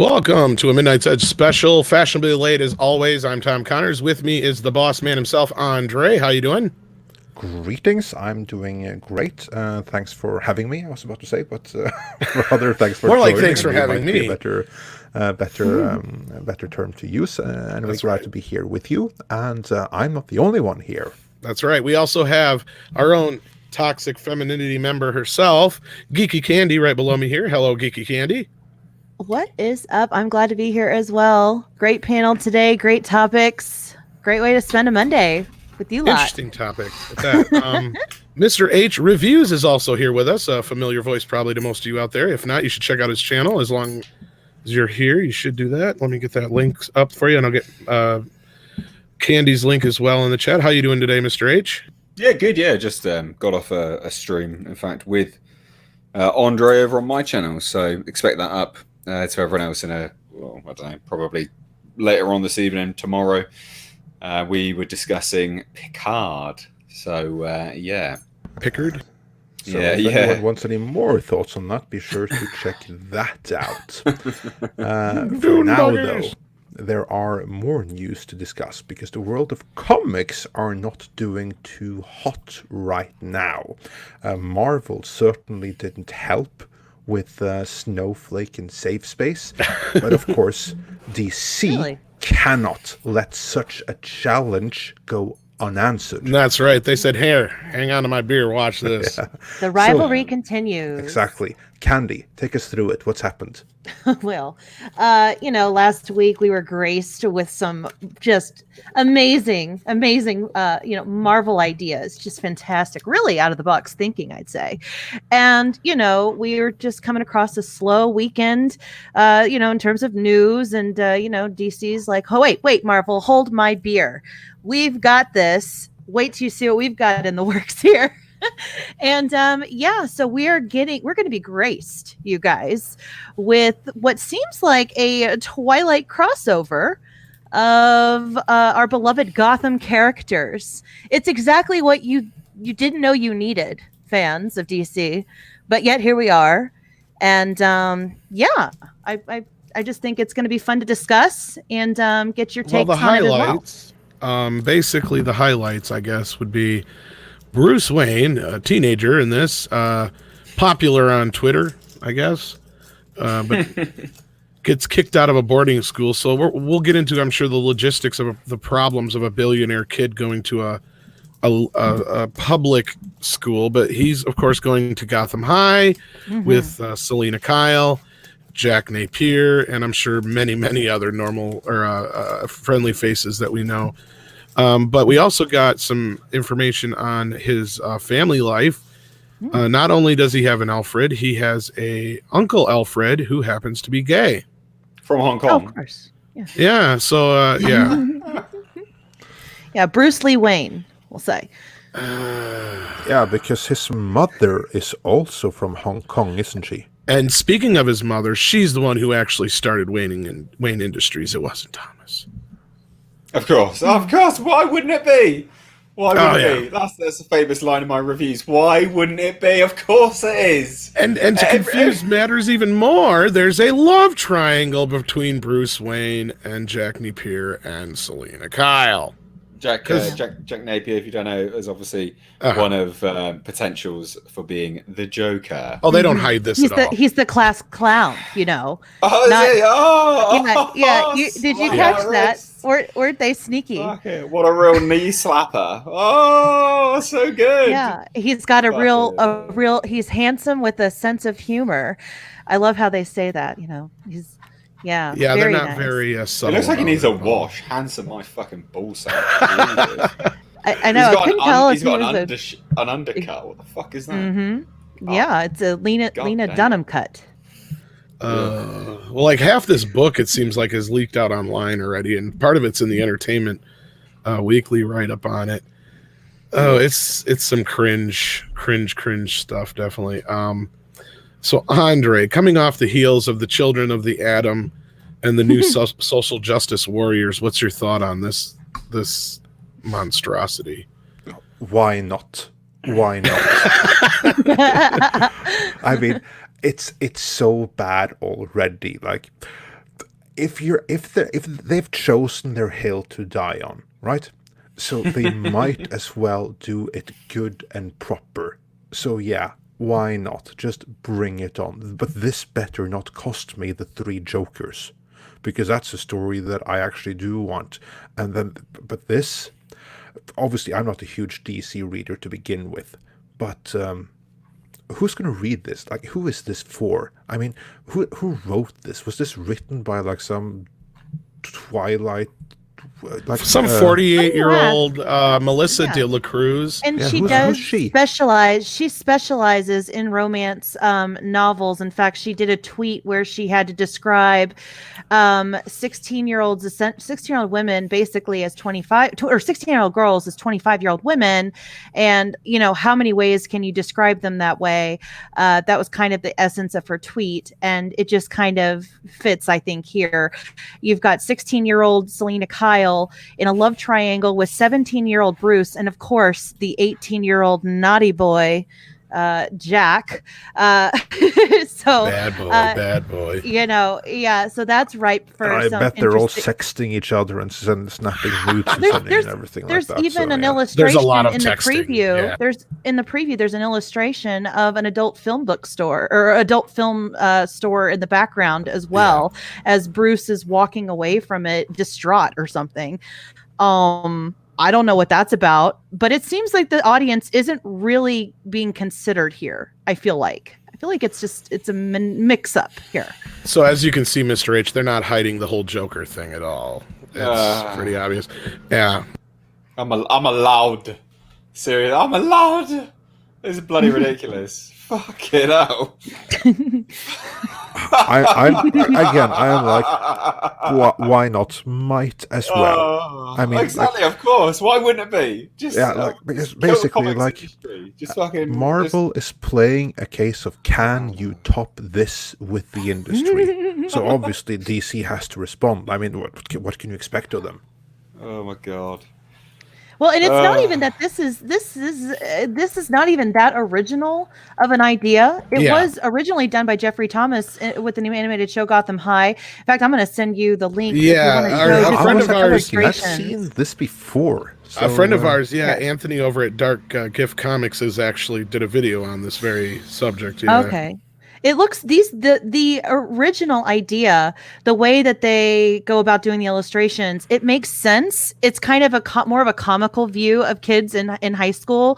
Welcome to a Midnight's Edge special, fashionably late as always. I'm Tom Connors. With me is the boss man himself, Andre. How you doing? Greetings. I'm doing great. Thanks for having me. I was about to say, but rather thanks for More joining. like thanks for having might me. Be a better term to use. And we're glad to be here with you. And I'm not the only one here. That's right. We also have our own toxic femininity member herself, Geeky Candy, right below me here. Hello, Geeky Candy. What is up? I'm glad to be here as well. Great panel today. Great topics. Great way to spend a Monday with you lot. Interesting topic at that. Mr. H Reviews is also here with us. A familiar voice probably to most of you out there. If not, you should check out his channel. As long as you're here, you should do that. Let me get that link up for you, and I'll get Candy's link as well in the chat. How you doing today, Mr. H? Yeah, good. Yeah, just got off a stream, in fact, with Andre over on my channel. So expect that up to everyone else in I don't know, probably later on this evening, tomorrow. We were discussing Picard. So, yeah. Pickard? So if anyone wants any more thoughts on that, be sure to check that out. For now, though, there are more news to discuss because the world of comics are not doing too hot right now. Marvel certainly didn't help with Snowflake and Safe Space, but of course, DC cannot let such a challenge go unanswered. That's right. They said, "Here, hang on to my beer. Watch this." Yeah. The rivalry continues. Exactly. Candy, take us through it. What's happened? Well, last week we were graced with some just amazing, Marvel ideas. Just fantastic. Really out of the box thinking, I'd say. And, we were just coming across a slow weekend, in terms of news. And, DC's like, oh, wait, Marvel, hold my beer. We've got this. Wait till you see what we've got in the works here. And so we're going to be graced, you guys, with what seems like a Twilight crossover of our beloved Gotham characters. It's exactly what you didn't know you needed, fans of DC, but yet here we are. And I just think it's going to be fun to discuss and get your takes on it as well. Basically the highlights, I guess, would be Bruce Wayne, a teenager in this, popular on Twitter, I guess, but gets kicked out of a boarding school. So we'll get into, I'm sure, the logistics of the problems of a billionaire kid going to a public school. But he's, of course, going to Gotham High with Selena Kyle, Jack Napier, and I'm sure many, many other normal or friendly faces that we know. But we also got some information on his family life. Not only does he have an Alfred, he has a Uncle Alfred who happens to be gay. From Hong Kong. Oh, of course. Yeah. So, yeah. Yeah, Bruce Lee Wayne, we'll say. Yeah, because his mother is also from Hong Kong, isn't she? And speaking of his mother, she's the one who actually started Wayne Industries. It wasn't Thomas. Of course. Why wouldn't it be? Why wouldn't it be? That's a famous line in my reviews. Why wouldn't it be? Of course it is. And to confuse matters even more, there's a love triangle between Bruce Wayne and Jack Napier and Selena Kyle. Jack Napier, if you don't know, is obviously one of potentials for being the Joker. Oh, they don't hide this at all. He's the class clown, Oh, is he? Oh! Yeah. Did you catch that? Weren't they sneaky? Okay, what a real knee slapper. Oh, so good. Yeah, he's got a real, he's handsome with a sense of humor. I love how they say that, he's, yeah, they're not nice. very subtle. It looks like he needs a wash. Handsome, my fucking ballsack. I know. I couldn't tell if he's got an undercut. What the fuck is that? Mm-hmm. Yeah, it's a Lena Dunham cut. Well, like half this book, it seems like, is leaked out online already, and part of it's in the Entertainment Weekly write-up on it. Oh, it's some cringe stuff, definitely. So, Andre, coming off the heels of the Children of the Atom and the new social justice warriors, what's your thought on this monstrosity? Why not? I mean, it's so bad already. Like, if they've chosen their hill to die on, right? So they might as well do it good and proper. So yeah, why not? Just bring it on. But this better not cost me the 3 Jokers, because that's a story that I actually do want. And then, but this, obviously, I'm not a huge DC reader to begin with, but who's going to read this? Like, who is this for? I mean, who wrote this? Was this written by like some Twilight, like some 48-year-old Melissa de la Cruz? And Yeah, she who's does she? specialize. She specializes in romance novels. In fact, she did a tweet where she had to describe 16-year-old women basically as 25 or 16-year-old girls as 25-year-old women, and how many ways can you describe them that way? That was kind of the essence of her tweet, and it just kind of fits, I think. Here, you've got 16-year-old Selena Kyle in a love triangle with 17-year-old Bruce, and of course the 18-year-old naughty boy Jack. So bad boy. So that's ripe for. I some bet they're all interesting- sexting each other and snapping nudes and everything There's like that. even an yeah. illustration There's a lot of in the texting, preview. yeah. There's an illustration of an adult film bookstore or adult film store in the background as well, as Bruce is walking away from it, distraught or something. I don't know what that's about, but it seems like the audience isn't really being considered here. I feel like it's a mix up here. So as you can see, Mr. H, they're not hiding the whole Joker thing at all. It's pretty obvious. Yeah. I'm allowed. Seriously, I'm allowed. It's bloody ridiculous. Fuck it out. I'm like, why not? Might as well. I mean, exactly, of course. Why wouldn't it be? Just because kill the basically, comics like, industry. Just fucking Marvel is playing a case of can you top this with the industry? So obviously DC has to respond. I mean, what can you expect of them? Oh my god. Well, and it's not even that this is not even that original of an idea. It was originally done by Jeffrey Thomas with the new animated show Gotham High. In fact, I'm going to send you the link. Yeah, a friend of ours. I've seen this before. So, a friend of ours, Anthony over at Dark Gift Comics, actually did a video on this very subject. Yeah. Okay. It looks the original idea, the way that they go about doing the illustrations, it makes sense. It's kind of more of a comical view of kids in high school,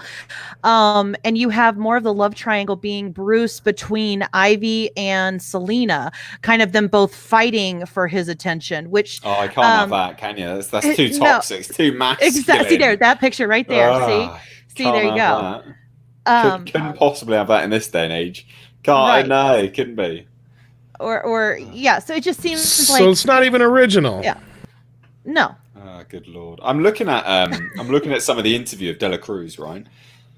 and you have more of the love triangle being Bruce between Ivy and Selena, kind of them both fighting for his attention. Which I can't have that, can you? That's too toxic. It's too masculine. Exactly. See there, that picture right there. See, there you go. Couldn't possibly have that in this day and age. Can't, no, it couldn't be. Or so it just seems like... So it's not even original. Yeah. No. Oh, good lord. I'm looking at some of the interview of Dela Cruz, right?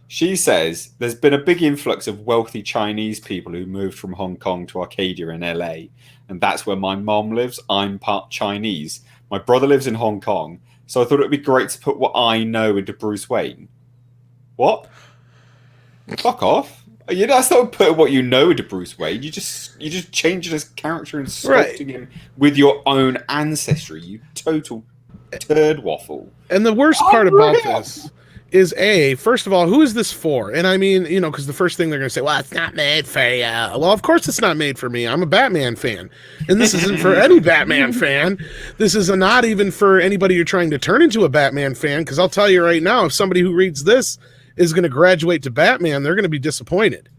She says there's been a big influx of wealthy Chinese people who moved from Hong Kong to Arcadia in LA, and that's where my mom lives. I'm part Chinese. My brother lives in Hong Kong, so I thought it would be great to put what I know into Bruce Wayne. What? Fuck off. That's not putting what you know into Bruce Wayne. You just changing his character and sculpting him with your own ancestry. You total turd waffle. And the worst part about this is first of all, who is this for? And I mean, because the first thing they're going to say, well, it's not made for you. Well, of course it's not made for me. I'm a Batman fan. And this isn't for any Batman fan. This is not even for anybody you're trying to turn into a Batman fan, because I'll tell you right now, if somebody who reads this is going to graduate to Batman, they're going to be disappointed.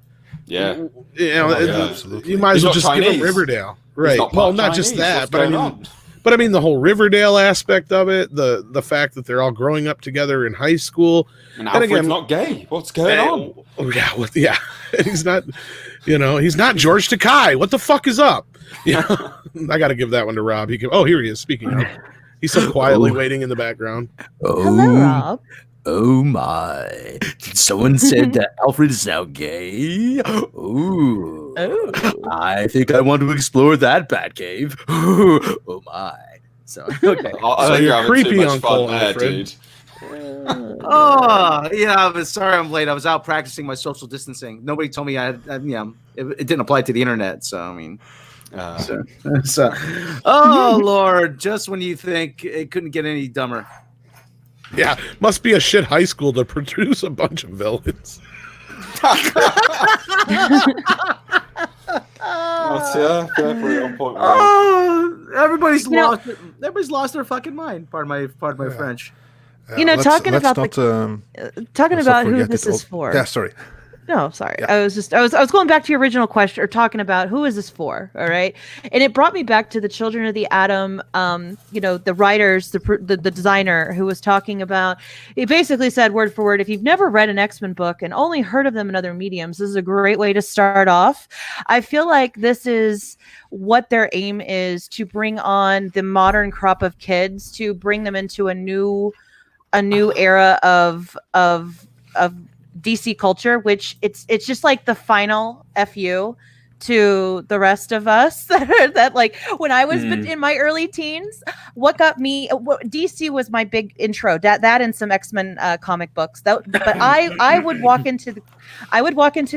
Yeah. Absolutely. You might as well just Chinese. give them Riverdale. Right. Well, not Chinese. just that, What's but I mean the whole Riverdale aspect of it, the fact that they're all growing up together in high school. And Alfred's not gay. What's going on? Oh yeah. He's not, he's not George Takei. What the fuck is up? I got to give that one to Rob. Here he is. Speaking of, he's so quietly waiting in the background. Hello, Rob. Oh my. Someone said that Alfred is now gay. Ooh. Oh. I think I want to explore that Batcave. Oh my. So, okay. So you're having creepy too much Uncle fun there, Alfred. dude. Oh, yeah. Sorry I'm late. I was out practicing my social distancing. Nobody told me it didn't apply to the internet. So, I mean. Oh Lord! Just when you think it couldn't get any dumber. Yeah, must be a shit high school to produce a bunch of villains. Everybody's You know- lost. Everybody's lost their fucking mind. Pardon my French. Talking about let's talking let's about not who forget this it is all. for. Yeah, sorry. No, sorry. Yeah. I was going back to your original question, or talking about who is this for? All right, and it brought me back to the Children of the Atom. The writers, the designer who was talking about. He basically said word for word, if you've never read an X-Men book and only heard of them in other mediums, this is a great way to start off. I feel like this is what their aim is, to bring on the modern crop of kids, to bring them into a new era of DC culture, which it's just like the final FU to the rest of us that like when I was in my early teens, what got me DC was my big intro, that and some X-Men comic books. But I would walk into the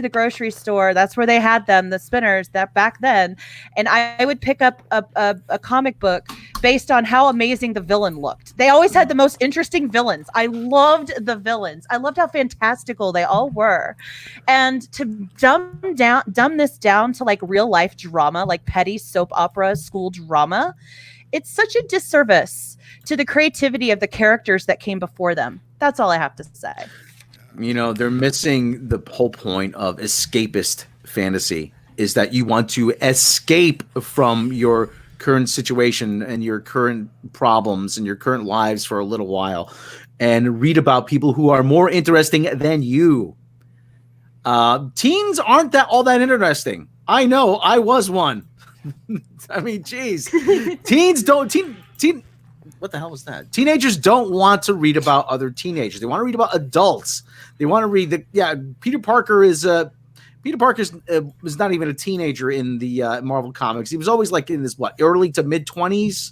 grocery store. That's where they had them, the spinners, that back then, and I would pick up a comic book based on how amazing the villain looked. They always had the most interesting villains. I loved the villains. I loved how fantastical they all were. And to dumb this down to like real life drama, like petty soap opera school drama, it's such a disservice to the creativity of the characters that came before them. That's all I have to say. They're missing the whole point of escapist fantasy, is that you want to escape from your current situation and your current problems and your current lives for a little while and read about people who are more interesting than you. Teens aren't all that interesting. I know, I was one. I mean, geez. What the hell was that? Teenagers don't want to read about other teenagers. They want to read about adults. They want to read Peter Parker was not even a teenager in the Marvel comics. He was always like in his early to mid 20s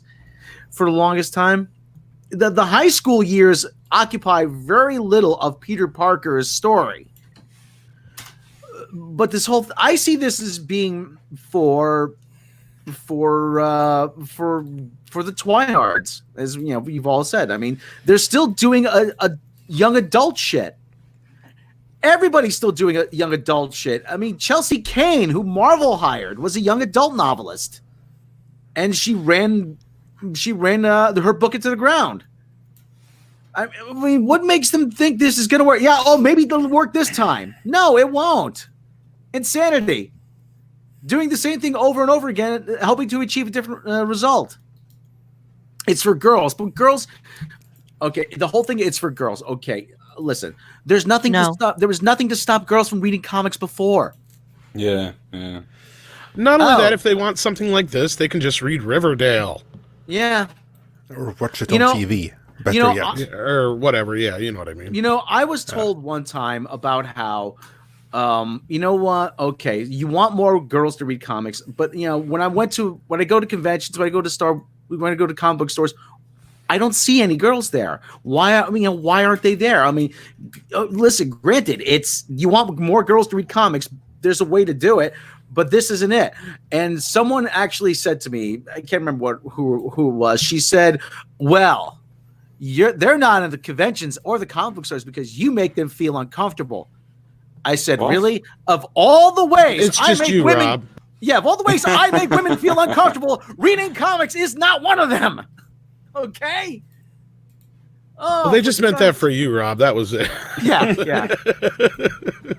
for the longest time. The high school years occupy very little of Peter Parker's story. But I see this as being for the tryhards, as you've all said. I mean, they're still doing a young adult shit. Everybody's still doing a young adult shit. I mean, Chelsea Kane, who Marvel hired, was a young adult novelist, and she ran her book into the ground. I mean, what makes them think this is going to work? Yeah, maybe it'll work this time. No, it won't. Insanity. Doing the same thing over and over again, helping to achieve a different result. It's for girls, but girls. Okay, the whole thing. It's for girls. Okay, listen. There was nothing to stop girls from reading comics before. Yeah. Not only that, if they want something like this, they can just read Riverdale. Yeah. Or watch it on TV. Better yet. Or whatever. Yeah, you know what I mean. I was told one time about how. You know what? Okay, you want more girls to read comics, but when I go to conventions, when I go to comic book stores, I don't see any girls there. Why? Why aren't they there? I mean, listen. Granted, you want more girls to read comics. There's a way to do it, but this isn't it. And someone actually said to me, I can't remember who it was. She said, "Well, they're not in the conventions or the comic book stores because you make them feel uncomfortable." I said, what? Really? Of all the ways it's just Rob. Yeah, of all the ways I make women feel uncomfortable, reading comics is not one of them. Okay? Well, they just meant that for you, Rob. That was it. Yeah.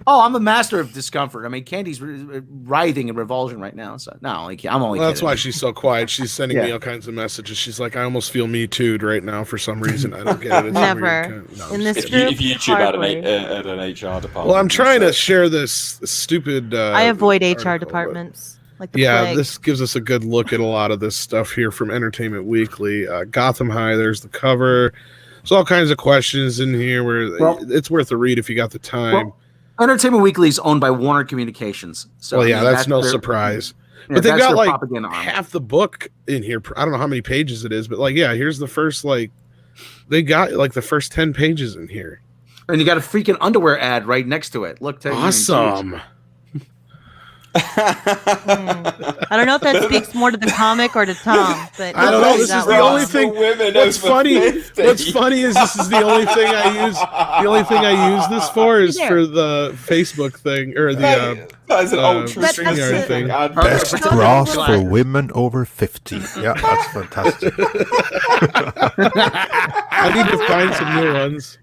Oh, I'm a master of discomfort. I mean, Candy's writhing in revulsion right now. So no, I'm only kidding. That's why she's so quiet. She's sending me all kinds of messages. She's like, I almost feel me too'd right now for some reason. I don't get it. It's never. In this group, if YouTube had an HR department. Well, I'm trying to share this stupid. I avoid HR departments. Like the plague. This gives us a good look at a lot of this stuff here from Entertainment Weekly. Gotham High. There's the cover. There's all kinds of questions in here where it's worth a read if you got the time. Well, Entertainment Weekly is owned by Warner Communications. So that's no surprise. Yeah, but they've got like half the book in here. I don't know how many pages it is, but here's the first they got like the first 10 pages in here. And you got a freaking underwear ad right next to it. Look, awesome. I don't know if that speaks more to the comic or to Tom, but I don't know. This is that the way. only thing. What's funny is this is the only thing I use. The only thing I use this for is for the Facebook thing or the that is an ultra StreamYard thing. Best Perfect. bras Perfect. for women over 50. Yeah, that's fantastic. I need to find some new ones.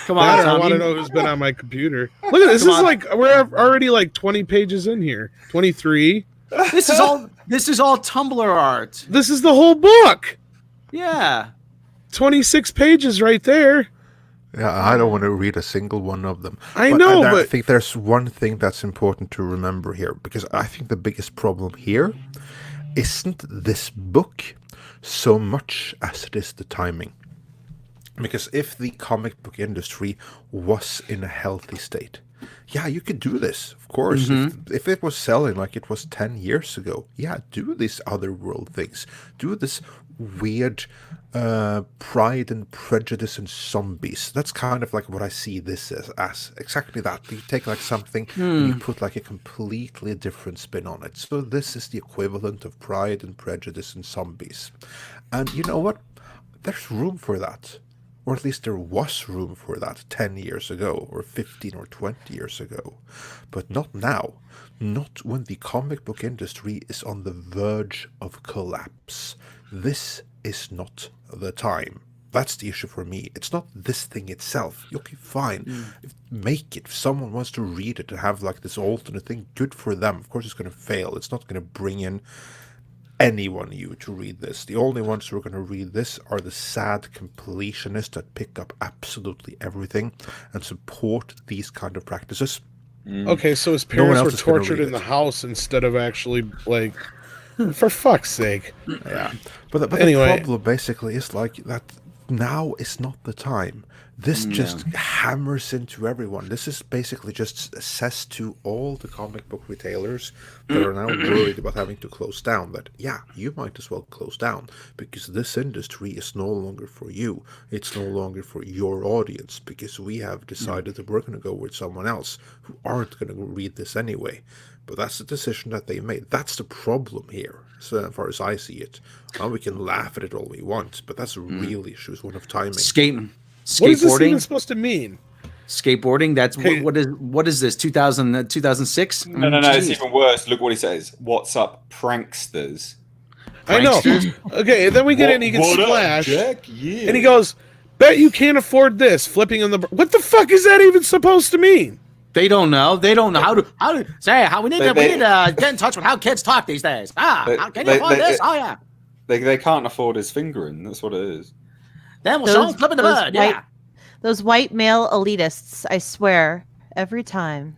Come on, I Tom. want to know who's been on my computer. Look at this. This is like we're already like 20 pages in here. 23. This is all Tumblr art. This is the whole book. Yeah. 26 pages right there. Yeah, I don't want to read a single one of them. I know, I but think there's one thing that's important to remember here, because I think the biggest problem here isn't this book so much as it is the timing. Because if the comic book industry was in a healthy state, yeah, you could do this, of course. Mm-hmm. If it was selling like it was 10 years ago, yeah, do these other world things. Do this weird Pride and Prejudice and zombies. That's kind of like what I see this as. Exactly that. You take like something and you put like a completely different spin on it. So this is the equivalent of Pride and Prejudice and zombies. And you know what? There's room for that. Or at least there was room for that 10 years ago, or 15 or 20 years ago. But not now. Not when the comic book industry is on the verge of collapse. This is not the time. That's the issue for me. It's not this thing itself. Okay, fine. Make it. If someone wants to read it and have like this alternate thing, good for them. Of course it's going to fail. It's not going to bring in anyone new to read this. The only ones who are going to read this are the sad completionists that pick up absolutely everything and support these kind of practices. okay, so his No one parents else were is gonna tortured read in the it. house instead of actually like, for fuck's sake. Yeah, but Anyway. the problem basically is like that now is not the time. This just hammers into everyone. This is basically just says to all the comic book retailers that are now worried about having to close down that, yeah, you might as well close down because this industry is no longer for you. It's no longer for your audience because we have decided that we're going to go with someone else who aren't going to read this anyway. But that's the decision that they made. That's the problem here, so far as I see it. Now we can laugh at it all we want, but that's a real issue. It's one of timing. What is this even Skateboarding. supposed to mean? Skateboarding. That's Okay. what is this? 2006? No, it's even worse. Look what he says. What's up, pranksters? I know. Okay, then we get in. He gets What up, splashed, Jack? Yeah. and he goes, "Bet you can't afford this." Flipping on the. What the fuck is that even supposed to mean? They don't know. They don't know how to say how we need to They- get in touch with how kids talk these days. Can you afford this? Oh yeah. They can't afford his fingering. That's what it is. Then we'll show them flipping the bird. Yeah. Those white male elitists, I swear, every time.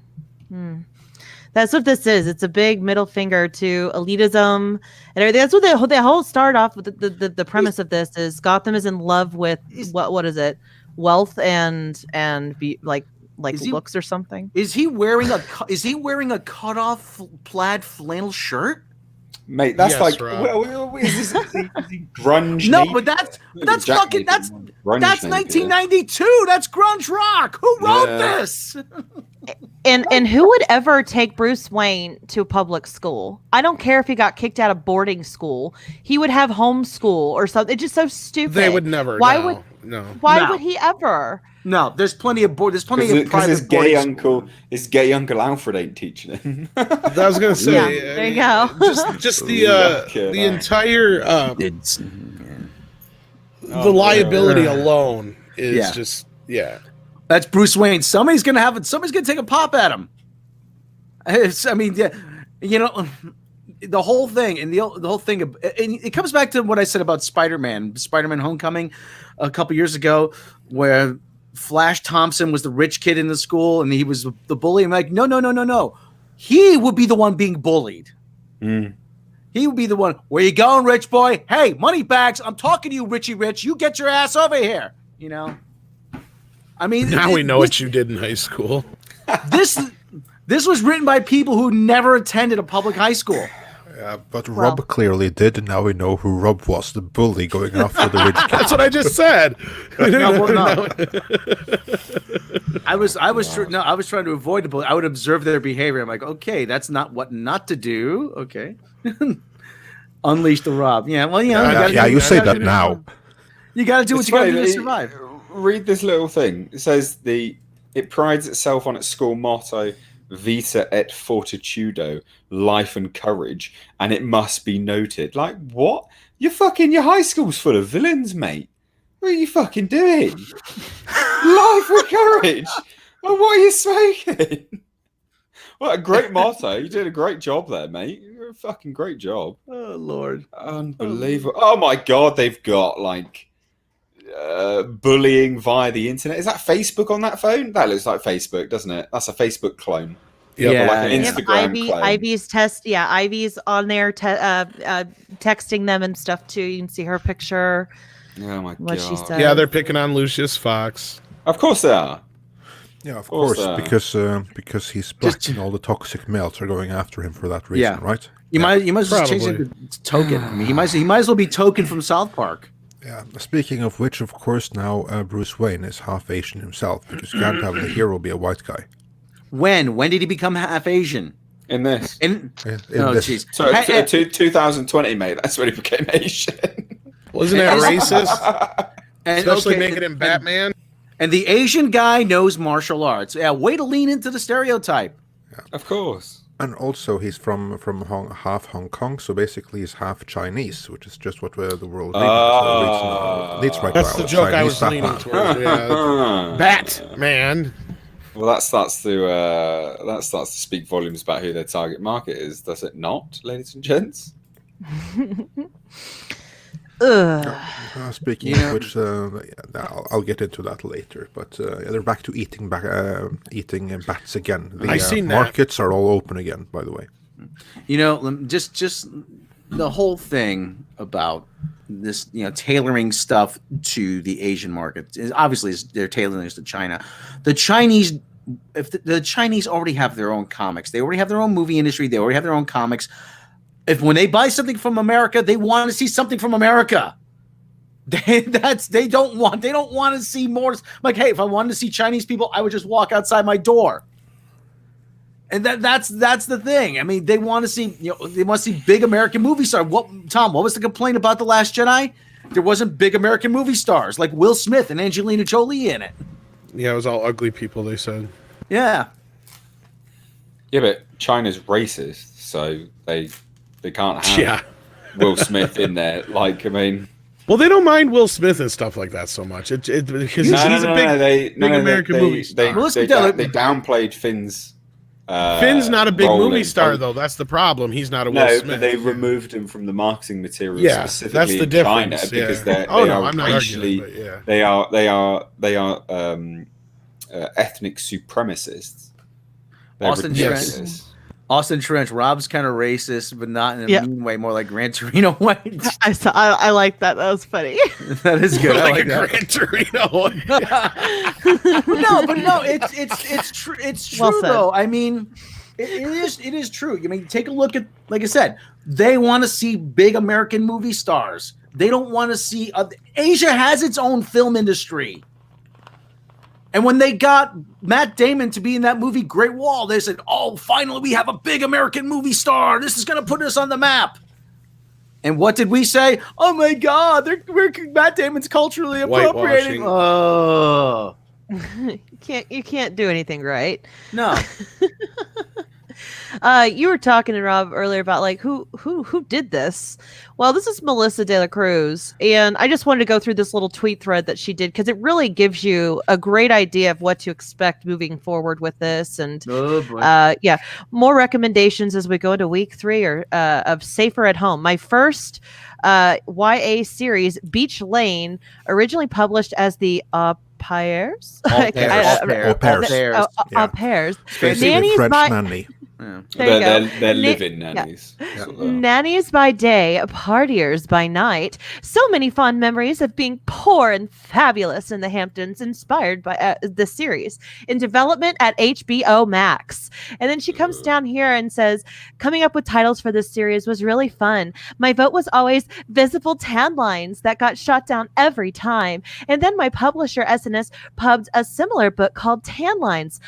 That's what this is. It's a big middle finger to elitism and everything. That's what they whole start off with. The premise of this is Gotham is in love with what is it? Wealth and be like looks or something. Is he wearing a cutoff plaid flannel shirt? Mate, that's Yes, like Rob. is he grunge? No, Navy? but that's Jack fucking Navy, that's grunge that's Navy, 1992. That's grunge rock. Who wrote Yeah. this? And who would ever take Bruce Wayne to public school? I don't care if he got kicked out of boarding school. He would have homeschool or something. It's just so stupid. They would never. Why no, would no? Why No. would he ever? No, there's plenty of Because private his gay uncle, Alfred ain't teaching him. I was gonna say. Yeah, there you go. Just the Fucking the hell. entire It's the liability alone is Yeah. just yeah. That's Bruce Wayne. Somebody's gonna take a pop at him. The whole thing, and the whole thing, and it comes back to what I said about Spider-Man Homecoming a couple years ago, where Flash Thompson was the rich kid in the school, and he was the bully. I'm like, no. He would be the one being bullied. He would be the one. Where you going, rich boy? Hey, money bags. I'm talking to you, Richie Rich. You get your ass over here. You know. I mean, Now we know what you did in high school. This was written by people who never attended a public high school. But Well. Rob clearly did, and now we know who Rob was, the bully going after the rich kid. That's what I just said. No. I was trying to avoid the bully. I would observe their behavior. I'm like, okay, that's not what not to do. Okay. Unleash the Rob. Yeah, well, you know, You say that now. you got to do what It's you got to funny, do to survive. Read this little thing. It says it prides itself on its school motto, Vita et Fortitudo, life and courage, and it must be noted. Like, what? Your high school's full of villains, mate. What are you fucking doing? Life and courage. Well, what are you smoking? What a great motto. You did a great job there, mate. You're a fucking great job. Oh, Lord. Unbelievable. Oh my God, they've got like bullying via the internet. Is that Facebook on that phone? That looks like Facebook, doesn't it? That's a Facebook clone. Yeah. Or like an They have Instagram clone. Ivy's on there texting them and stuff too. You can see her picture. Oh my What God. she said. Yeah, they're picking on Lucius Fox. Of course they are. Yeah, of course, course, because he's black and all the toxic males are going after him for that reason, Yeah. right? You might as well change Probably. it to Token. I mean, he might as well be Token from South Park. Yeah. Speaking of which, of course, now Bruce Wayne is half Asian himself, because you can't have the hero be a white guy. When did he become half Asian? In this. In In oh, this. jeez. So Hey, 2020, mate. That's when he became Asian. Wasn't that racist? and, Especially okay, making him Batman. And the Asian guy knows martial arts. Yeah, way to lean into the stereotype. Of course. And also, he's from half Hong Kong, so basically he's half Chinese, which is just what the world needs right That's now. the joke I Chinese was leaning Batman. towards. Yeah. Batman. Well, that starts to speak volumes about who their target market is, does it not, ladies and gents? Speaking of which, I'll get into that later. But they're back to eating bats again. The I seen that. markets are all open again, by the way. You know, just the whole thing about this, you know, tailoring stuff to the Asian market is obviously they're tailoring this to China. The Chinese, if the Chinese already have their own comics, they already have their own movie industry, they already have their own comics. If when they buy something from America, they want to see something from America. They don't want to see more. Like, hey, if I wanted to see Chinese people, I would just walk outside my door. And that's the thing. I mean, they want to see, you know, they want to see big American movie stars. Tom, what was the complaint about The Last Jedi? There wasn't big American movie stars like Will Smith and Angelina Jolie in it. Yeah, it was all ugly people, they said. Yeah. Yeah, but China's racist, so they can't have Will Smith in there. Like, I mean, well, they don't mind Will Smith and stuff like that so much. Because he's a big American movie star. They downplayed Finn's. Finn's not a big role movie in star, both. though. That's the problem. He's not a Will No, Smith. but they removed him from the marketing material Yeah, specifically that's the in China difference, because yeah. I'm not racially, arguing, but they are ethnic supremacists. They're Austin ridiculous. Austin Trench, Rob's kind of racist, but not in a mean way, more like Gran Torino way. I like that. That was funny. That is good. I like a that. Gran Torino. No, it's true. It's true Well said. though. I mean, it is true. I mean, take a look at, like I said, they want to see big American movie stars. They don't want to see. Asia has its own film industry. And when they got Matt Damon to be in that movie Great Wall, they said, "Oh, finally we have a big American movie star. This is going to put us on the map." And what did we say? Oh my God, Matt Damon's culturally appropriating. Oh, You can't do anything right. no. You were talking to Rob earlier about like who did this. Well, this is Melissa De La Cruz, and I just wanted to go through this little tweet thread that she did because it really gives you a great idea of what to expect moving forward with this. And more recommendations as we go into week 3 of Safer at Home. My first YA series, Beach Lane, originally published as the Au Pairs. Au pairs. Au Pairs. Basically Nanny's French my nanny. Yeah. There you go. They're living nannies. Yeah. Sort of. Nannies by day, partiers by night. So many fond memories of being poor and fabulous in the Hamptons, inspired by the series in development at HBO Max. And then she comes down here and says, coming up with titles for this series was really fun. My vote was always visible tan lines that got shot down every time. And then my publisher SNS pubbed a similar book called Tan Lines.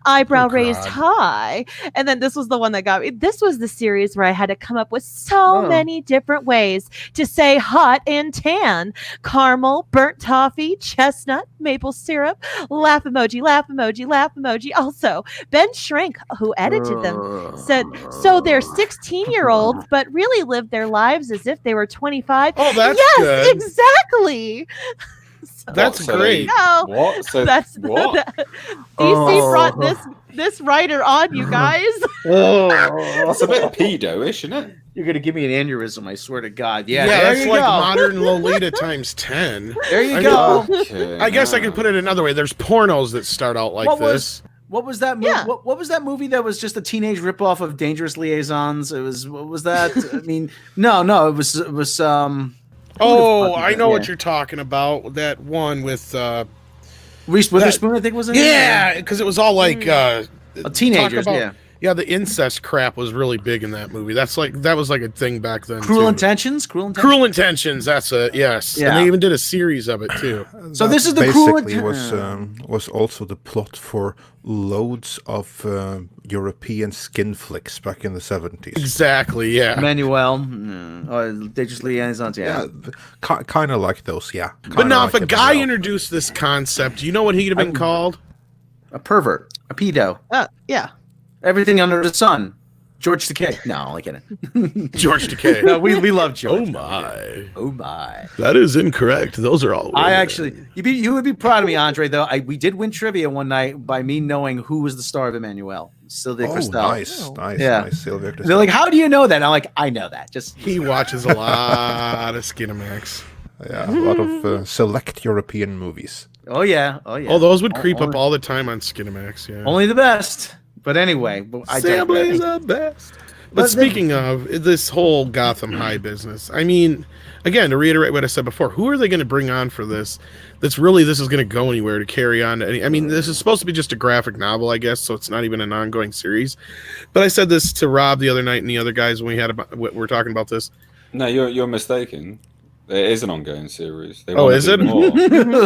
Eyebrow Oh, raised God. high. And then this was the one that got me. This was the series where I had to come up with so many different ways to say hot and tan. Caramel, burnt toffee, chestnut, maple syrup, laugh emoji, laugh emoji, laugh emoji. Also, Ben Schrank, who edited them, said, so they're 16-year-olds, but really lived their lives as if they were 25. Oh, that's yes, good. exactly. So, That's So great. no, What? So that's what? DC brought this writer on, you guys. It's a bit pedo-ish, isn't it? You're gonna give me an aneurysm, I swear to God. Yeah, there that's you like go. modern Lolita times 10. There you I go. Okay, I guess I now. could put it another way. There's pornos that start out like What this. What was that movie? Yeah. What was that movie that was just a teenage ripoff of Dangerous Liaisons? It was what was that? I mean, no, it was Oh, fuck is I that? know what Yeah. you're talking about. That one with Reese Witherspoon, I think was in it. yeah, because it was all like Teenagers, talk about- yeah. Yeah, the incest crap was really big in that movie. That was like a thing back then. Cruel too. Intentions. Cruel Intentions. That's it. Yes, Yeah. and they even did a series of it too. So this is the Cruel basically was also the plot for loads of European skin flicks back in the 70s. Exactly. Yeah. Manuel. Dangerous Liaisons. Yeah. Kind of like those, yeah. But Kinda now, like if a it guy as well. introduced this concept, you know what he'd have been called? A pervert. A pedo. Yeah. Everything under the sun. George Takei. No, I'm only kidding. George Takei. No, we love Oh George. my, Oh my. that is incorrect. Those are all. I women. actually, you would be proud of me, Andre. Though we did win trivia one night by me knowing who was the star of Emmanuel, Sylvia Oh, Kristel. nice. Yeah. Nice. Sylvia Kristel. They're like, "How do you know that?" And I'm like, "I know that." Just He watches a lot of Skinamax. Yeah, a lot of select European movies. oh yeah. Oh, those would creep up all the time on Skinamax. Yeah. Only the best. But anyway, Assembly's the best. But speaking of this whole Gotham High business, I mean, again, to reiterate what I said before, who are they going to bring on for this? This is going to go anywhere to carry on to any. I mean, this is supposed to be just a graphic novel, I guess, so it's not even an ongoing series. But I said this to Rob the other night and the other guys when we were talking about this. No, you're mistaken. It is an ongoing series. They Oh, wanna is do it? more.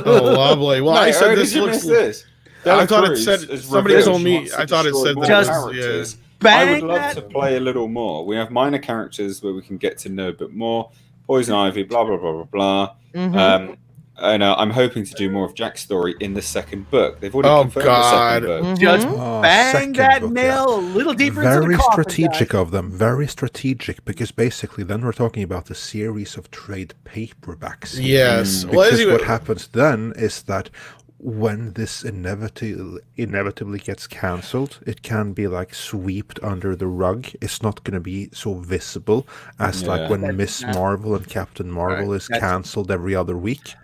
Oh, lovely. Well, I said this looks. this. I thought it Cruz said has somebody revealed told she me. wants to I thought it destroy said more that. characters. I bang would love that. to play a little more. We have minor characters where we can get to know a bit more. Poison Ivy, blah blah blah blah blah. Mhm. And I'm hoping to do more of Jack's story in the second book. They've already Oh, confirmed God. the second book. Just Oh, bang second that book, nail a little deeper into Very the coffin, strategic guys. of them. Very strategic, because basically then we're talking about a series of trade paperbacks. Yes. Because Well, as you- what happens then is that when this inevitably gets cancelled, it can be like swept under the rug. It's not going to be so visible as Yeah. like when Miss Marvel and Captain Marvel is That's- cancelled every other week.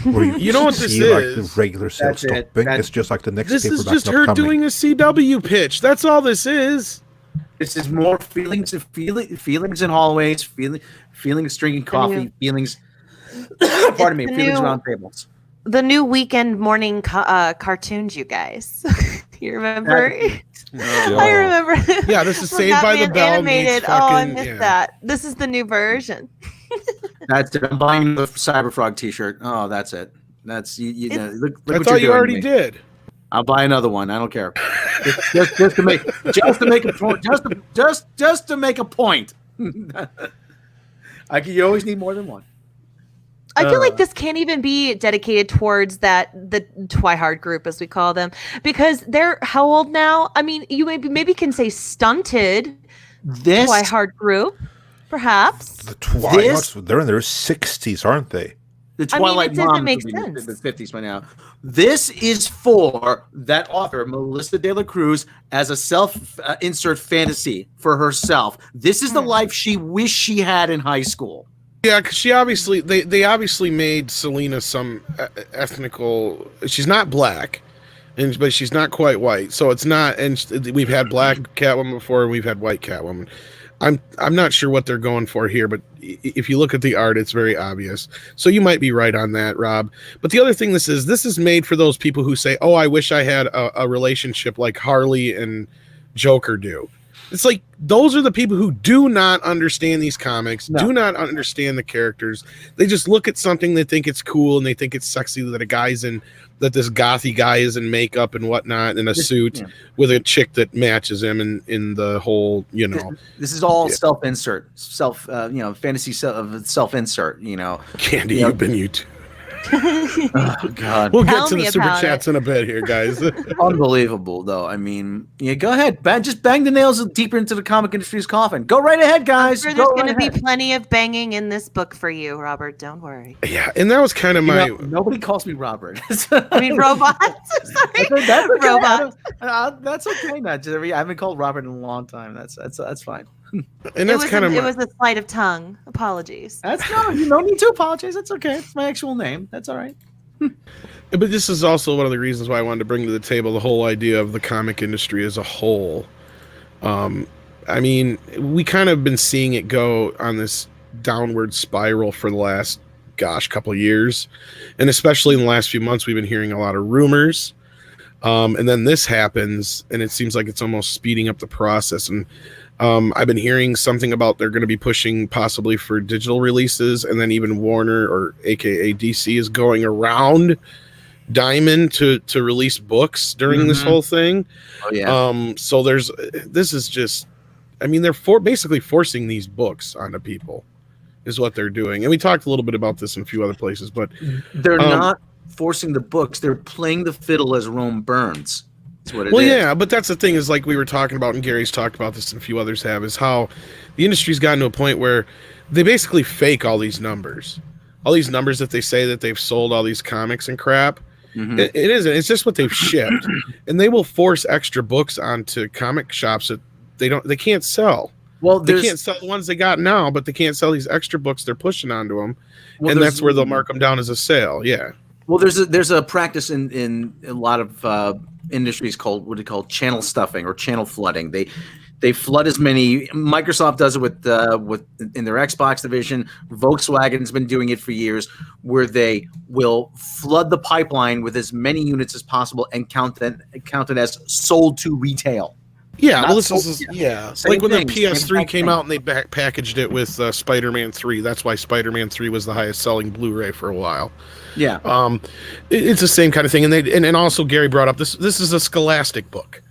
Where You know what this see like the is? regular sales That's it. stopping. That's- It's just like the next This is paperback just not her coming. doing a CW pitch. That's all this is. This is more feelings and feelings in hallways, feelings drinking coffee, feelings. Pardon me, the feelings new- around tables. The new weekend morning cartoons, you guys. You remember? I remember. Yeah, this is when Saved by the Batman Bell meets animated. Oh, I fucking- missed yeah. that. This is the new version. That's it. I'm buying the Cyberfrog T-shirt. Oh, that's it. That's you know. Look I what thought you you're doing to already me. did. I'll buy another one. I don't care. just to make a point. Just to make a point. You always need more than one. I feel like this can't even be dedicated towards the Twihard group, as we call them, because they're how old now? I mean, you maybe can say stunted This Twihard group, perhaps. The Twilights, they're in their 60s, aren't they? The I mean, it Twilight doesn't Moms make would be in sense. the 50s by now. This is for that author, Melissa De La Cruz, as a self-insert fantasy for herself. This is the life she wished she had in high school. Yeah, because she obviously they obviously made Selena some ethnical. She's not black, but she's not quite white, so it's not. And we've had black Catwoman before, and we've had white Catwoman. I'm not sure what they're going for here, but if you look at the art, it's very obvious. So you might be right on that, Rob. But the other thing this is made for those people who say, "Oh, I wish I had a relationship like Harley and Joker do." It's like those are the people who do not understand these comics, do not understand the characters. They just look at something, they think it's cool, and they think it's sexy that this gothy guy is in makeup and whatnot in a suit with a chick that matches him in the whole, This is all self-insert, fantasy self-insert, Candy, you've been you too. Oh God. We'll get to the super chats in a bit here, guys. Unbelievable, though. I mean, go ahead, just bang the nails deeper into the comic industry's coffin. Go right ahead, guys. I'm sure there's going to be plenty of banging in this book for you, Robert. Don't worry. Yeah, and that was kind of nobody calls me Robert. I mean, robots. Sorry, that's okay. Robots. That's okay, Matt. I haven't been called Robert in a long time. That's fine. And that's it was a sleight of tongue. Apologies. You don't need to apologize. That's okay. It's my actual name. That's all right. But this is also one of the reasons why I wanted to bring to the table the whole idea of the comic industry as a whole. I mean, we kind of been seeing it go on this downward spiral for the last, couple of years. And especially in the last few months, we've been hearing a lot of rumors. And then this happens, and it seems like it's almost speeding up the process. And I've been hearing something about they're going to be pushing possibly for digital releases, and then even Warner, or AKA DC, is going around Diamond to release books during this whole thing. Oh yeah. So this is just, I mean, they're basically forcing these books onto people, is what they're doing. And we talked a little bit about this in a few other places, but they're not forcing the books; they're playing the fiddle as Rome burns. That's what it is. Yeah, but that's the thing, is like we were talking about, and Gary's talked about this, and a few others have, is how the industry's gotten to a point where they basically fake all these numbers that they say that they've sold all these comics and crap. It isn't. It's just what they've shipped, and they will force extra books onto comic shops that they can't sell. Well, they can't sell the ones they got now, but they can't sell these extra books they're pushing onto them, and that's where they'll mark them down as a sale. Yeah. Well, there's a practice in a lot of industries called channel stuffing or channel flooding. They flood as many. Microsoft does it with in their Xbox division. Volkswagen's been doing it for years, where they will flood the pipeline with as many units as possible and count it as sold to retail. Yeah, well, this is like when the PS3 came out and they packaged it with Spider-Man 3. That's why Spider-Man 3 was the highest selling Blu-ray for a while. Yeah, it's the same kind of thing, and also Gary brought up this is a Scholastic book.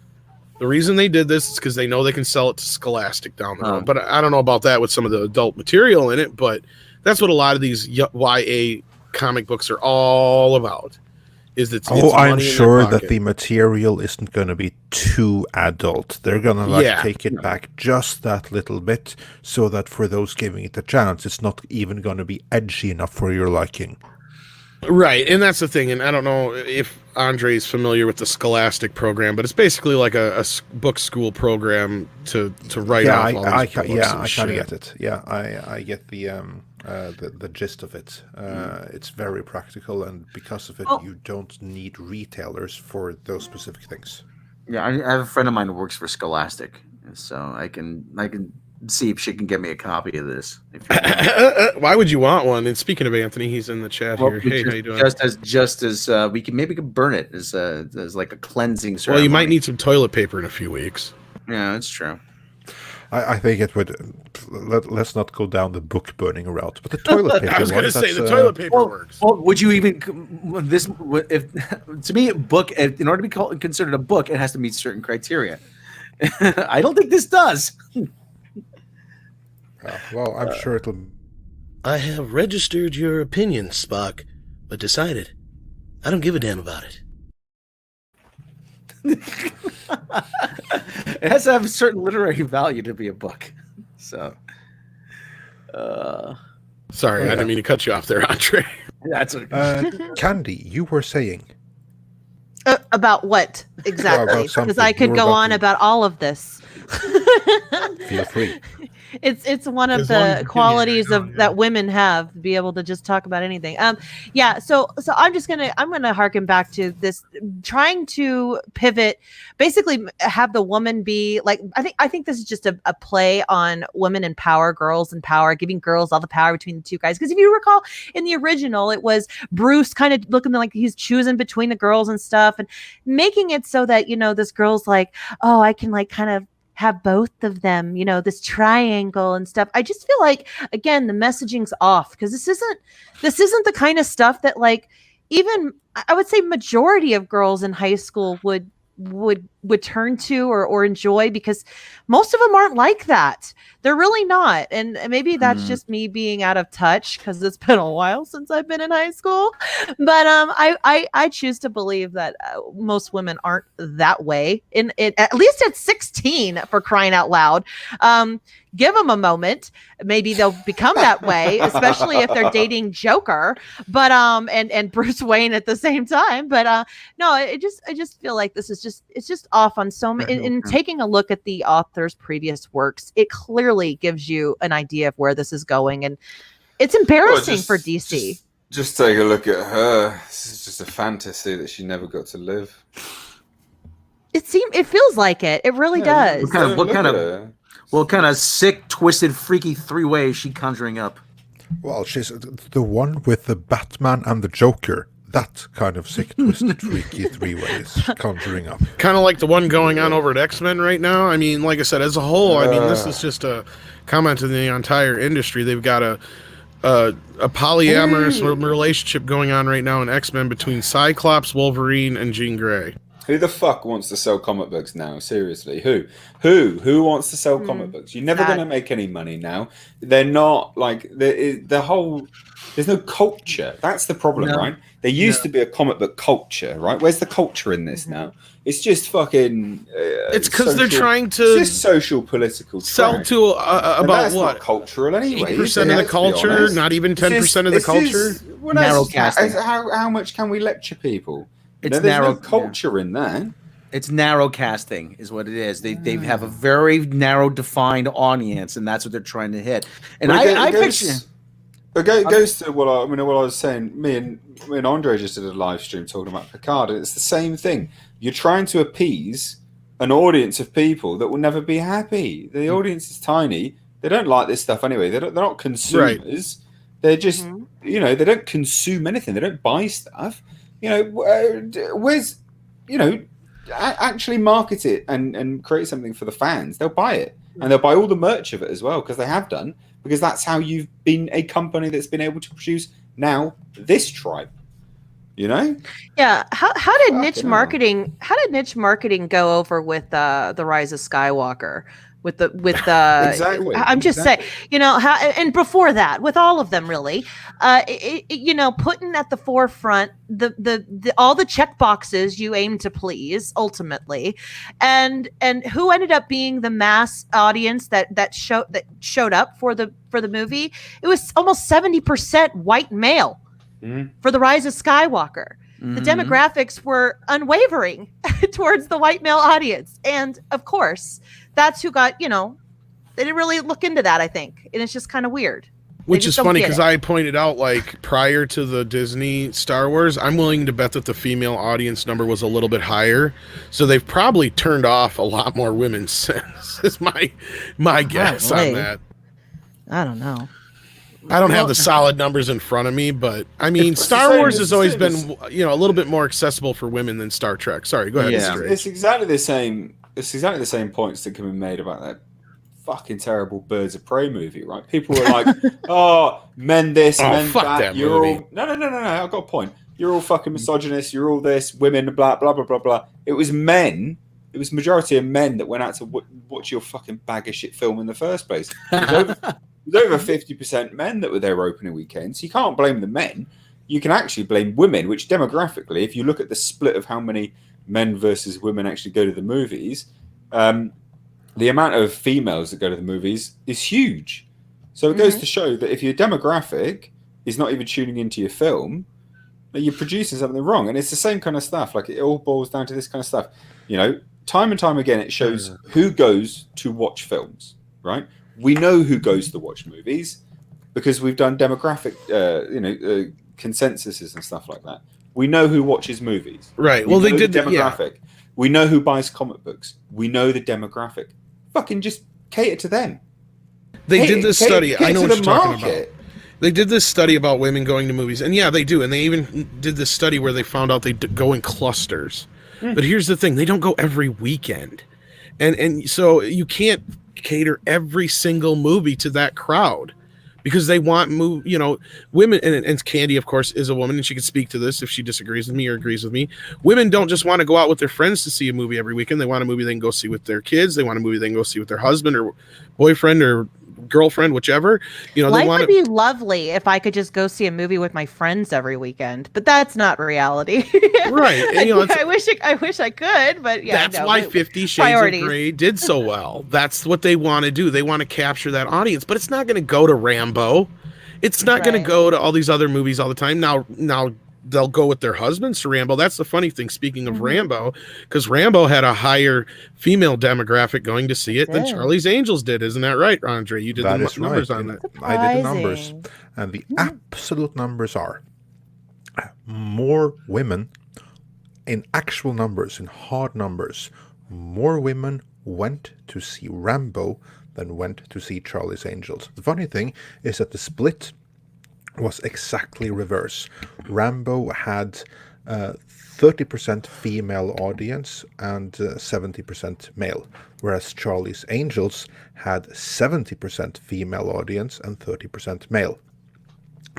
The reason they did this is because they know they can sell it to Scholastic down the road. But I don't know about that with some of the adult material in it, but that's what a lot of these YA comic books are all about. I'm sure that the material isn't going to be too adult. They're going to take it back just that little bit, so that for those giving it a chance, it's not even going to be edgy enough for your liking. Right, and that's the thing. And I don't know if Andre's familiar with the Scholastic program, but it's basically like a book school program to write off all these books. Yeah, I kind of get it. Yeah, I get the gist of it. It's very practical, and because of it, you don't need retailers for those specific things. Yeah, I have a friend of mine who works for Scholastic, so I can see if she can get me a copy of this. Why would you want one? And speaking of Anthony, he's in the chat here. Hey, how you doing? Just as we can burn it as like a cleansing ceremony. Well, you might need some toilet paper in a few weeks. Yeah, that's true. I think it would. Let's not go down the book burning route, but the toilet paper. I was going to say the toilet paper works. Well, would you even to me, book, in order to be considered a book, it has to meet certain criteria. I don't think this does. Well, I'm sure it'll. I have registered your opinion, Spock, but decided I don't give a damn about it. It has to have a certain literary value to be a book. So, sorry, I didn't mean to cut you off there, Andre. That's Candy, you were saying about what exactly? Because I could go on about all of this. Feel free. It's one of As long as the you can, qualities yeah, of yeah. that women have to be able to just talk about anything. Yeah. So I'm gonna harken back to this, trying to pivot, basically have the woman be like, I think this is just a play on women in power, girls in power, giving girls all the power between the two guys. Because if you recall, in the original, it was Bruce kind of looking like he's choosing between the girls and stuff, and making it so that this girl's like, oh, I can like kind of have both of them, this triangle and stuff. I just feel like, again, the messaging's off, because this isn't the kind of stuff that, like, even I would say majority of girls in high school would turn to or enjoy, because most of them aren't like that. They're really not. And maybe that's just me being out of touch, because it's been a while since I've been in high school. But I choose to believe that most women aren't that way, in it, at least at 16, for crying out loud. Give them a moment, maybe they'll become that way, especially if they're dating Joker, but and Bruce Wayne at the same time. But no, I just feel like this is just off on so many. In taking a look at the author's previous works, it clearly gives you an idea of where this is going, and it's embarrassing for DC. Just take a look at her. This is just a fantasy that she never got to live. It feels like it. It really does. What kind of sick, twisted, freaky three-way is she conjuring up? Well, she's the one with the Batman and the Joker. That kind of sick, twisted, freaky three-way is conjuring up. Kind of like the one going on over at X-Men right now. I mean, like I said, as a whole, I mean, this is just a comment in the entire industry. They've got a polyamorous relationship going on right now in X-Men between Cyclops, Wolverine, and Jean Grey. Who the fuck wants to sell comic books now? Seriously, who wants to sell comic books? You're never going to make any money now. They're not like there's no culture. That's the problem, right? There used to be a comic book culture, right? Where's the culture in this now? It's just fucking. It's because they're trying to. It's just social, political. Sell trash. to about what? Not cultural anyway. 8% of the culture, not even 10% of the culture. Narrow casting. How much can we lecture people? It's there's narrow no culture in there. It's narrow casting, is what it is. They have a very narrow defined audience, and that's what they're trying to hit. And I picture. It goes to what I was saying. Me and Andre just did a live stream talking about Picard, and it's the same thing. You're trying to appease an audience of people that will never be happy. The audience is tiny. They don't like this stuff anyway. They're not consumers. Right. They're just they don't consume anything. They don't buy stuff. Where's actually market it and create something for the fans. They'll buy it, and they'll buy all the merch of it as well, because they have done. Because that's how you've been a company that's been able to produce now this tribe. Yeah. How did niche marketing go over with the Rise of Skywalker? With the exactly. I'm just saying, how, and before that, with all of them really, putting at the forefront the all the check boxes you aim to please ultimately, and who ended up being the mass audience that showed up for the movie. It was almost 70% white male for the Rise of Skywalker. The demographics were unwavering towards the white male audience, and of course, that's who got, they didn't really look into that, I think. And it's just kind of weird. Which is funny, because I pointed out, like, prior to the Disney Star Wars, I'm willing to bet that the female audience number was a little bit higher. So they've probably turned off a lot more women since, is my guess on that. I don't know. I don't have the solid numbers in front of me, but I mean, Star Wars has always been, a little bit more accessible for women than Star Trek. Sorry, go ahead. Yeah. It's exactly the same. It's exactly the same points that can be made about that fucking terrible Birds of Prey movie, right? People were like, "Oh, men this, men that." You're movie. No. I've got a point. You're all fucking misogynist. You're all this, women, blah blah blah blah blah. It was men. It was majority of men that went out to watch your fucking bag of shit film in the first place. It was over 50% men that were there opening weekend. So you can't blame the men. You can actually blame women, which demographically, if you look at the split of how many men versus women actually go to the movies, the amount of females that go to the movies is huge. So it goes to show that if your demographic is not even tuning into your film, you're producing something wrong. And it's the same kind of stuff. Like, it all boils down to this kind of stuff. Time and time again, it shows who goes to watch films, right? We know who goes to watch movies because we've done demographic, consensuses and stuff like that. We know who watches movies. Right. We Well, they know did the demographic. Yeah. We know who buys comic books. We know the demographic. Fucking just cater to them. They did this study. I know what you're talking about. They did this study about women going to movies, and yeah, they do. And they even did this study where they found out they go in clusters. But here's the thing: they don't go every weekend, and so you can't cater every single movie to that crowd because they want women. And Candy, of course, is a woman, and she can speak to this if she disagrees with me or agrees with me. Women don't just want to go out with their friends to see a movie every weekend. They want a movie they can go see with their kids. They want a movie they can go see with their husband or boyfriend or girlfriend, whichever. Life would be lovely if I could just go see a movie with my friends every weekend, but that's not reality. Right. And, I wish I could, but yeah. That's why 50 Shades of Grey did so well. That's what they want to do. They want to capture that audience, but it's not going to go to Rambo. It's not going to go to all these other movies all the time. Now they'll go with their husbands to Rambo. That's the funny thing, speaking of Rambo, because Rambo had a higher female demographic going to see it than Charlie's Angels did. Isn't that right, Andre? You did the numbers on that. I did the numbers. And the absolute numbers are more women, in actual numbers, in hard numbers, more women went to see Rambo than went to see Charlie's Angels. The funny thing is that the split was exactly reverse. Rambo had 30% female audience and 70% male, whereas Charlie's Angels had 70% female audience and 30% male.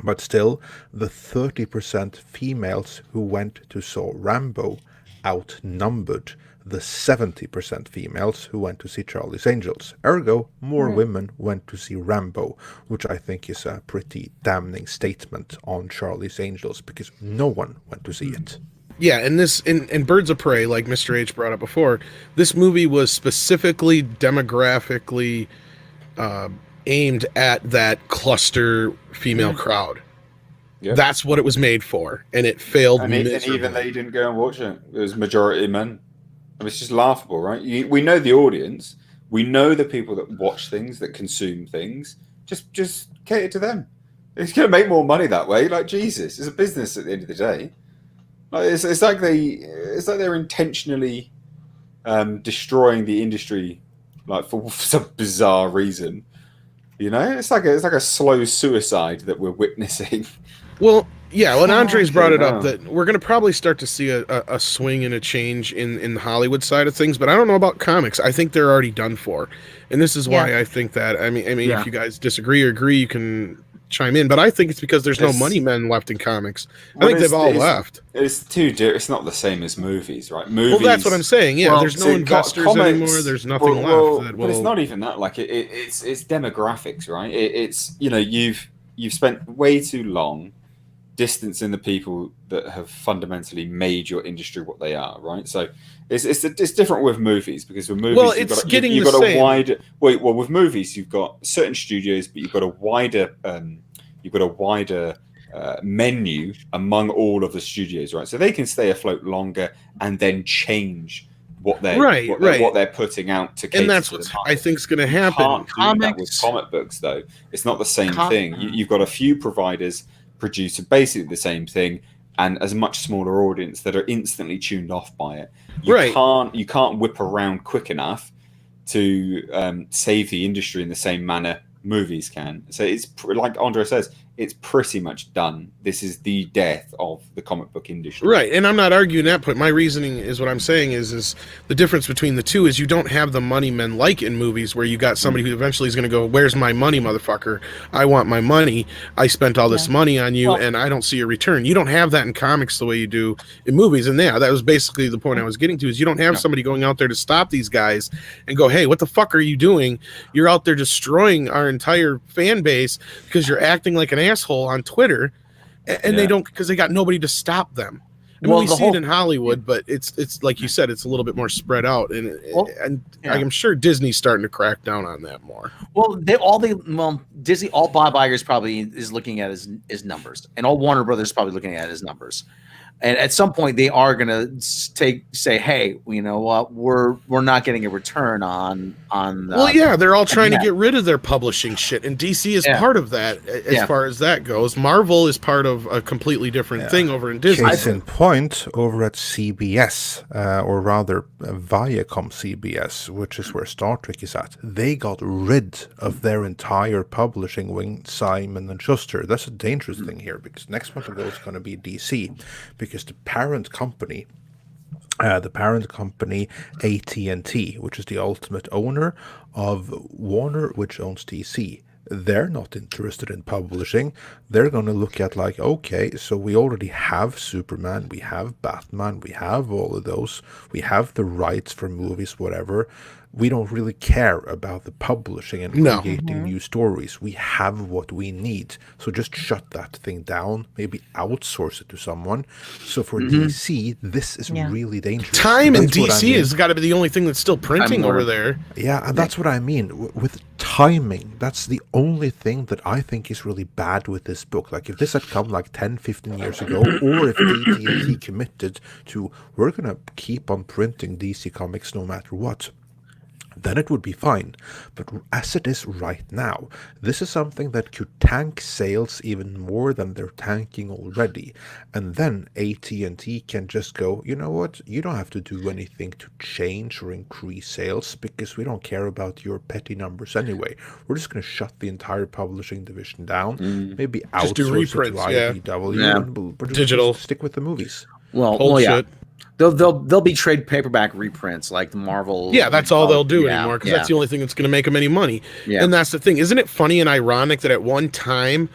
But still, the 30% females who went to saw Rambo outnumbered the 70% females who went to see Charlie's Angels. Ergo, more women went to see Rambo, which I think is a pretty damning statement on Charlie's Angels, because no one went to see it. Yeah, and this in Birds of Prey, like Mr. H brought up before, this movie was specifically demographically aimed at that cluster female crowd. Yep. That's what it was made for, and it failed. And even they didn't go and watch it. It was majority men. I mean, it's just laughable, right? We know the audience. We know the people that watch things, that consume things. Just cater to them. It's going to make more money that way. Like, Jesus, it's a business at the end of the day. Like, it's like they're intentionally destroying the industry, like for some bizarre reason. You know, it's like a slow suicide that we're witnessing. Well, yeah, well, Andre's brought it up that we're going to probably start to see a swing and a change in the Hollywood side of things, but I don't know about comics. I think they're already done for, and this is why I think that. I mean, if you guys disagree or agree, you can chime in, but I think it's because there's no money men left in comics. I think they've all left. It's not the same as movies, right? Movies. Well, that's what I'm saying. Yeah, there's no investors anymore. There's nothing left. But it's not even that. Like it's demographics, right? It's you've spent way too long distancing the people that have fundamentally made your industry what they are, right? So it's different with movies, because with movies you've got a wider with movies you've got certain studios, but you've got a wider menu among all of the studios, right? So they can stay afloat longer and then change what they're putting out to cater. And that's what I think is going to happen. You can't do that with comic books, though. It's not the same thing. You've got a few providers produce basically the same thing, and as a much smaller audience that are instantly tuned off by it. You can't whip around quick enough to save the industry in the same manner movies can. So it's like Andre says, it's pretty much done. This is the death of the comic book industry. Right, and I'm not arguing that point. My reasoning is what I'm saying is the difference between the two is you don't have the money men like in movies where you got somebody who eventually is going to go, where's my money, motherfucker? I want my money. I spent all this money on you, and I don't see a return. You don't have that in comics the way you do in movies. And that was basically the point I was getting to, is you don't have somebody going out there to stop these guys and go, hey, what the fuck are you doing? You're out there destroying our entire fan base because you're acting like an asshole on Twitter, and they don't, because they got nobody to stop them. I mean, we see it in Hollywood, but it's like you said, it's a little bit more spread out, and I'm sure Disney's starting to crack down on that more. Well, Disney, all Bob Iger's probably is looking at is numbers, and all Warner Brothers is probably looking at is numbers. And at some point, they are going to say, "Hey, you know what? We're not getting a return on." Well, yeah, they're all trying to get rid of their publishing shit, and DC is part of that as far as that goes. Marvel is part of a completely different thing over in Disney. Case in point, over at CBS, or rather Viacom CBS, which is where Star Trek is at, they got rid of their entire publishing wing, Simon & Schuster. That's a dangerous thing here, because next month ago is going to be DC, because the parent company AT&T, which is the ultimate owner of Warner, which owns DC, they're not interested in publishing. They're going to look at like, okay, so we already have Superman, we have Batman, we have all of those, we have the rights for movies, whatever. We don't really care about the publishing and creating new stories. We have what we need. So just shut that thing down, maybe outsource it to someone. So for DC, this is really dangerous. Time in DC has got to be the only thing that's still printing over there. Yeah, and that's what I mean. With timing, that's the only thing that I think is really bad with this book. Like if this had come like 10, 15 years ago, or if AT&T committed to, we're going to keep on printing DC Comics no matter what, then it would be fine. But as it is right now, this is something that could tank sales even more than they're tanking already. And then AT&T can just go, you know what, you don't have to do anything to change or increase sales because we don't care about your petty numbers anyway. We're just going to shut the entire publishing division down, maybe just do outsource reprints, it to IDW, and we're just digital. Stick with the movies. Well, yeah. They'll be trade paperback reprints like the Marvel. Yeah, that's all they'll do anymore because that's the only thing that's going to make them any money. Yeah. And that's the thing. Isn't it funny and ironic that at one time,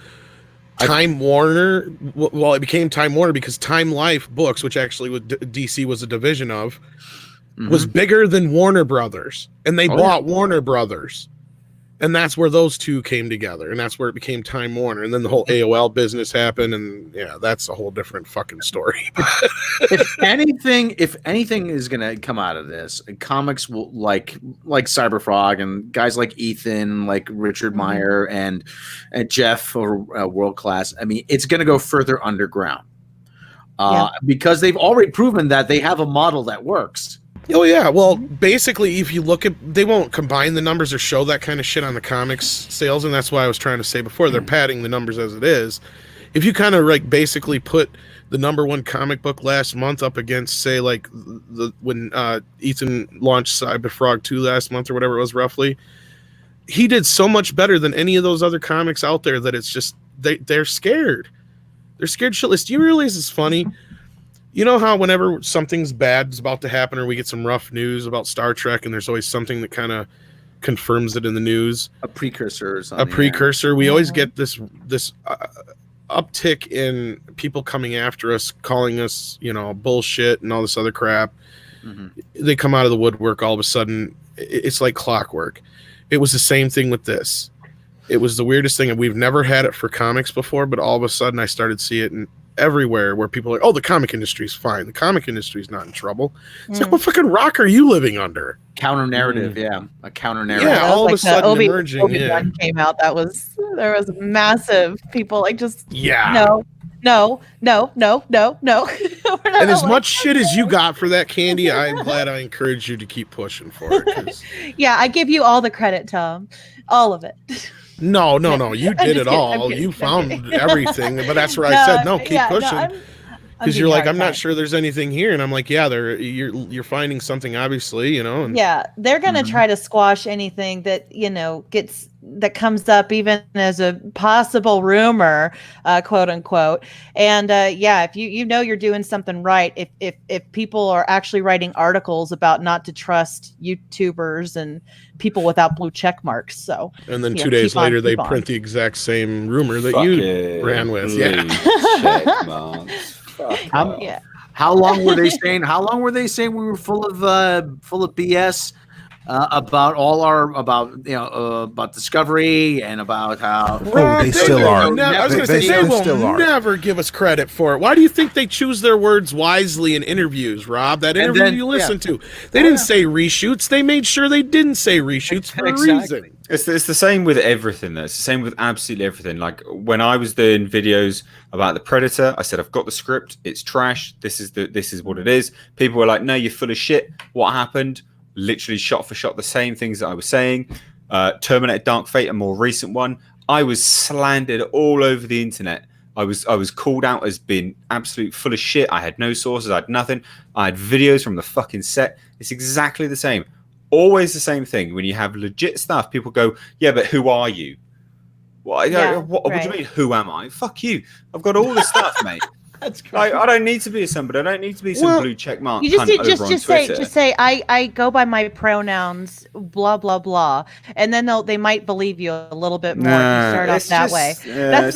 Time Warner, well, it became Time Warner because Time Life Books, which actually DC was a division of, was bigger than Warner Brothers. And they bought Warner Brothers. And that's where those two came together. And that's where it became Time Warner. And then the whole AOL business happened. And yeah, that's a whole different fucking story. if anything is going to come out of this, comics will like Cyberfrog and guys like Ethan, like Richard Meyer and Jeff or World Class. I mean, it's going to go further underground because they've already proven that they have a model that works. Oh, yeah. Well, basically, if you look at, they won't combine the numbers or show that kind of shit on the comics sales. And that's why I was trying to say before, they're padding the numbers as it is. If you kind of like basically put the #1 comic book last month up against, say, like when Ethan launched Cyberfrog 2 last month or whatever it was roughly, he did so much better than any of those other comics out there that it's just, they're scared. They're scared shitless. Do you realize it's funny? You know how whenever something's bad is about to happen or we get some rough news about Star Trek and there's always something that kind of confirms it in the news? A precursor or something. A precursor. We always get this uptick in people coming after us, calling us, bullshit and all this other crap. They come out of the woodwork all of a sudden. It's like clockwork. It was the same thing with this. It was the weirdest thing. And we've never had it for comics before, but all of a sudden I started to see it everywhere where people are like, oh, the comic industry's fine. The comic industry's not in trouble. It's like, what fucking rock are you living under? Counter narrative, a counter narrative. Yeah, all of a sudden emerging. Obi-Wan came out. There was massive people like just no. And as much shit as you got for that, Candy, I'm glad I encouraged you to keep pushing for it. Yeah, I give you all the credit, Tom. All of it. No. You did it all. You found everything. But that's where I said, no, keep pushing. Because you're like, I'm not sure there's anything here. And I'm like, yeah, you're finding something, obviously, And, yeah, they're going to try to squash anything that, that comes up even as a possible rumor, quote unquote. And if you're doing something right, if people are actually writing articles about not to trust YouTubers and people without blue check marks. So, and then 2 days later, they print the exact same rumor that you ran with. How long were they saying? How long were they saying we were full of BS? about about Discovery and about how they still are. I was going to say, they will never give us credit for it. Why do you think they choose their words wisely in interviews, Rob? That interview you listened to, they didn't say reshoots. They made sure they didn't say reshoots for a reason. It's the same with everything, though. It's the same with absolutely everything. Like when I was doing videos about the Predator, I said, I've got the script. It's trash. This is what it is. People were like, no, you're full of shit. What happened? Literally shot for shot the same things that I was saying. Terminator Dark Fate, a more recent one. I was slandered all over the internet. I was called out as being absolute full of shit. I had no sources. I had nothing. I had videos from the fucking set. It's exactly the same. Always the same thing. When you have legit stuff, people go, yeah, but who are you? What do you mean, who am I? Fuck you. I've got all this stuff, mate. That's great. I don't need to be somebody. I don't need to be some blue check mark. You just say I go by my pronouns, blah blah blah, and then they might believe you a little bit more if you start off that way. That's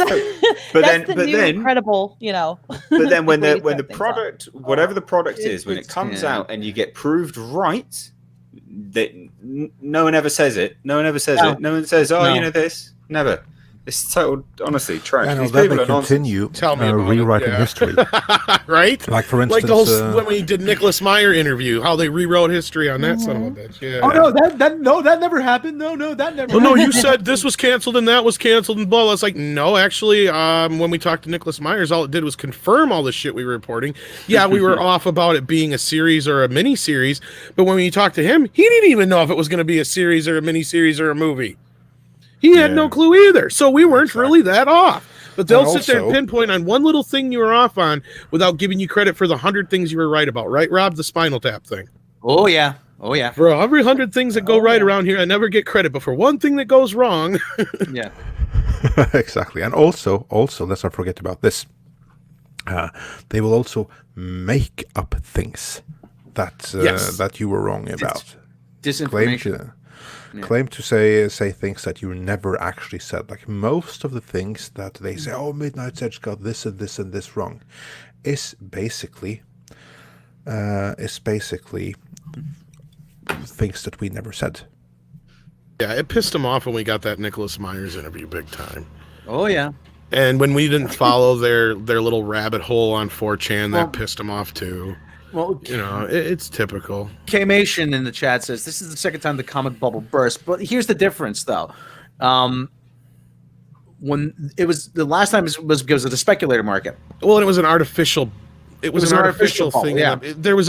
the new incredible, But then when the product, whatever the product is, when it comes out and you get proved right, that no one ever says it. No one ever says it. No one says, this. Never. It's total, honestly, trash. And that they continue rewriting history. Right? Like, for instance... Like the whole, when we did Nicholas Meyer interview, how they rewrote history on that son of a bitch. Yeah. Oh, no, that never happened. No, that never happened. No, you said this was canceled and that was canceled and blah, blah. It's like, no, actually, when we talked to Nicholas Myers, all it did was confirm all the shit we were reporting. Yeah, we were off about it being a series or a mini-series, but when you talked to him, he didn't even know if it was going to be a series or a mini-series or a movie. He had no clue either, so we weren't really that off. But they'll sit there and pinpoint on one little thing you were off on without giving you credit for the 100 things you were right about, right, Rob? The Spinal Tap thing. Oh, yeah. For every 100 things that go right around here, I never get credit, but for one thing that goes wrong... Yeah. Exactly. And also, let's not forget about this. They will also make up things that you were wrong about. Disinformation. Claim to say things that you never actually said. Like most of the things that they say, Midnight's Edge got this and this and this wrong, is basically things that we never said. Yeah, it pissed him off when we got that Nicholas Myers interview big time. Oh yeah. And when we didn't follow their little rabbit hole on 4chan, that pissed him off too. Well, it's typical. K-Mation in the chat says this is the second time the comic bubble burst, but here's the difference, though. When it was the last time was because of the speculator market. Well, and it was an artificial. It was an artificial thing. Yeah. There was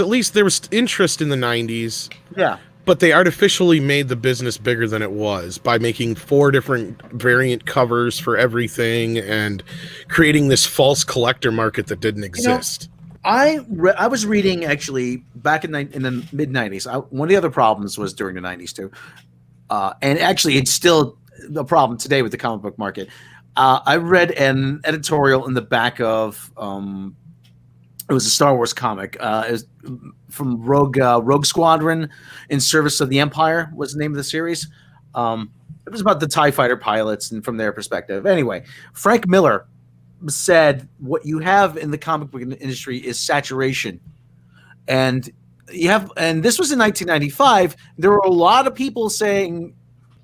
interest in the 90s. Yeah. But they artificially made the business bigger than it was by making 4 different variant covers for everything and creating this false collector market that didn't exist. I was reading actually back in the mid 90s. One of the other problems was during the 90s too, and actually it's still the problem today with the comic book market. I read an editorial in the back of it was a Star Wars comic. It was from Rogue Squadron in Service of the Empire was the name of the series. It was about the TIE fighter pilots and from their perspective. Anyway, Frank Miller said what you have in the comic book industry is saturation, and this was in 1995. There were a lot of people saying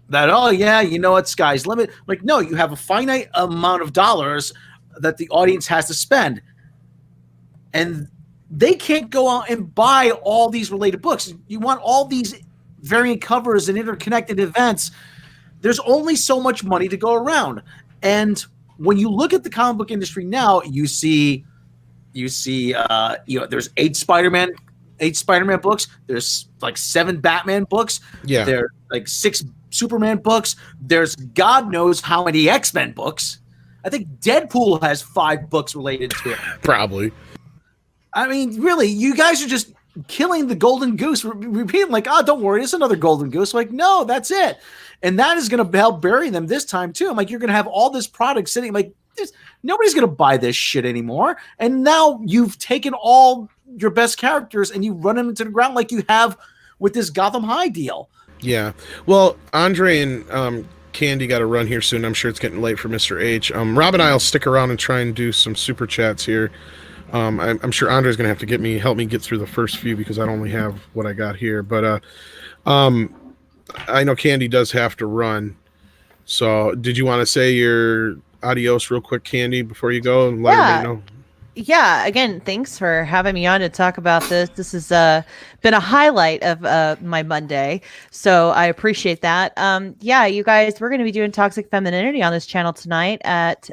that, it's sky's limit. Like, no, you have a finite amount of dollars that the audience has to spend, and they can't go out and buy all these related books. You want all these variant covers and interconnected events. There's only so much money to go around, and when you look at the comic book industry now, you see, there's 8 Spider-Man books. There's like 7 Batman books. Yeah. There's like 6 Superman books. There's God knows how many X-Men books. I think Deadpool has 5 books related to it. Probably. I mean, really, you guys are just killing the golden goose. Repeating like, don't worry, it's another golden goose. Like, no, that's it. And that is going to help bury them this time, too. I'm like, you're going to have all this product sitting. Like, nobody's going to buy this shit anymore. And now you've taken all your best characters and you run them into the ground like you have with this Gotham High deal. Yeah. Well, Andre and Candy got to run here soon. I'm sure it's getting late for Mr. H. Rob and I will stick around and try and do some super chats here. I'm sure Andre's going to have to help me get through the first few because I only have what I got here. But I know Candy does have to run. So, did you want to say your adios real quick, Candy, before you go and let everybody know? Yeah, again, thanks for having me on to talk about this. This has been a highlight of my Monday, so I appreciate that. Yeah, you guys, we're going to be doing Toxic Femininity on this channel tonight at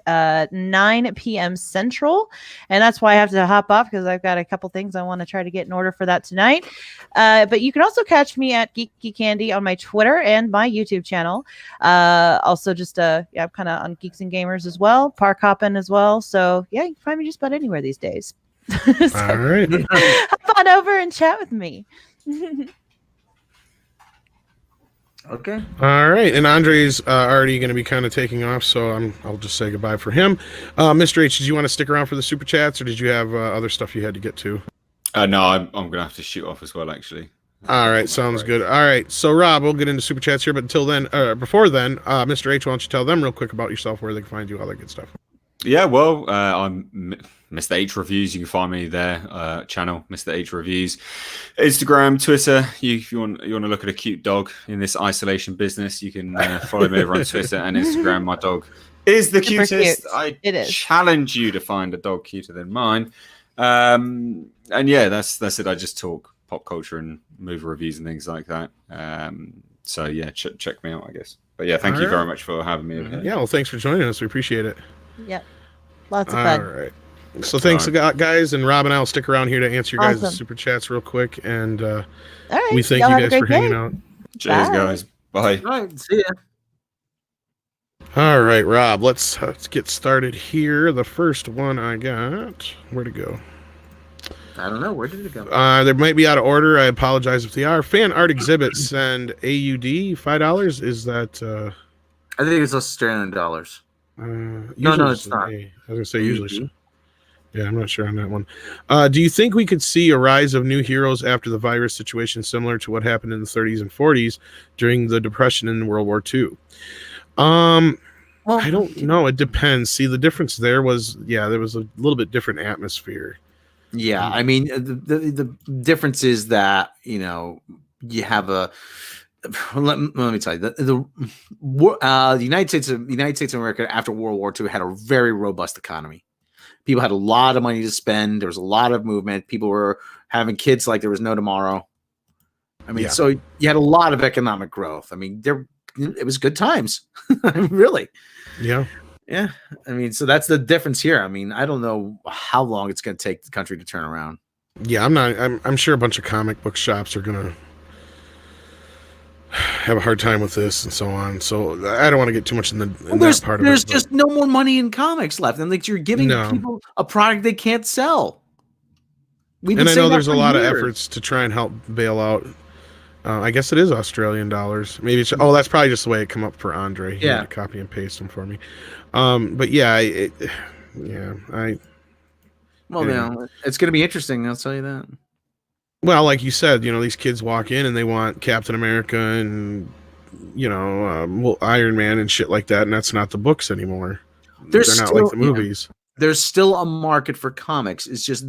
9 p.m. Central, and that's why I have to hop off because I've got a couple things I want to try to get in order for that tonight. But you can also catch me at Geeky Candy on my Twitter and my YouTube channel. Also, just yeah, I'm kind of on Geeks and Gamers as well, Park Hoppin' as well. So yeah, you can find me just about anywhere these days. So, All right. hop on over and chat with me. Okay. All right. And Andre's already going to be kind of taking off, so I'll just say goodbye for him. Mr. H, did you want to stick around for the super chats, or did you have other stuff you had to get to? No, I'm going to have to shoot off as well, actually. All right, sounds good. All right, so Rob, we'll get into super chats here, but until then, before then, Mr. H, why don't you tell them real quick about yourself, where they can find you, all that good stuff. Yeah, well, I'm Mr. H Reviews. You can find me there, channel Mr. H Reviews, Instagram, Twitter. If you want to look at a cute dog in this isolation business, you can follow me over on Twitter and Instagram. My dog is the Super cutest. cute. It is. Challenge you to find a dog cuter than mine. And yeah, that's it. I just talk pop culture and movie reviews and things like that. So yeah, check me out, I guess. But yeah, thank you very much for having me over here. Yeah, well, thanks for joining us. We appreciate it. Yep. Lots of fun. All right. So thanks, guys, and Rob and I will stick around here to answer your guys' Awesome. super chats real quick, and All right. we thank Y'all you have a guys for great hanging day. out. Cheers, Bye. guys. Bye. All right. See ya. All right, Rob, let's get started here. The first one I got, where'd it go? I don't know. Where did it go? They might be out of order. I apologize if they are. Fan art exhibits and AUD $5. Is that? I think it's Australian dollars. No, it's not. I was gonna say usually. So. Yeah, I'm not sure on that one. Do you think we could see a rise of new heroes after the virus situation, similar to what happened in the 30s and 40s during the Depression and World War II? Well, I don't know. It depends. See, the difference there was, there was a little bit different atmosphere. Yeah, I mean the difference is that you have a. Let me tell you the United States of America after World War II had a very robust economy. People had a lot of money to spend. There was a lot of movement. People were having kids like there was no tomorrow. I mean, so you had a lot of economic growth. I mean, it was good times, really. Yeah. Yeah. I mean, so that's the difference here. I mean, I don't know how long it's going to take the country to turn around. Yeah, I'm sure a bunch of comic book shops are going to have a hard time with this and so on. So I don't want to get too much in that part of it. There's just no more money in comics left. And like you're giving people a product they can't sell. And I know there's a lot of efforts to try and help bail out. I guess it is Australian dollars. Maybe it's, that's probably just the way it come up for Andre. He had to copy and paste them for me. But yeah, it's going to be interesting. I'll tell you that. Well, like you said, these kids walk in and they want Captain America and, Iron Man and shit like that. And that's not the books anymore. They're not like the movies. There's still a market for comics. It's just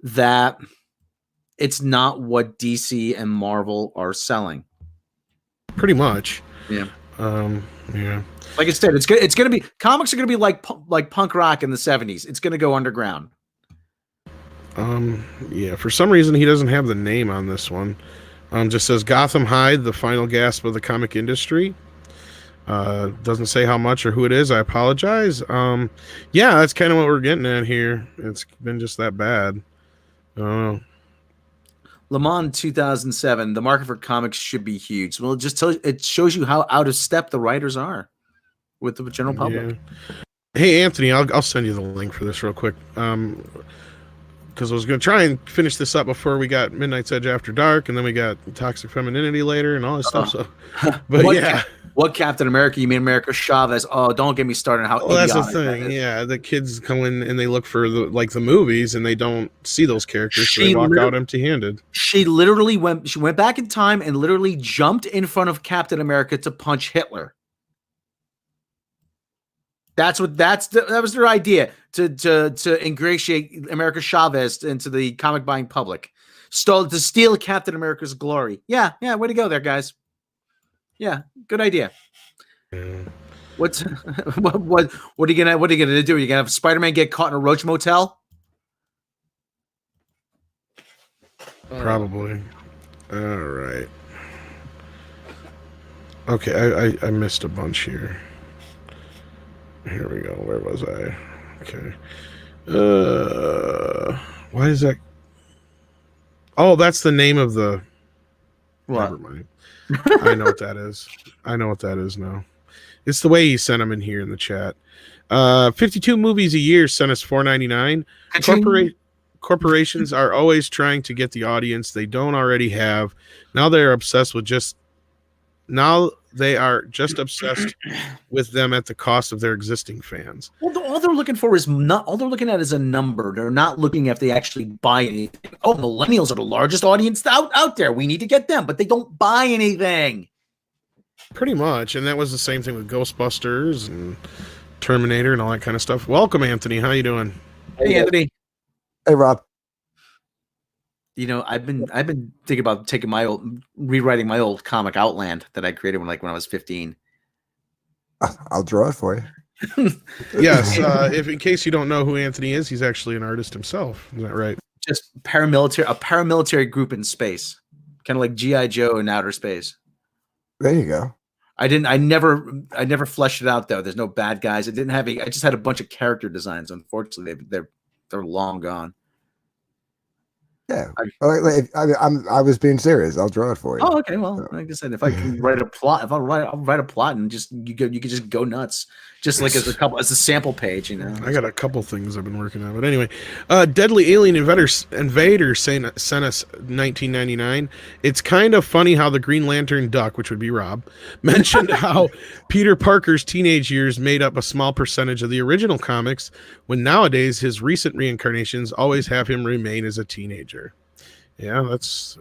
that it's not what DC and Marvel are selling. Pretty much. Yeah. Yeah. Like I said, it's going to be, comics are going to be like punk rock in the 70s. It's going to go underground. Yeah, for some reason he doesn't have the name on this one. Just says Gotham High, the final gasp of the comic industry. Doesn't say how much or who it is. I apologize. Yeah, that's kind of what we're getting at here. It's been just that bad. Le Mans 2007. The market for comics should be huge. Well, it shows you how out of step the writers are with the general public. Yeah. Hey, Anthony, I'll send you the link for this real quick. Because I was going to try and finish this up before we got Midnight's Edge After Dark, and then we got Toxic Femininity later and all this stuff. So, but what Captain America? You mean America Chavez? Oh, don't get me started on how. Well, that's the thing. Yeah, the kids come in and they look for the movies, and they don't see those characters, so they walk out empty-handed. She literally went. She went back in time and literally jumped in front of Captain America to punch Hitler. That was their idea to ingratiate America Chavez into the comic buying public. to steal Captain America's glory. Yeah, way to go there, guys. Yeah, good idea. What's what are you gonna do? Are you gonna have Spider-Man get caught in a roach motel? Probably. All right. Okay, I missed a bunch here. Here we go. Where was I? Okay. Why is that? Oh, that's the name of the. What? Never mind. I know what that is. I know what that is now. It's the way he sent them in here in the chat. 52 movies a year sent us $4.99. Corporations are always trying to get the audience they don't already have. Now they are obsessed with obsessed with them at the cost of their existing fans. Well, all they're looking for is not all they're looking at is a number. They're not looking if they actually buy anything. Oh, millennials are the largest audience out there. We need to get them, but they don't buy anything. Pretty much, and that was the same thing with Ghostbusters and Terminator and all that kind of stuff. Welcome, Anthony. How you doing? Hey, Anthony. Hey, Rob. You know, I've been thinking about rewriting my old comic Outland that I created when I was 15. I'll draw it for you. Yes, if in case you don't know who Anthony is, he's actually an artist himself. Is that right? Just a paramilitary group in space, kind of like G.I. Joe in outer space. There you go. I never fleshed it out though. There's no bad guys. I just had a bunch of character designs. Unfortunately, they're long gone. Yeah, I was being serious. I'll draw it for you. Oh, okay. Well, like I said, if I can write a plot, I'll write a plot and you could just go nuts, just like as a sample page. You know, I got a couple things I've been working on, but anyway, Deadly Alien Invader sent us 1999. It's kind of funny how the Green Lantern Duck, which would be Rob, mentioned how Peter Parker's teenage years made up a small percentage of the original comics, when nowadays his recent reincarnations always have him remain as a teenager. Yeah,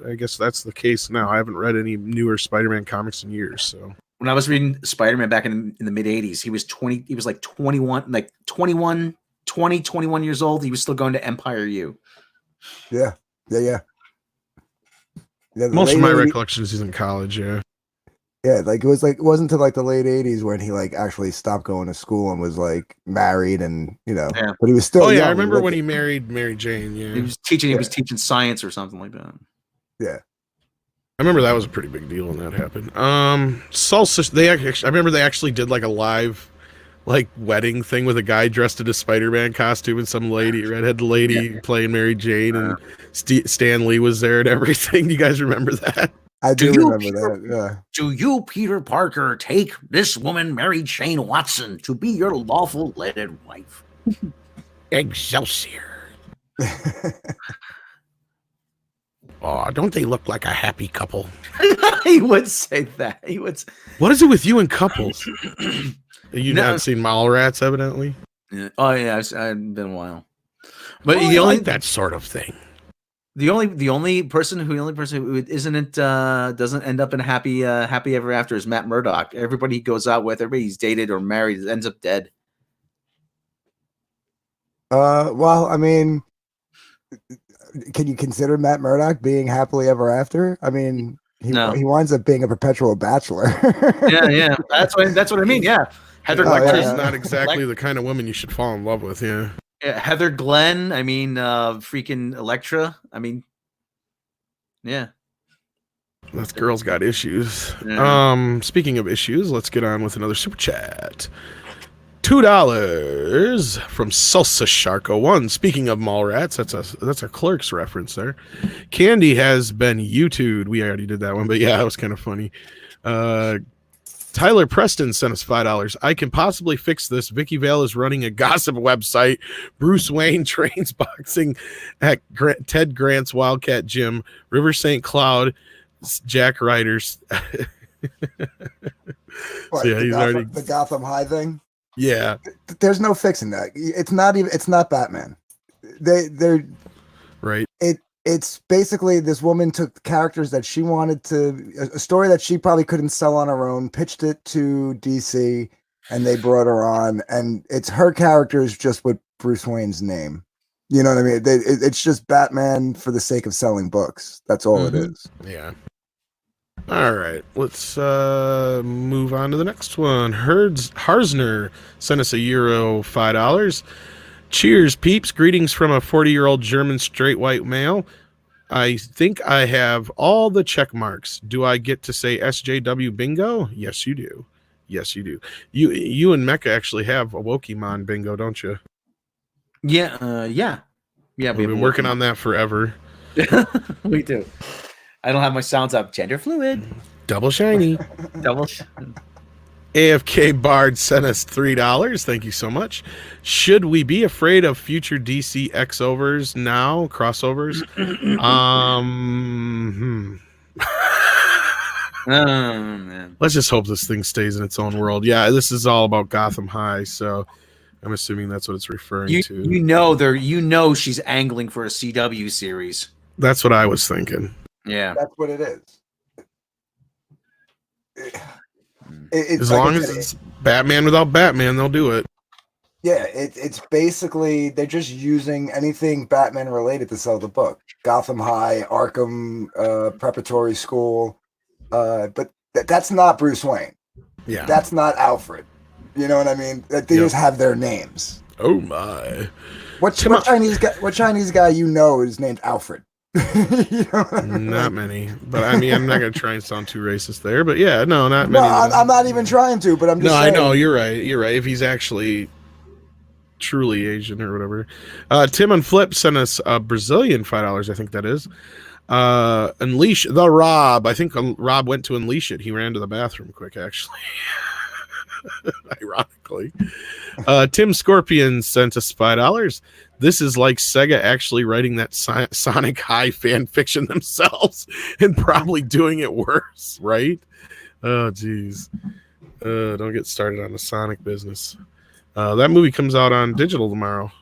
I guess that's the case now. I haven't read any newer Spider-Man comics in years. So when I was reading Spider-Man back in the mid 80s, he was 20. He was like 21 years old. He was still going to Empire U. Yeah. Most of my recollections he's in college. Yeah, it wasn't until the late 80s when he actually stopped going to school and was married and but he was still young. I remember when he married Mary Jane. Yeah, he was teaching science or something like that. Yeah, I remember that was a pretty big deal when that happened. I remember they actually did a live wedding thing with a guy dressed in a Spider-Man costume and some redhead lady playing Mary Jane, and Stan Lee was there and everything. You guys remember that? I do remember that. Yeah. Do you, Peter Parker, take this woman, Mary Jane Watson, to be your lawful wedded wife? Excelsior. Oh, don't they look like a happy couple? He would say that. He would. What is it with you and couples? You've not seen Mallrats, evidently. Yeah. Oh yeah, I've been a while. But I like that sort of thing. The only person who doesn't end up in happy ever after is Matt Murdock. Everybody he goes out with, everybody he's dated or married ends up dead. Well, I mean, can you consider Matt Murdock being happily ever after? I mean, he winds up being a perpetual bachelor. yeah. That's what I mean. Yeah, Heather Lecter's not exactly the kind of woman you should fall in love with. Yeah. Heather Glenn, I mean, freaking Elektra. I mean, yeah. That girl's got issues. Yeah. Speaking of issues, let's get on with another super chat. $2 from Salsa Shark 01. Speaking of Mallrats, that's a Clerks reference there. Candy has been YouTubed. We already did that one, but yeah, it was kind of funny. Tyler Preston sent us $5. I can possibly fix this. Vicky Vale is running a gossip website. Bruce Wayne trains boxing at Ted Grant's Wildcat Gym. River St. Cloud, Jack Ryder's. The Gotham High thing? Yeah. There's no fixing that. It's not Batman. They're right. It's basically this woman took characters that she wanted a story that she probably couldn't sell on her own, pitched it to DC, and they brought her on. And it's her characters just with Bruce Wayne's name. You know what I mean? It's just Batman for the sake of selling books. That's all it is. Yeah. All right, let's move on to the next one. Harsner sent us €1, $5. Cheers, peeps. Greetings from a 40-year-old German straight white male. I think I have all the check marks. Do I get to say SJW bingo? Yes, you do. Yes, you do. You and Mecca actually have a Wokemon bingo, don't you? Yeah. Yeah. We've been working on that forever. We do. I don't have my sounds up. Gender fluid. Double shiny. Double. AFK Bard sent us $3. Thank you so much. Should we be afraid of future DC X-overs now? Crossovers? Oh, man. Let's just hope this thing stays in its own world. Yeah, this is all about Gotham High, so I'm assuming that's what it's referring to. You know she's angling for a CW series. That's what I was thinking. Yeah. That's what it is. As long as it's Batman without Batman, they'll do it. Yeah, it's basically they're just using anything Batman related to sell the book. Gotham High, Arkham Preparatory School, but that's not Bruce Wayne. Yeah, that's not Alfred. You know what I mean? They just have their names. Oh my! What Chinese guy you know is named Alfred? You know what I mean? Not many, but I mean, I'm not gonna try and sound too racist there, but yeah, no, not many. No, I'm not even trying to, but I'm just saying. I know you're right. You're right. If he's actually truly Asian or whatever. Tim on Flip sent us a Brazilian $5. I think that is. Unleash the Rob. I think Rob went to unleash it. He ran to the bathroom quick, actually. Ironically. Tim Scorpion sent us $5. This is like Sega actually writing that Sonic High fan fiction themselves and probably doing it worse, right? Oh, geez. Don't get started on the Sonic business. That movie comes out on digital tomorrow.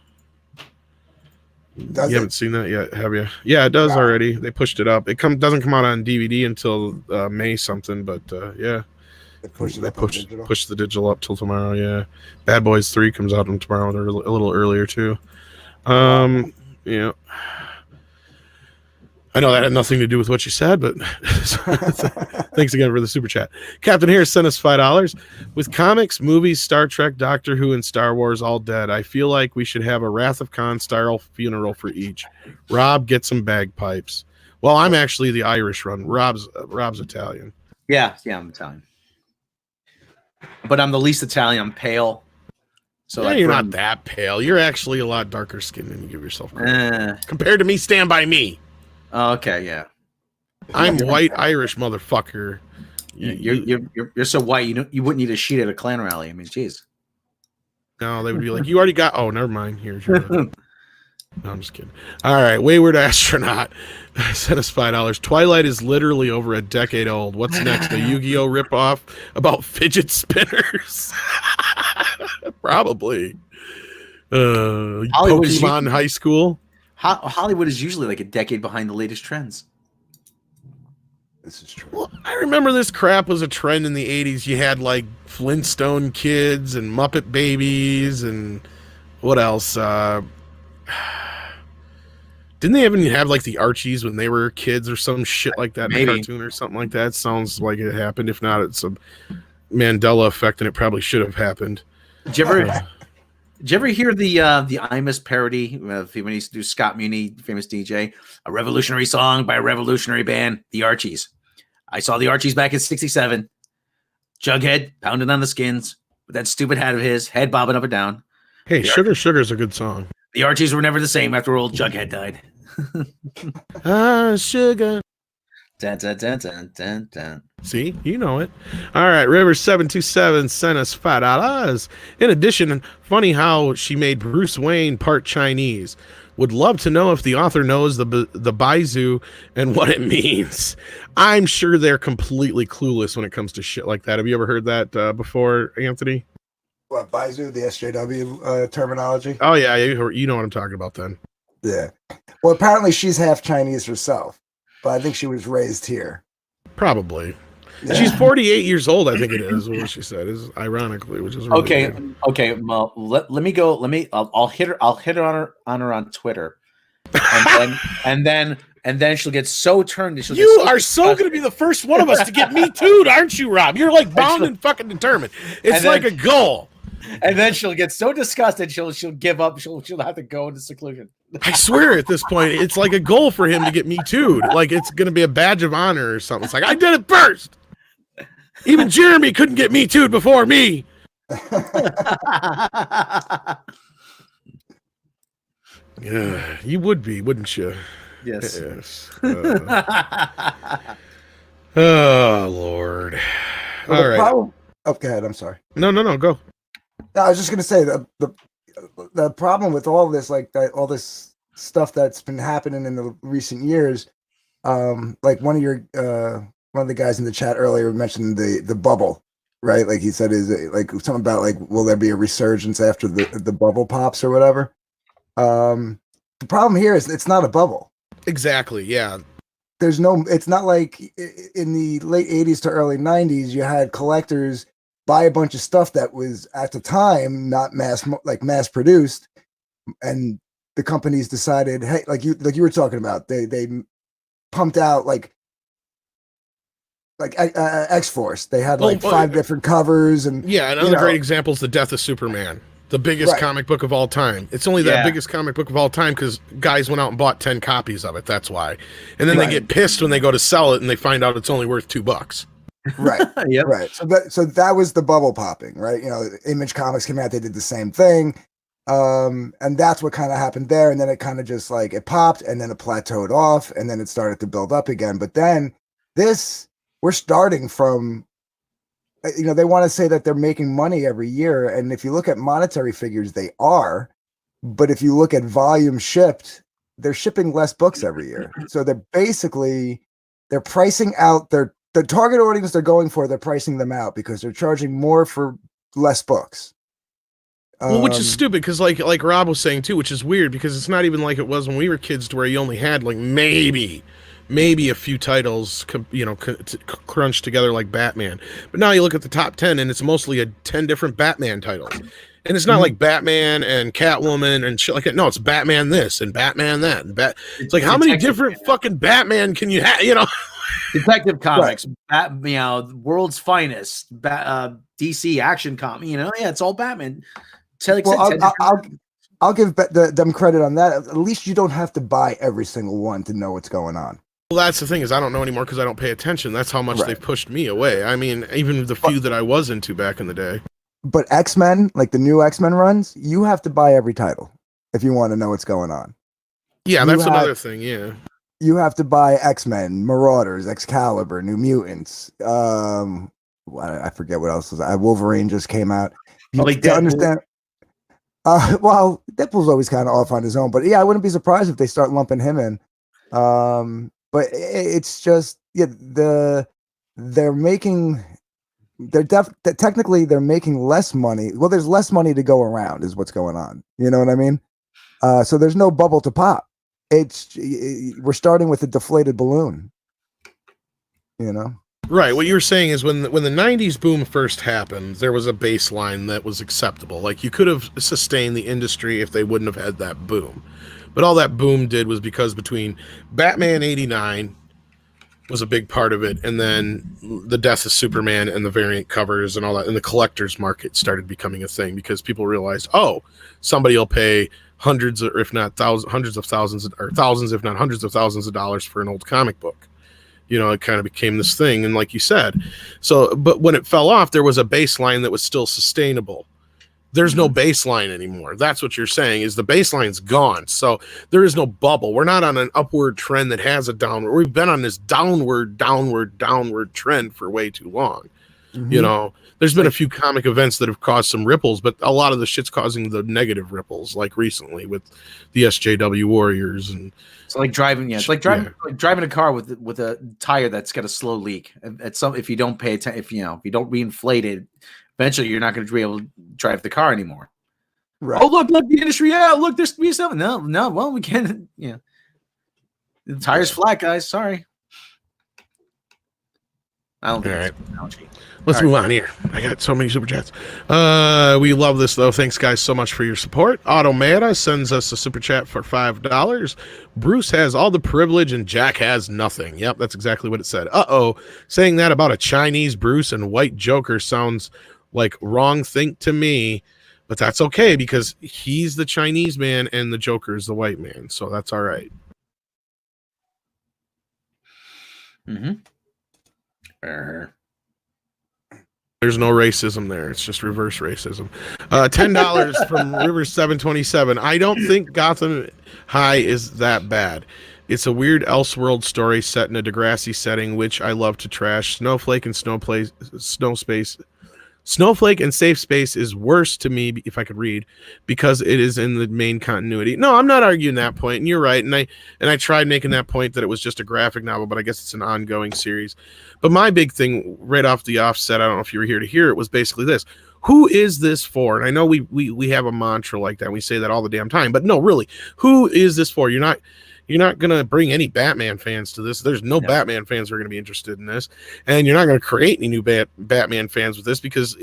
You haven't seen that yet, have you? Yeah, it does already. They pushed it up. It doesn't come out on DVD until May something, but yeah. They pushed the digital up till tomorrow. Yeah, Bad Boys 3 comes out on tomorrow. They're a little earlier too. Yeah. I know that had nothing to do with what you said, but thanks again for the super chat. Captain Harris sent us $5. With comics, movies, Star Trek, Doctor Who, and Star Wars all dead, I feel like we should have a Wrath of Khan style funeral for each. Rob, get some bagpipes. Well, I'm actually the Irish run. Rob's Italian. Yeah, I'm Italian. But I'm the least Italian. I'm pale. So you're not that pale. You're actually a lot darker skinned than you give yourself credit. Compared to me, Stand By Me. Oh, okay, yeah. I'm white Irish motherfucker. You're so white. You wouldn't need a sheet at a Klan rally. I mean, jeez. No, they would be like, you already got. Oh, never mind. Here's your. No, I'm just kidding. All right, Wayward Astronaut sent us $5. Twilight is literally over a decade old. What's next? A Yu-Gi-Oh ripoff about fidget spinners? Probably. Pokemon High School. Hollywood is usually like a decade behind the latest trends. This is true. Well, I remember this crap was a trend in the 80s. You had like Flintstone kids and Muppet Babies and what else? Didn't they even have like the Archies when they were kids or some shit like that in a cartoon or something like that? Sounds like it happened. If not, it's a Mandela effect and it probably should have happened. Did you ever hear the Imus parody when he used to do Scott Muni, famous DJ, a revolutionary song by a revolutionary band, the Archies? I saw the Archies back in '67. Jughead pounding on the skins with that stupid hat of his, head bobbing up and down. Hey, Sugar's a good song. The Archies were never the same after old Jughead died. Sugar. Dun, dun, dun, dun, dun, dun. See, you know it. All right, River727 sent us $5. In addition, funny how she made Bruce Wayne part Chinese. Would love to know if the author knows the Baizu and what it means. I'm sure they're completely clueless when it comes to shit like that. Have you ever heard that before, Anthony? What, Baizu, the SJW terminology? Oh, yeah, you know what I'm talking about then. Yeah. Well, apparently she's half Chinese herself, but I think she was raised here. Probably. She's 48 years old, I think it is. What she said is ironically, which is really Okay, weird. okay. Well, let me go. I'll hit her. I'll hit her on Twitter, and then she'll get so turned. You are so going to be the first one of us to get me too, aren't you, Rob? You're like bound and fucking determined. It's like a goal. And then she'll get so disgusted she'll give up. She'll have to go into seclusion. I swear, at this point, it's like a goal for him to get me too. Like it's going to be a badge of honor or something. It's like I did it first. Even Jeremy couldn't get me too before me. Yeah, you would be, wouldn't you? Yes. Oh Lord. Well, All right. Problem, oh, go ahead. I'm sorry. No, go. No, I was just gonna say the problem with all this, like that, all this stuff that's been happening in the recent years. Like one of the guys in the chat earlier mentioned the bubble, right? Like he said, is it like something about like will there be a resurgence after the bubble pops or whatever? The problem here is it's not a bubble. Exactly. Yeah. It's not like in the late 80s to early 90s you had collectors buy a bunch of stuff that was at the time not mass produced, and the companies decided, hey, like you were talking about, they pumped out like X-Force. They had like 5 different covers, and another great example is the Death of Superman, the biggest comic book of all time. It's only the biggest comic book of all time because guys went out and bought 10 copies of it. That's why. And then they get pissed when they go to sell it and they find out it's only worth $2. Right. Yep. Right. So that was the bubble popping, right? Image Comics came out, they did the same thing. And that's what kind of happened there. And then it kind of just like it popped and then it plateaued off and then it started to build up again. But then we're starting from, they want to say that they're making money every year. And if you look at monetary figures, they are. But if you look at volume shipped, they're shipping less books every year. So they're pricing out the target audience they're going for, they're pricing them out because they're charging more for less books. Well, which is stupid because like Rob was saying too, which is weird because it's not even like it was when we were kids to where you only had like maybe a few titles, crunched together like Batman. But now you look at the top 10 and it's mostly 10 different Batman titles. And it's not like Batman and Catwoman and shit like that. No, it's Batman this and Batman that. And it's like, how many different fucking Batman can you have, Detective Comics, world's finest, DC action comic. It's all Batman. I'll give them credit on that. At least you don't have to buy every single one to know what's going on. Well, that's the thing is I don't know anymore because I don't pay attention. That's how much they've pushed me away. I mean, even the few that I was into back in the day. But X-Men, like the new X-Men runs, you have to buy every title if you want to know what's going on. Yeah, that's another thing. Yeah. You have to buy X-Men, Marauders, Excalibur, New Mutants. I forget what else was. Wolverine just came out. To understand. Well, Deadpool's always kind of off on his own, but yeah, I wouldn't be surprised if they start lumping him in. But it's just technically they're making less money. Well, there's less money to go around, is what's going on. You know what I mean? So there's no bubble to pop. We're starting with a deflated balloon. Right. What you were saying is when the 90s boom first happened, there was a baseline that was acceptable. Like you could have sustained the industry if they wouldn't have had that boom. But all that boom did was because between Batman 89 was a big part of it, and then the Death of Superman and the variant covers and all that, and the collector's market started becoming a thing because people realized, somebody will pay hundreds or if not hundreds of thousands or thousands if not hundreds of thousands of dollars for an old comic book. It kind of became this thing, and like you said, but when it fell off, there was a baseline that was still sustainable. There's no baseline anymore. That's what you're saying, is the baseline's gone. So there is no bubble. We're not on an upward trend that has a downward. We've been on this downward trend for way too long. Mm-hmm. There's been a few comic events that have caused some ripples, but a lot of the shit's causing the negative ripples, like recently with the SJW Warriors. And it's like driving. Yeah, it's like driving a car with a tire that's got a slow leak. If you don't pay attention, if you don't reinflate it, eventually you're not going to be able to drive the car anymore. Right. Oh, look, the industry. Yeah, look, there's something. No. Well, we can't. Yeah, the tire's flat, guys. Sorry. I don't think All it's an analogy. Let's All move on here. I got so many super chats. We love this though. Thanks guys so much for your support. Automata sends us a super chat for $5. Bruce has all the privilege and Jack has nothing. Yep, that's exactly what it said. Saying that about a Chinese Bruce and white Joker sounds like wrong think to me, but that's okay because he's the Chinese man and the Joker is the white man, so that's all right. Mm-hmm. There's no racism there. It's just reverse racism. $10 from River727. I don't think Gotham High is that bad. It's a weird Elseworld story set in a Degrassi setting, which I love to trash. Snowflake and Snowflake and Safe Space is worse to me, if I could read, because it is in the main continuity. No, I'm not arguing that point, and you're right. And I tried making that point that it was just a graphic novel, but I guess it's an ongoing series. But my big thing right off the offset, I don't know if you were here to hear it, was basically this. Who is this for? And I know we have a mantra like that. We say that all the damn time. But no, really, who is this for? You're not going to bring any Batman fans to this. There's no Batman fans who are going to be interested in this. And you're not going to create any new Batman fans with this, because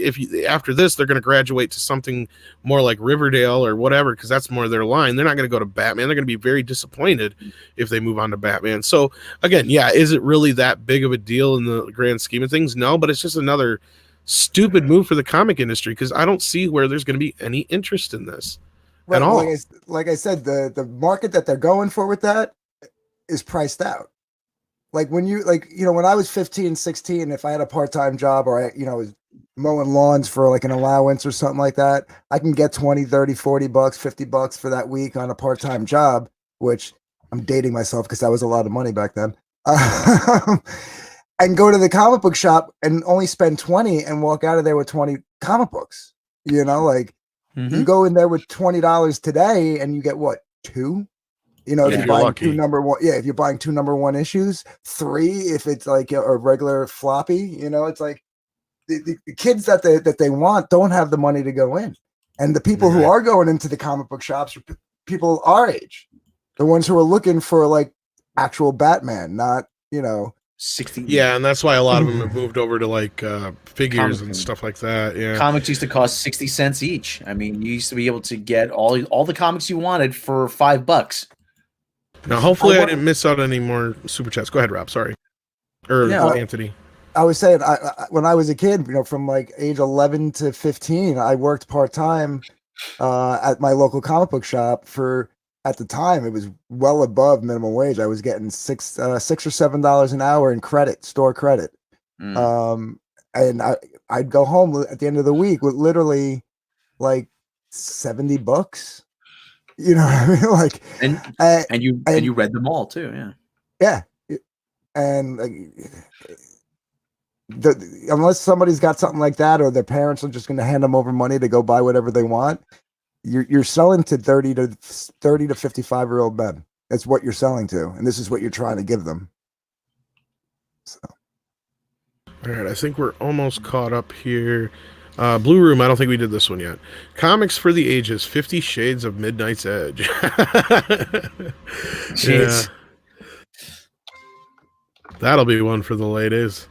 after this, they're going to graduate to something more like Riverdale or whatever, because that's more their line. They're not going to go to Batman. They're going to be very disappointed if they move on to Batman. So, again, yeah, is it really that big of a deal in the grand scheme of things? No, but it's just another stupid move for the comic industry, because I don't see where there's going to be any interest in this. Right, at all. like I said, the market that they're going for with that is priced out. Like when I was 15, 16, if I had a part-time job or I was mowing lawns for like an allowance or something like that, I can get 20, 30, 40 bucks, 50 bucks for that week on a part-time job, which I'm dating myself because that was a lot of money back then. And go to the comic book shop and only spend 20 and walk out of there with 20 comic books. You go in there with $20 today and you get what, 2? If you're buying lucky. 2 number one, if you're buying 2 number 1 issues, 3 if it's like a regular floppy. It's like the kids that they want don't have the money to go in, and the people who are going into the comic book shops are people our age, the ones who are looking for like actual Batman, not 60. Yeah, and that's why a lot of them have moved over to like figures and stuff like that. Yeah, comics used to cost 60 cents each. I mean, you used to be able to get all the comics you wanted for $5. Now, hopefully, I didn't miss out any more super chats. Go ahead, Rob. Sorry, Anthony. I was saying, when I was a kid, from like age 11 to 15, I worked part time at my local comic book shop for. At the time, it was well above minimum wage. I was getting $6 or $7 an hour in store credit. And I'd go home at the end of the week with literally like $70. You know what I mean? Like, and you read them all too, yeah. And unless somebody's got something like that, or their parents are just going to hand them over money to go buy whatever they want. You're selling to 30 to 55-year-old men. That's what you're selling to, and this is what you're trying to give them. So, all right, I think we're almost caught up here. Blue Room, I don't think we did this one yet. Comics for the Ages, 50 Shades of Midnight's Edge. Jeez. Yeah. That'll be one for the ladies.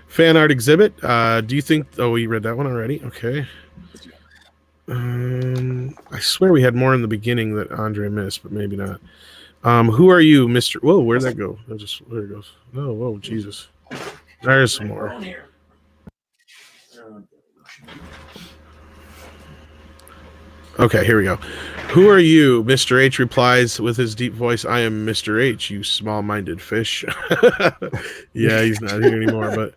Fan art exhibit. Do you think? Oh, we read that one already. Okay. I swear we had more in the beginning that Andre missed, but maybe not. Who are you, Mr. Whoa, where'd that go? There it goes. Oh, whoa, Jesus. There's some more. Okay, here we go. Who are you? Mr. H replies with his deep voice, I am Mr. H, you small-minded fish. Yeah, he's not here anymore, but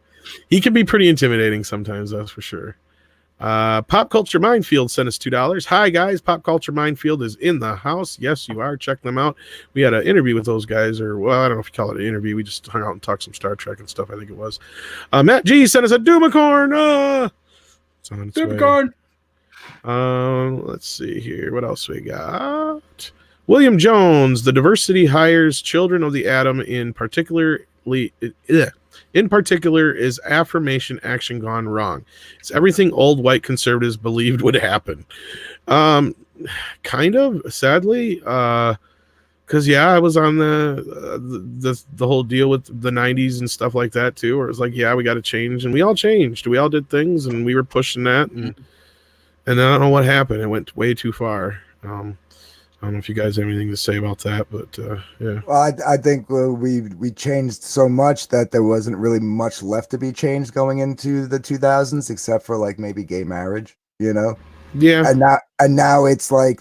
he can be pretty intimidating sometimes, that's for sure. Pop Culture Minefield sent us $2. Hi guys, Pop Culture Minefield is in the house. Yes, you are. Check them out. We had an interview with those guys, or well, I don't know if you call it an interview. We just hung out and talked some Star Trek and stuff. I think it was. Matt G sent us a Doomicorn. It's on its Doomicorn. Let's see here. What else we got? William Jones, the diversity hires children of the atom in particular is affirmation action gone wrong. It's everything old white conservatives believed would happen. Kind of, sadly. Because I was on the whole deal with the '90s and stuff like that too. Where it was like, we got to change, and we all changed. We all did things, and we were pushing that, and I don't know what happened. It went way too far. I don't know if you guys have anything to say about that, but yeah. Well, I think we changed so much that there wasn't really much left to be changed going into the 2000s, except for like maybe gay marriage, Yeah. And now it's like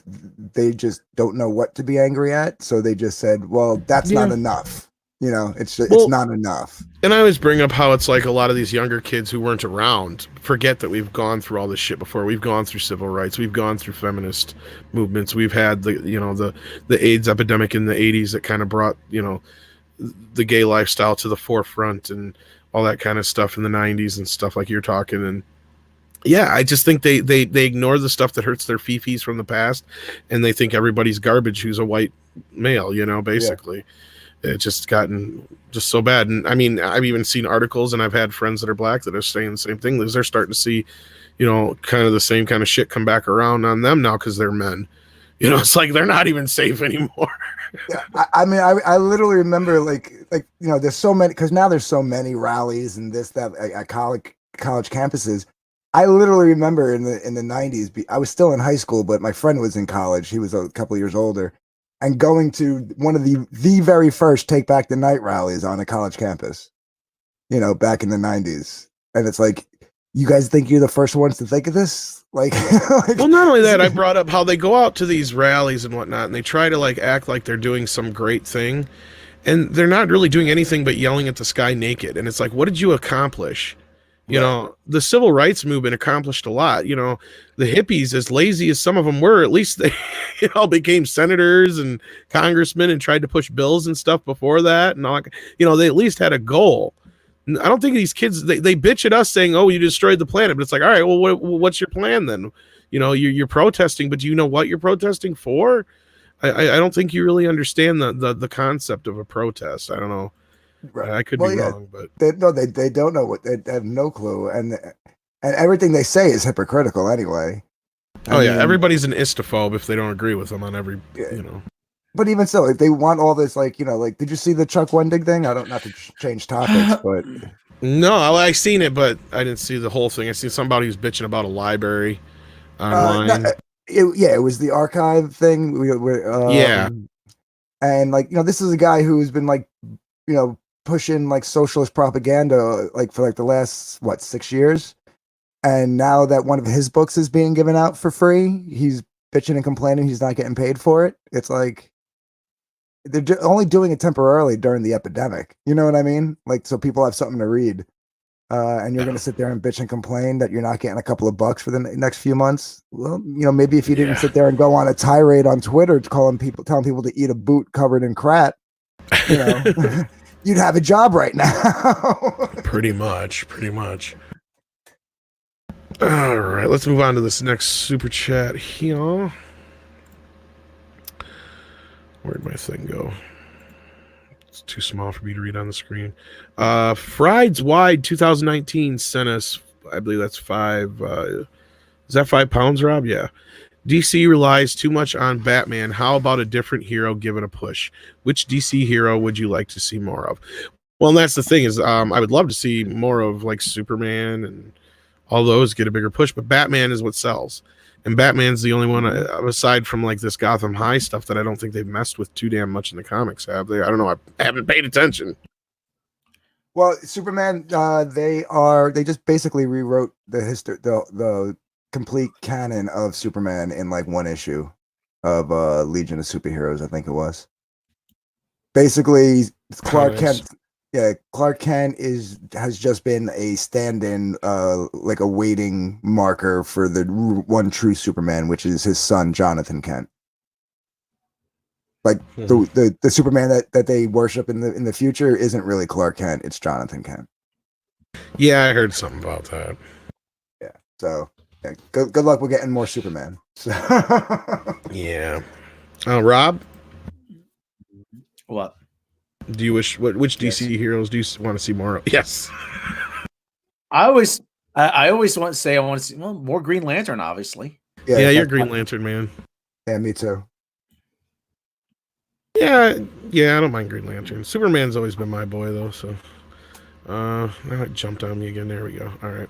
they just don't know what to be angry at, so they just said, "Well, that's not enough." It's not enough. And I always bring up how it's like a lot of these younger kids who weren't around forget that we've gone through all this shit before. We've gone through civil rights. We've gone through feminist movements. We've had the AIDS epidemic in the 80s that kind of brought, the gay lifestyle to the forefront and all that kind of stuff in the 90s and stuff like you're talking. And I just think they ignore the stuff that hurts their fifis from the past, and they think everybody's garbage who's a white male, basically. Yeah. It's just gotten just so bad. And I mean, I've even seen articles, and I've had friends that are black that are saying the same thing. They're starting to see, kind of the same kind of shit come back around on them now because they're men. It's like they're not even safe anymore. I mean, I literally remember like there's so many, because now there's so many rallies and this, that at college campuses. I literally remember in the 90s, I was still in high school, but my friend was in college. He was a couple of years older. And going to one of the very first Take Back the Night rallies on a college campus, back in the 90s. And it's like, you guys think you're the first ones to think of this? Like, well, not only that, I brought up how they go out to these rallies and whatnot, and they try to act like they're doing some great thing. And they're not really doing anything but yelling at the sky naked. And it's like, what did you accomplish? The civil rights movement accomplished a lot. The hippies, as lazy as some of them were, at least they all became senators and congressmen and tried to push bills and stuff before that. And all, they at least had a goal. I don't think these kids, they bitch at us saying, "Oh, you destroyed the planet," but it's like, all right, well, what's your plan then? You're protesting, but do you know what you're protesting for? I don't think you really understand the concept of a protest. I don't know. Right. I could be wrong, but they don't know what, they have no clue, and everything they say is hypocritical anyway. I mean, everybody's an istophobe if they don't agree with them on every, But even so, if they want all this, did you see the Chuck Wendig thing? Not to change topics, but no, I seen it, but I didn't see the whole thing. I seen somebody who's bitching about a library online. It was the archive thing. And this is a guy who's been pushing socialist propaganda for the last 6 years, and now that one of his books is being given out for free, he's bitching and complaining he's not getting paid for it. It's like they're only doing it temporarily during the epidemic, you know what I mean? So people have something to read, and you're going to sit there and bitch and complain that you're not getting a couple of bucks for the next few months. Well, maybe if you didn't sit there and go on a tirade on Twitter telling people to eat a boot covered in crap, you'd have a job right now. Pretty much. All right, let's move on to this next super chat here. Where'd my thing go? It's too small for me to read on the screen. Frieds Wide 2019 sent us, I believe that's 5. Is that 5 pounds, Rob? Yeah. DC relies too much on Batman. How about a different hero given a push? Which DC hero would you like to see more of? Well, and that's the thing is, I would love to see more of Superman and all those get a bigger push, but Batman is what sells. And Batman's the only one, aside from this Gotham High stuff, that I don't think they've messed with too damn much in the comics, have they? I don't know. I haven't paid attention. Well, Superman, they just basically rewrote the complete canon of Superman in one issue of Legion of Superheroes, I think it was. Basically, Clark Kent. Yeah, Clark Kent has just been a stand-in, a waiting marker for the one true Superman, which is his son Jonathan Kent. The Superman that they worship in the future isn't really Clark Kent; it's Jonathan Kent. Yeah, I heard something about that. Yeah, so good luck with getting more Superman. Yeah. Rob, what? Do you wish which DC heroes do you want to see more of? Yes. I always want to say I want to see more Green Lantern, obviously. Yeah, you're Green Lantern, man. Yeah, me too. Yeah, I don't mind Green Lantern. Superman's always been my boy though, so now it jumped on me again. There we go. All right.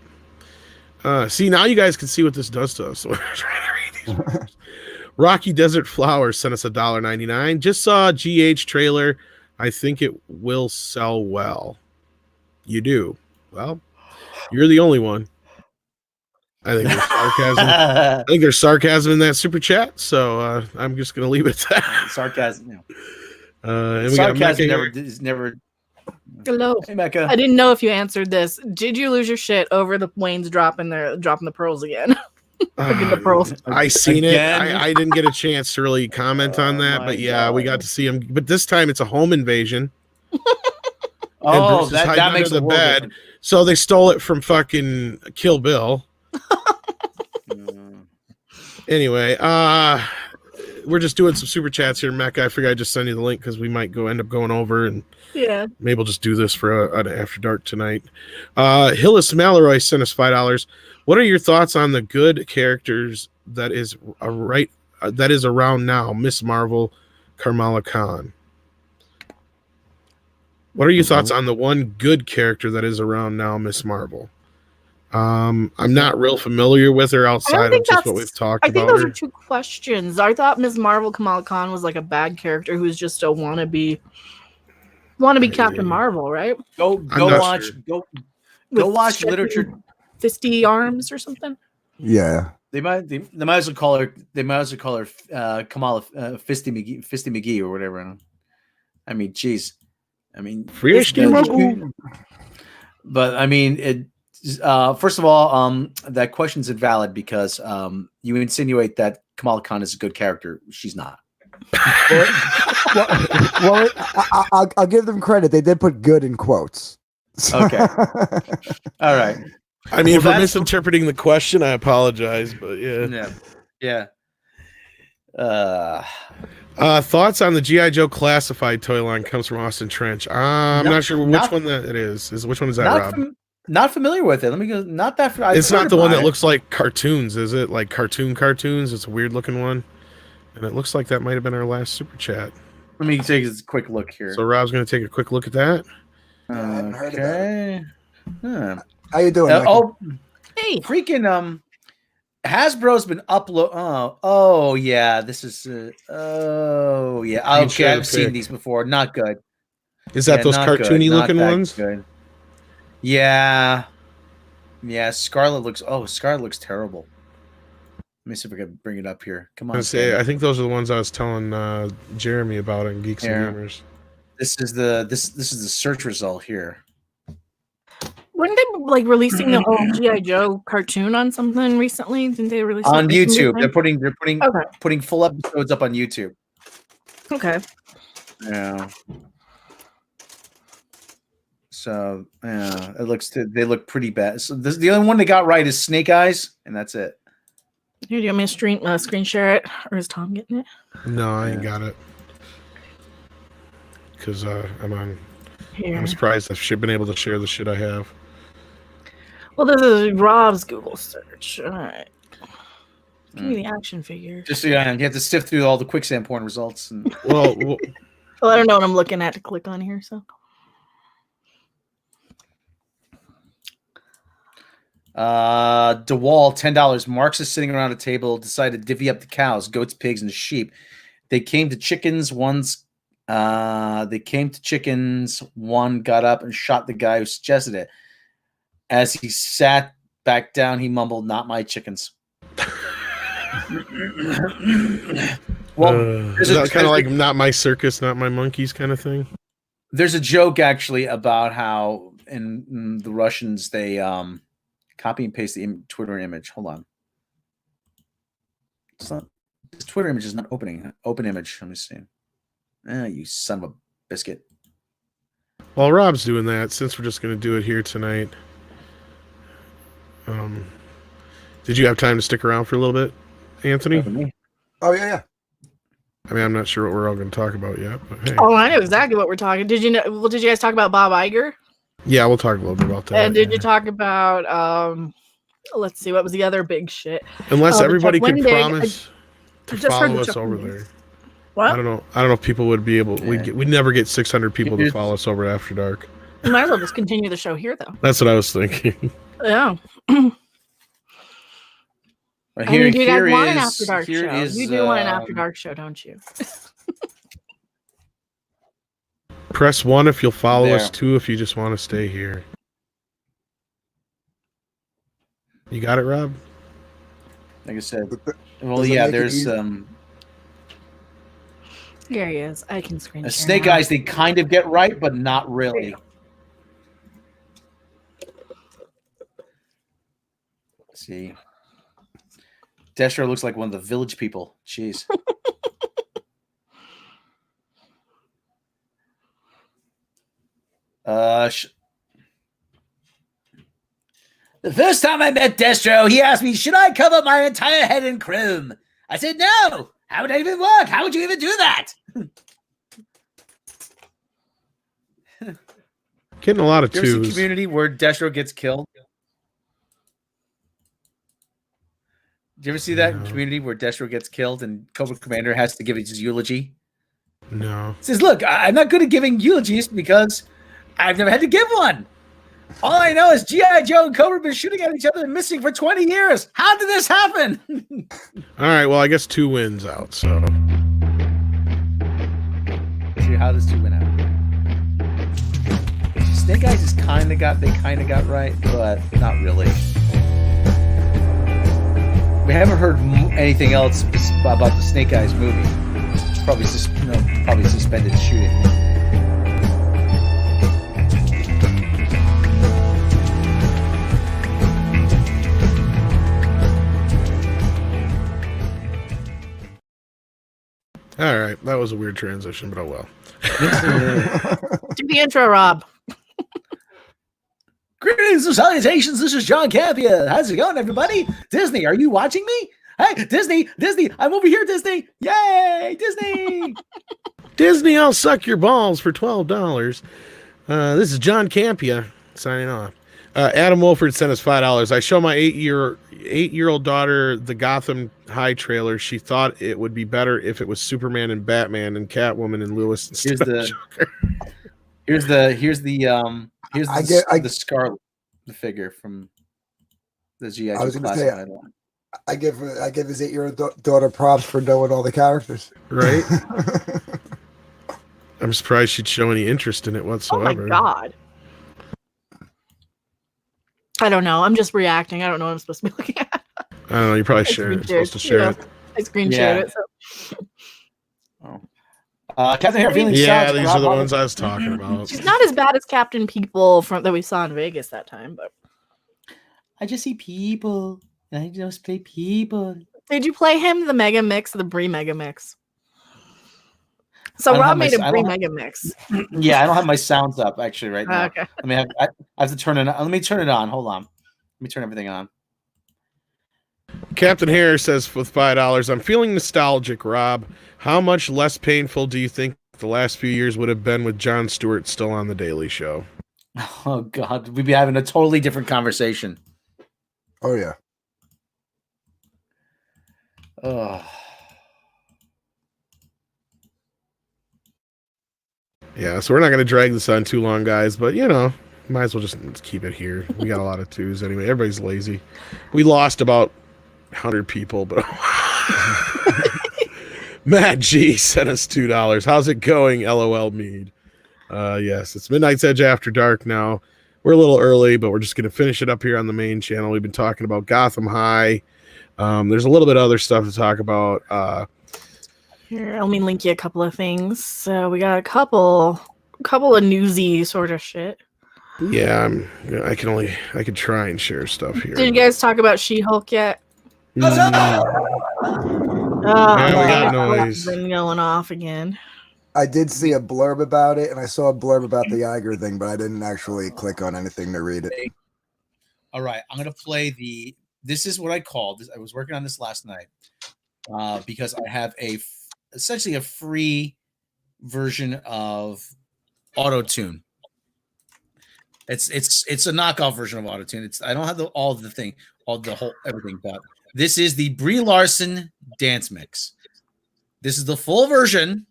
See, now you guys can see what this does to us. So we're trying to read these. Rocky Desert Flowers sent us $1.99. Just saw a GH trailer. I think it will sell well. You do. Well, you're the only one. I think there's sarcasm. I think there's sarcasm in that super chat, so I'm just gonna leave it at that. Sarcasm. And we Sarcasm got is never. Hello. Hey, Mecca. I didn't know if you answered this. Did you lose your shit over the Wayne's dropping the pearls again? Picking the pearls. I seen Again? it. I didn't get a chance to really comment on that, but yeah, we got to see him. But this time it's a home invasion. Oh, Bruce is hiding that under makes the a world bed. difference. So they stole it from fucking Kill Bill. Anyway, we're just doing some super chats here, Mecca. I figured I'd just send you the link because we might end up going over, and Yeah. maybe we'll just do this for an after dark tonight. Hillis Mallory sent us $5. What are your thoughts on the good characters that is around now? Miss Marvel, Kamala Khan. What are your thoughts on the one good character that is around now, Miss Marvel? I'm not real familiar with her outside of just what we've talked I think about. those are two questions. I thought Ms. Marvel Kamala Khan was like a bad character who's just a wannabe Captain Marvel, right? Go watch With literature. Fisty arms or something. Yeah. They might as well call her Kamala Fisty McGee or whatever. I mean, geez. I mean, but I mean, it. First of all, that question's invalid because you insinuate that Kamala Khan is a good character. She's not. well, I'll give them credit. They did put good in quotes. Okay. All right. I mean, for misinterpreting the question, I apologize, but yeah. Thoughts on the G.I. Joe classified toy line comes from Austin Trench. I'm not sure which one that it is. Which one is that, Rob? Not familiar with it. Let me go. Not that. It's not the one that looks like cartoons, is it? Like cartoons? It's a weird looking one, and it looks like that might have been our last super chat. Let me take a quick look here. So Rob's going to take a quick look at that. I haven't heard about it. Huh. How you doing? Hey, freaking Hasbro's been upload. Oh yeah, this is. Oh yeah. Okay, I've seen these before. Not good. Is that those cartoony looking ones? Good. Yeah. Scarlet looks terrible. Let me see if I can bring it up here. Come on. I think those are the ones I was telling Jeremy about in Geeks and Gamers. This is the search result here. Weren't they like releasing the whole G.I. Joe cartoon on something recently? Didn't they release on something YouTube? recently? They're putting full episodes up on YouTube. Okay. Yeah. So yeah, they look pretty bad. So the only one they got right is Snake Eyes, and that's it. Here, do you want me to screen share it, or is Tom getting it? No, I ain't got it. Because I'm surprised I've been able to share the shit I have. Well, this is Rob's Google search. All right. Give me the action figure. Just you have to sift through all the quicksand porn results. And... Well, I don't know what I'm looking at to click on here. So. DeWall, $10. Marx is sitting around a table, decided to divvy up the cows, goats, pigs, and sheep. They came to chickens. One got up and shot the guy who suggested it. As he sat back down, he mumbled, "Not my chickens." Well, is that kind of like "not my circus, not my monkeys" kind of thing? There's a joke actually about how in the Russians they copy and paste the Twitter image. Hold on. This Twitter image is not opening. Open image. Let me see. You son of a biscuit. While Rob's doing that, since we're just going to do it here tonight, did you have time to stick around for a little bit, Anthony? Oh, yeah. I mean, I'm not sure what we're all going to talk about yet, but hey. Oh, I know exactly what we're talking. Did you guys talk about Bob Iger? Yeah, we'll talk a little bit about that. And did you talk about let's see, what was the other big shit? Unless everybody could promise to follow us over there. What? I don't know if people would be able. Yeah. We'd never get 600 people to Here's- follow us over After Dark. We might as well just continue the show here, though. That's what I was thinking. Yeah. Right, I mean, you guys here want an is- After Dark here show. is, You do want an After Dark show, don't you? Press 1 if you'll follow us. There. 2 if you just want to stay here. You got it, Rob? Like I said. Does Well, it yeah, make it there's easy? Here he is. I can screen share Snake now. Eyes. They kind of get right, but not really. Let's see. Destro looks like one of the village people. Jeez. The first time I met Destro, he asked me, should I cover my entire head in chrome? I said, no. How would that even work? How would you even do that? Getting a lot of You ever see twos. Community where Destro gets killed? Did you ever see that in No. Community where Destro gets killed and Cobra Commander has to give his eulogy? No. He says, look, I'm not good at giving eulogies because I've never had to give one. All I know is G.I. Joe and Cobra have been shooting at each other and missing for 20 years. How did this happen? All right. Well, I guess 2 wins out. So See, how does 2 win out? Snake Eyes is kind of got right, but not really. We haven't heard anything else about the Snake Eyes movie. Probably suspended shooting. all right, that was a weird transition, but oh well. Do the intro, Rob. Greetings and salutations. This is John Campia. How's it going, everybody? Disney, are you watching me? Hey, Disney, I'm over here, Disney. Yay, Disney. Disney, I'll suck your balls for $12. This is John Campia signing off. Adam Wolford sent us $5. I show my 8-year-old daughter the Gotham High trailer. She thought it would be better if it was Superman and Batman and Catwoman and Lewis instead of Joker. Here's the Scarlet, the figure from the G.I. I Joe was going to say, classified one. I give his 8-year-old daughter props for knowing all the characters. Right? I'm surprised she'd show any interest in it Oh whatsoever. my god. I don't know. I'm just reacting. I don't know what I'm supposed to be looking at. I don't know. You probably I supposed screen to shared, share yeah. it. I screen shared it. So. Captain Hair feeling Yeah, sad. these Rob are the Robert- ones I was talking about. She's not as bad as Captain People that we saw in Vegas that time, but I just see people. I just play people. did you play him the Mega Mix, the Brie Mega Mix? So I don't Rob have my- made a I Brie don't- Mega Mix. Yeah, I don't have my sounds up actually right now. Okay. I have to turn it on. Let me turn it on. Hold on. Let me turn everything on. Captain Hare says with $5, I'm feeling nostalgic, Rob. How much less painful do you think the last few years would have been with Jon Stewart still on The Daily Show? Oh God, we'd be having a totally different conversation. Oh, yeah. Oh. Yeah, so we're not going to drag this on too long, guys, but, might as well just keep it here. We got a lot of 2s anyway. Everybody's lazy. We lost about 100 people, but Matt G sent us $2. How's it going, LOL Mead? Yes, it's Midnight's Edge After Dark now. We're a little early, but we're just going to finish it up here on the main channel. We've been talking about Gotham High. There's a little bit of other stuff to talk about. Here, let me link you a couple of things. So we got a couple of newsy sort of shit. Yeah, I could try and share stuff here. Did you guys talk about She-Hulk yet? Yeah, we got noise. Been going off again. I did see a blurb about it, and I saw a blurb about the Iger thing, but I didn't actually click on anything to read it. All right, I'm gonna play the. This is what I called. I was working on this last night because I have essentially a free version of Auto-Tune. It's a knockoff version of Auto-Tune. I don't have all the whole everything, but this is the Brie Larson dance mix. This is the full version.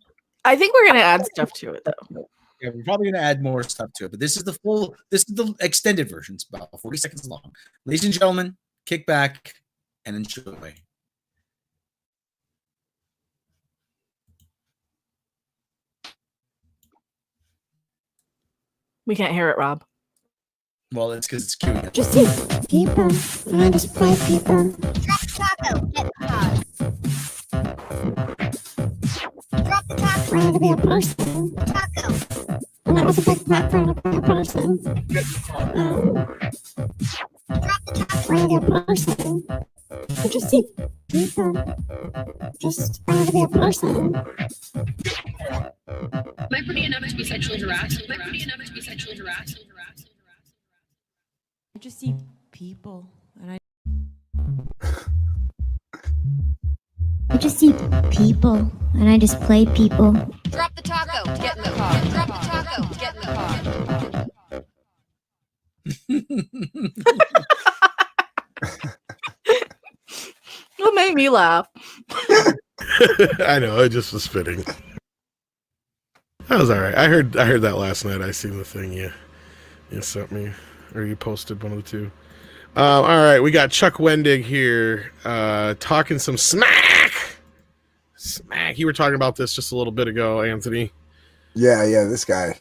I think we're gonna add stuff to it though. Yeah, we're probably gonna add more stuff to it, but this is the full. This is the extended version. It's about 40 seconds long. Ladies and gentlemen, kick back and enjoy. We can't hear it, Rob. Well, it's because it's queuing up. Just see people, and I just play people. Drop the taco, get the pause. Drop the taco. Wanted to be a person, Taco. and that was a big part for a person. Drop the taco. Wanted to be a person. I just see people. Just wanted to be a person. Am I pretty enough to be sexually harassed? Am I pretty enough to be sexually harassed? I just see people, and I just see people, and I just play people. Drop the taco, get in the car. Drop the taco, get in the car. What made me laugh? I know, it just was fitting. That was all right. I heard that last night. I seen the thing you sent me, or you posted, one of the two. All right, we got Chuck Wendig here talking some smack. You were talking about this just a little bit ago, Anthony. Yeah, this guy.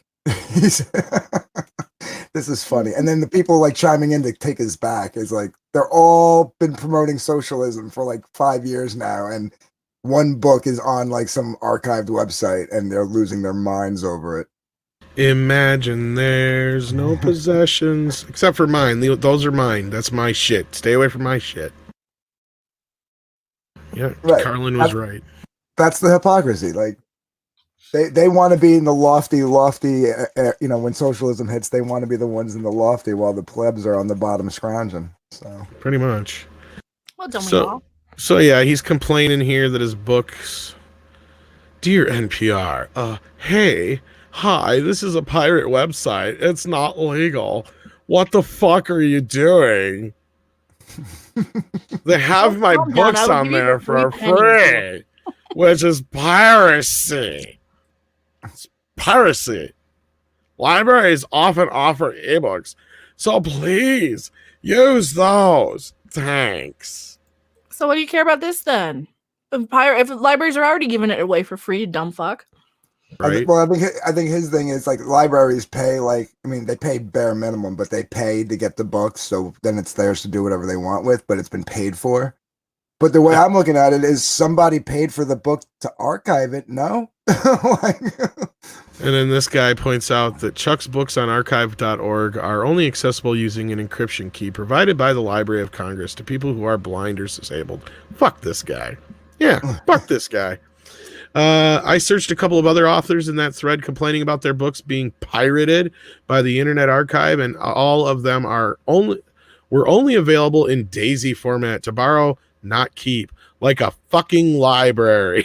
This is funny. And then the people like chiming in to take his back is like they're all been promoting socialism for like 5 years now, and one book is on like some archived website, and they're losing their minds over it. Imagine there's no possessions except for mine. Those are mine. That's my shit. Stay away from my shit. Yeah, right. Carlin was right. That's the hypocrisy. Like they want to be in the lofty, when socialism hits, they want to be the ones in the lofty while the plebs are on the bottom scrounging. So pretty much. Well, don't we all? So yeah, he's complaining here that his books, dear NPR, hey, hi, this is a pirate website. It's not legal. What the fuck are you doing? They have my books on there for free, which is piracy. It's piracy. Libraries often offer ebooks, so please use those. Thanks. So what do you care about this then? If libraries are already giving it away for free, you dumb fuck. Right. I think his thing is like libraries pay they pay bare minimum, but they pay to get the books, so then it's theirs to do whatever they want with, but it's been paid for. But the way I'm looking at it is somebody paid for the book to archive it, no? And then this guy points out that Chuck's books on archive.org are only accessible using an encryption key provided by the Library of Congress to people who are blind or disabled. Fuck this guy. Yeah, fuck this guy. I searched a couple of other authors in that thread complaining about their books being pirated by the Internet Archive, and all of them were only available in DAISY format to borrow, not keep, like a fucking library.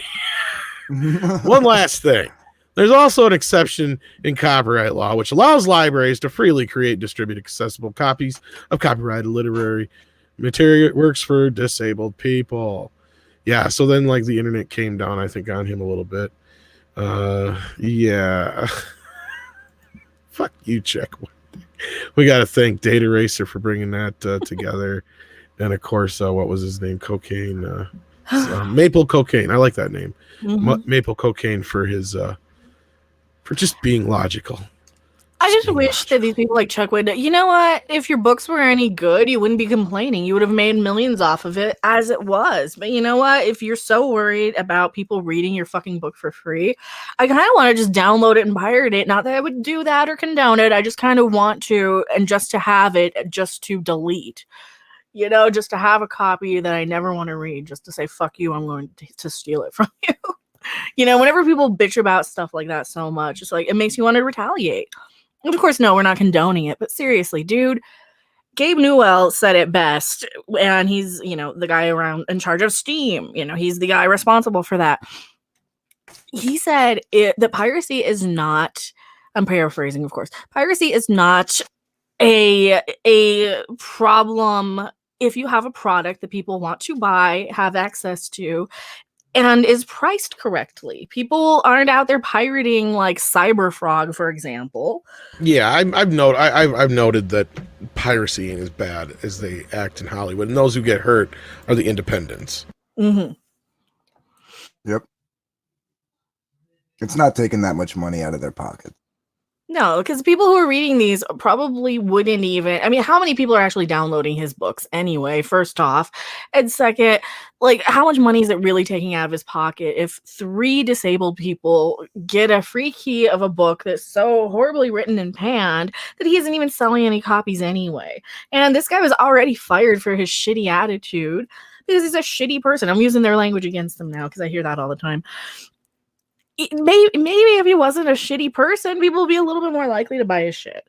One last thing. There's also an exception in copyright law, which allows libraries to freely create and distribute accessible copies of copyrighted literary material works for disabled people. Yeah, so then like the internet came down, I think, on him a little bit. Yeah. Fuck you, Chuck. We got to thank Data Racer for bringing that together. And of course, what was his name? Cocaine. Maple Cocaine. I like that name. Mm-hmm. Maple Cocaine for his for just being logical. I just wish that these people like Chuck would, you know what? If your books were any good, you wouldn't be complaining. You would have made millions off of it as it was. But you know what? If you're so worried about people reading your fucking book for free, I kind of want to just download it and pirate it. Not that I would do that or condone it. I just kind of want to, and just to have it, just to delete. You know, just to have a copy that I never want to read, just to say, fuck you, I'm going to steal it from you. You know, whenever people bitch about stuff like that so much, it's like, it makes you want to retaliate. And of course, no, we're not condoning it, but seriously, dude, Gabe Newell said it best, and he's, you know, the guy around in charge of Steam. You know, he's the guy responsible for that. He said that piracy is not, I'm paraphrasing, of course, piracy is not a problem if you have a product that people want to buy, have access to, and is priced correctly. People aren't out there pirating like Cyberfrog, for example. Yeah, I've noted that piracy ain't as bad as they act in Hollywood, and those who get hurt are the independents. Mm-hmm. Yep. It's not taking that much money out of their pocket. No, because people who are reading these probably wouldn't even. I mean, how many people are actually downloading his books anyway? First off, and second, like, how much money is it really taking out of his pocket if 3 disabled people get a free key of a book that's so horribly written and panned that he isn't even selling any copies anyway? And this guy was already fired for his shitty attitude because he's a shitty person. I'm using their language against them now because I hear that all the time. Maybe if he wasn't a shitty person, people would be a little bit more likely to buy his shit.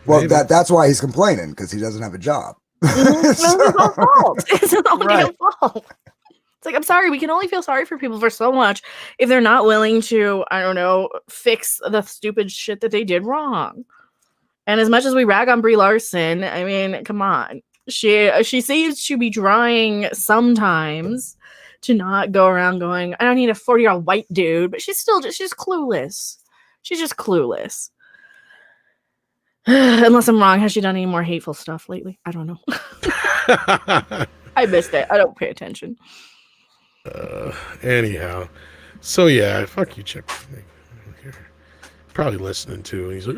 Well, that's why he's complaining, because he doesn't have a job. It's his own fault. It's his own damn fault. It's like, I'm sorry, we can only feel sorry for people for so much if they're not willing to, I don't know, fix the stupid shit that they did wrong. And as much as we rag on Brie Larson, I mean, come on. She seems to be trying sometimes to not go around going, I don't need a 40-year-old white dude, but she's clueless. She's just clueless. Unless I'm wrong, has she done any more hateful stuff lately? I don't know. I missed it. I don't pay attention. Anyhow, so yeah, fuck you, Chip. Probably listening to, and he's like,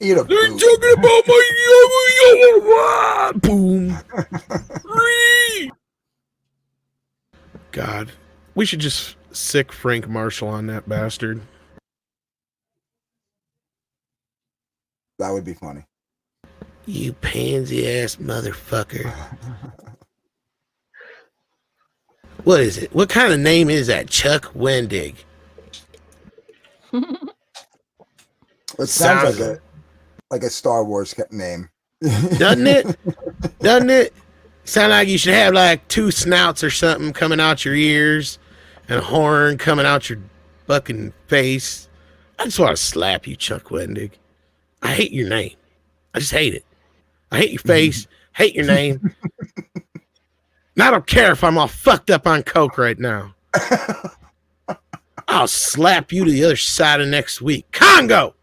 Eat a they're talking about my boom. God, we should just sick Frank Marshall on that bastard. That would be funny. You pansy ass motherfucker. What is it? What kind of name is that? Chuck Wendig. It sounds like a Star Wars name. Doesn't it? Doesn't it? Sound like you should have like 2 snouts or something coming out your ears and a horn coming out your fucking face. I just want to slap you, Chuck Wendig. I hate your name. I just hate it. I hate your face. Hate your name. And I don't care if I'm all fucked up on coke right now. I'll slap you to the other side of next week. Congo!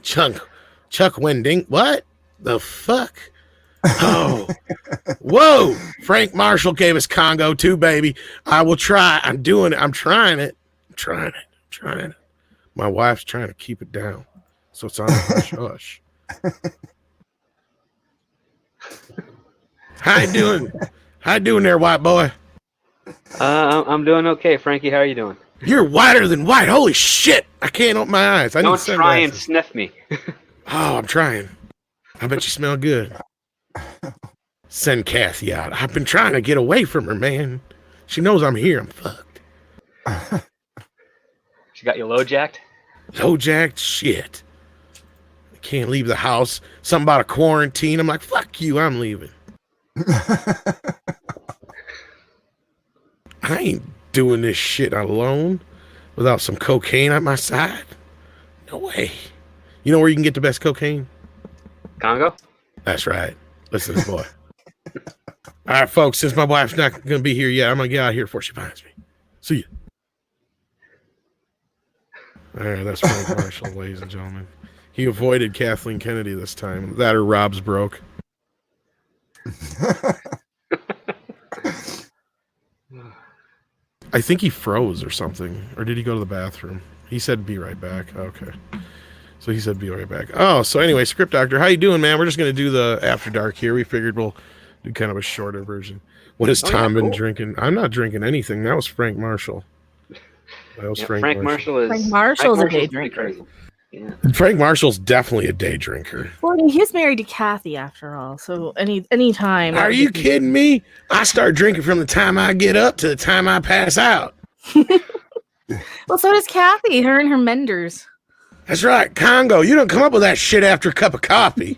Chuck Wending. What the fuck? Oh, whoa! Frank Marshall gave us Congo too, baby. I will try. I'm doing it. I'm trying it. My wife's trying to keep it down, so it's on hush hush. How you doing? How you doing there, white boy? I'm doing okay, Frankie. How are you doing? You're whiter than white. Holy shit! I can't open my eyes. Don't try and sniff me. Oh, I'm trying. I bet you smell good. Send Kathy out. I've been trying to get away from her, man. She knows I'm here. I'm fucked. She got you low jacked? Low jacked? Shit. I can't leave the house. Something about a quarantine. I'm like, fuck you. I'm leaving. I ain't doing this shit alone without some cocaine at my side. No way. You know where you can get the best cocaine? Congo? That's right. Listen to this boy. All right, folks, since my wife's not going to be here yet, I'm going to get out of here before she finds me. See ya. All right, that's Frank Marshall, ladies and gentlemen. He avoided Kathleen Kennedy this time. That or Rob's broke. I think he froze or something. Or did he go to the bathroom? He said, be right back. Okay. So he said, be right back. Oh, so anyway, Script Doctor, how you doing, man? We're just going to do the After Dark here. We figured we'll do kind of a shorter version. What has Tom been drinking? I'm not drinking anything. That was Frank Marshall. That was Frank Marshall is... Frank Marshall's a day drinker. Yeah. Frank Marshall's definitely a day drinker. Well, I mean, he's married to Kathy after all, so any time. Are you kidding me? I start drinking from the time I get up to the time I pass out. Well, so does Kathy, her and her menders. That's right, Congo. You don't come up with that shit after a cup of coffee.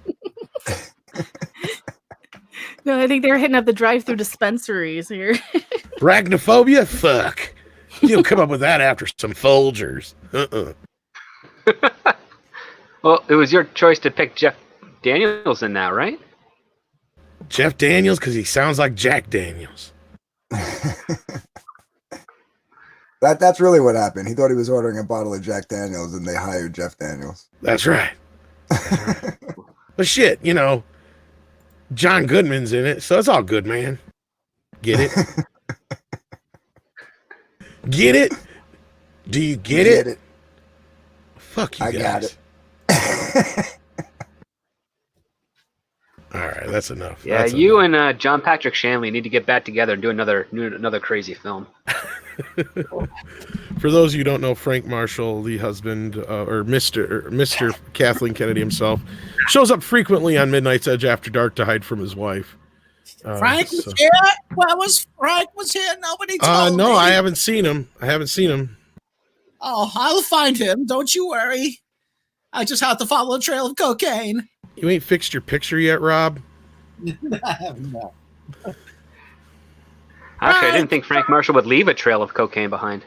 No, I think they're hitting up the drive-through dispensaries here. Arachnophobia? Fuck. You don't come up with that after some Folgers. Well, it was your choice to pick Jeff Daniels in that, right? Jeff Daniels, because he sounds like Jack Daniels. That's really what happened. He thought he was ordering a bottle of Jack Daniels, and they hired Jeff Daniels. That's right. But shit, you know, John Goodman's in it, so it's all good, man. Get it? Get it? Do you get it? Fuck you I guys. got it. All right, that's enough. Yeah, That's you enough. and John Patrick Shanley need to get back together and do another crazy film. For those of you who don't know, Frank Marshall, the husband or Mr. Kathleen Kennedy himself, shows up frequently on Midnight's Edge after dark to hide from his wife. Frank was here. Where was Frank? Was here? Nobody told no, me. I haven't seen him. Oh, I'll find him. Don't you worry. I just have to follow a trail of cocaine. You ain't fixed your picture yet, Rob? No. Actually, I didn't think Frank Marshall would leave a trail of cocaine behind.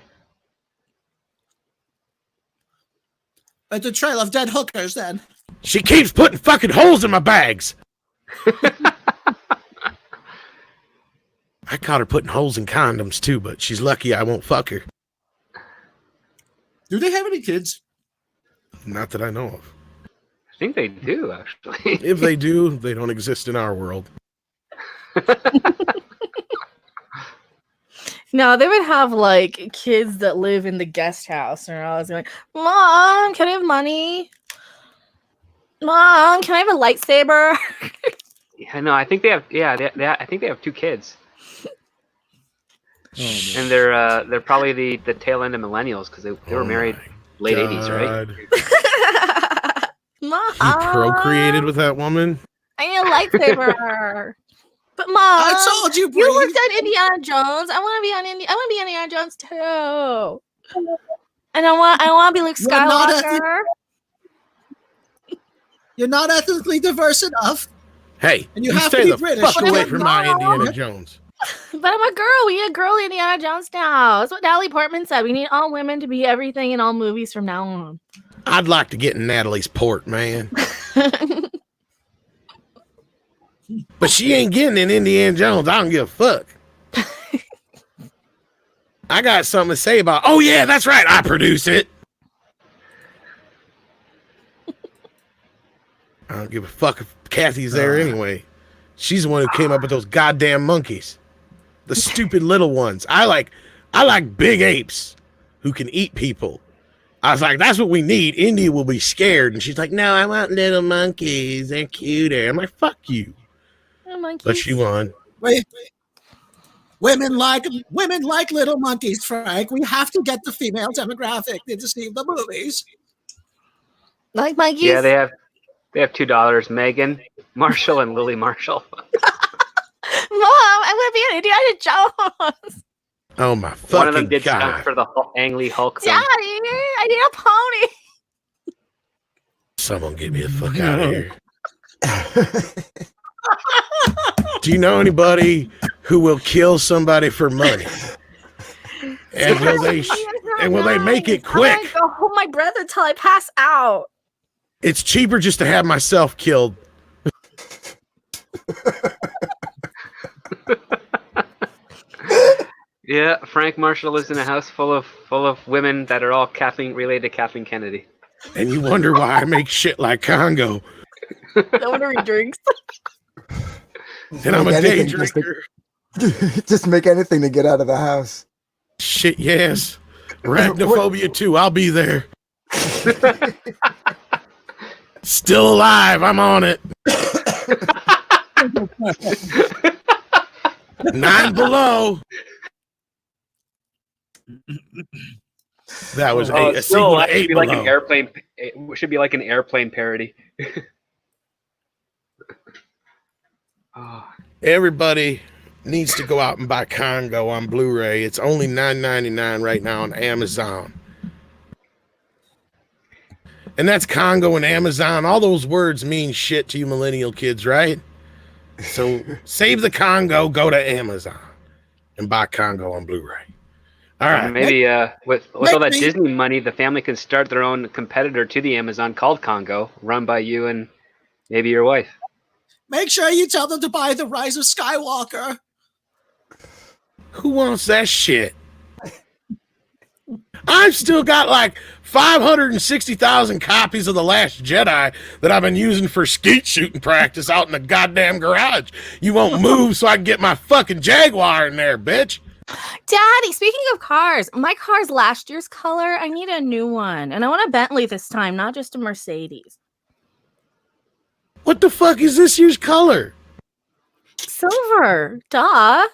But the trail of dead hookers, then. She keeps putting fucking holes in my bags. I caught her putting holes in condoms too, but she's lucky I won't fuck her. Do they have any kids? Not that I know of. I think they do, actually. If they do, they don't exist in our world. No, they would have like kids that live in the guest house, and I was like, "Mom, can I have money? Mom, can I have a lightsaber?" Yeah, no, I think they have. Yeah, I think they have 2 kids. And they're probably the tail end of millennials because they were married late 80s, right? Mom, He procreated with that woman? I need a lightsaber. But Mom, I told you, you looked at Indiana Jones. I want to be on I want to be Indiana Jones too. And I want to be Luke Skywalker. You're not ethnically diverse enough. Hey, And you you have to stay be the British. fuck away from my Indiana Jones. But I'm a girl. We need a girl Indiana Jones now. That's what Natalie Portman said. We need all women to be everything in all movies from now on. I'd like to get in Natalie's port, man. But she ain't getting in Indiana Jones. I don't give a fuck. I got something to say about. Oh yeah, that's right. I produce it. I don't give a fuck if Kathy's there anyway. She's the one who came up with those goddamn monkeys, the stupid little ones. I like big apes who can eat people. I was like, that's what we need. Indy will be scared, and she's like, no, I want little monkeys. They're cuter. I'm like, fuck you. But she won. Wait. Women like little monkeys, Frank. We have to get the female demographic to see the movies. Like monkeys? Yeah, they have $2. Megan Marshall and Lily Marshall. Mom, I'm gonna be an Indiana Jones. Oh my fucking One of them did God. stunt for the Ang Lee Hulk film. Daddy, I need a pony. Someone get me the fuck out of here. Do you know anybody who will kill somebody for money? And will they make it quick? I'm gonna go hold my brother till I pass out. It's cheaper just to have myself killed. Yeah, Frank Marshall lives in a house full of women that are all related to Kathleen Kennedy. And you wonder why I make shit like Congo. No wonder he drinks. And I'm a day drinker. Just make anything to get out of the house. Shit, yes. Arachnophobia too. I'll be there. Still alive. I'm on it. 9 below. That was a sequel to 8 should be like below. an airplane. It should be like an airplane parody. Everybody needs to go out and buy Congo on Blu-ray. It's only $9.99 right now on Amazon. And that's Congo and Amazon. All those words mean shit to you millennial kids, right? So save the Congo, go to Amazon, and buy Congo on Blu-ray. All right. Maybe with all that Disney money, the family can start their own competitor to the Amazon called Congo, run by you and maybe your wife. Make sure you tell them to buy The Rise of Skywalker. Who wants that shit? I've still got like 560,000 copies of The Last Jedi that I've been using for skeet shooting practice out in the goddamn garage. You won't move so I can get my fucking Jaguar in there, bitch. Daddy, speaking of cars, my car's last year's color. I need a new one. And I want a Bentley this time, not just a Mercedes. What the fuck is this year's color? Silver. Duh.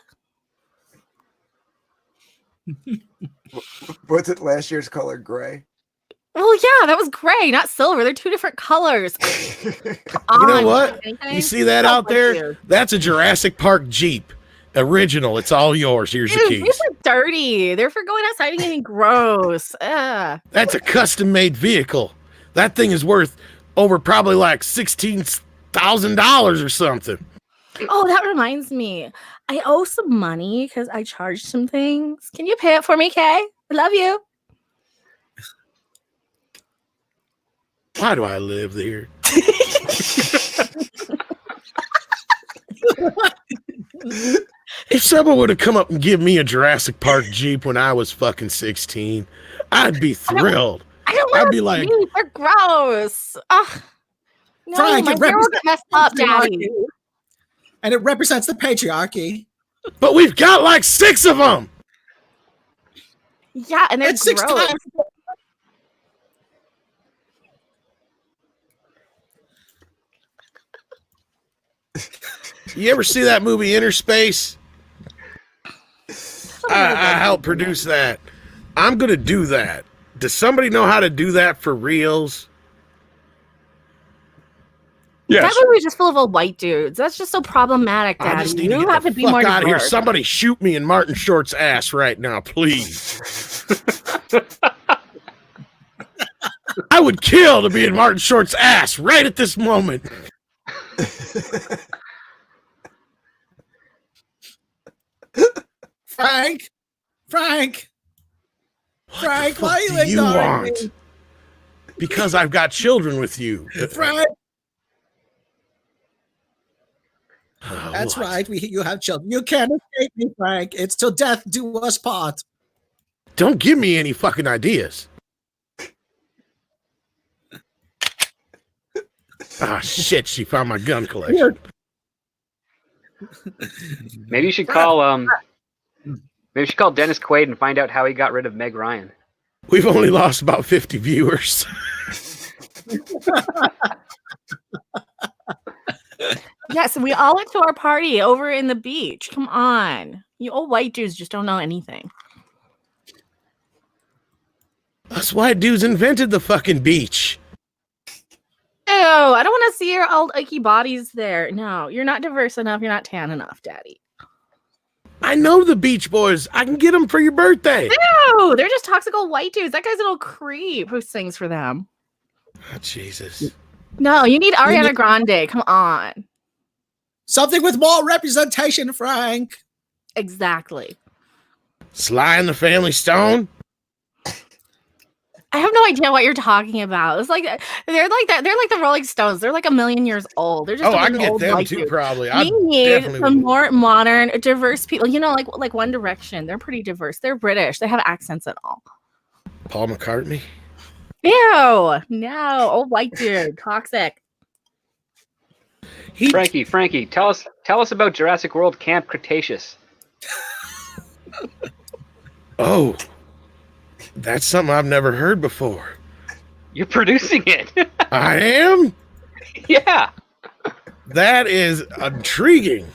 What's it last year's color? Gray? Well, yeah, that was gray, not silver. They're two different colors. You know what? You see that out there? That's a Jurassic Park Jeep. Original. It's all yours. Here's your Dude, keys. these are dirty. They're for going outside and getting gross. Ugh. That's a custom-made vehicle. That thing is worth over probably like $16,000 or something. Oh, that reminds me. I owe some money because I charged some things. Can you pay it for me, Kay? I love you. Why do I live here? If someone would have come up and give me a Jurassic Park Jeep when I was fucking 16, I'd be thrilled. I'd be like, they're gross. Ugh. No, Frank, my it hair will get messed up, Daddy. And it represents the patriarchy. but we've got like 6 of them. Yeah, and they're That's 6 gross. times. You ever see that movie Inner Space? I helped produce that. I'm going to do that. Does somebody know how to do that for reals? That movie is just full of old white dudes. That's just so problematic, I Daddy. just need to You get have the to be fuck more out of here. diverse. Somebody shoot me in Martin Short's ass right now, please. I would kill to be in Martin Short's ass right at this moment. Frank, why are you Do you ignoring want? me? Because I've got children with you. Frank, Oh, that's what? right. You have children. You can't escape me, Frank. It's till death do us part. Don't give me any fucking ideas. Ah, shit, she found my gun collection. Maybe you should call maybe you should call Dennis Quaid and find out how he got rid of Meg Ryan. We've only lost about 50 viewers. Yes, we all went to our party over in the beach. Come on. You old white dudes just don't know anything. Us white dudes invented the fucking beach. Ew, I don't want to see your old icky bodies there. No, you're not diverse enough. You're not tan enough, Daddy. I know the Beach Boys. I can get them for your birthday. Ew, they're just toxic old white dudes. That guy's a little creep who sings for them. Oh, Jesus. No, you need Ariana Grande. Come on. Something with more representation, Frank. Exactly. Sly and the Family Stone? I have no idea what you're talking about. It's like they're like that. They're like the Rolling Stones. They're like 1,000,000 years old. They're just Oh, I an can get old them white too, dude. probably. I We need definitely some would. more modern, diverse people. You know, like One Direction. They're pretty diverse. They're British. They have accents and all. Paul McCartney? Ew, no, old white dude, toxic. Frankie, tell us about Jurassic World Camp Cretaceous. Oh, that's something I've never heard before. You're producing it. I am? Yeah. That is intriguing.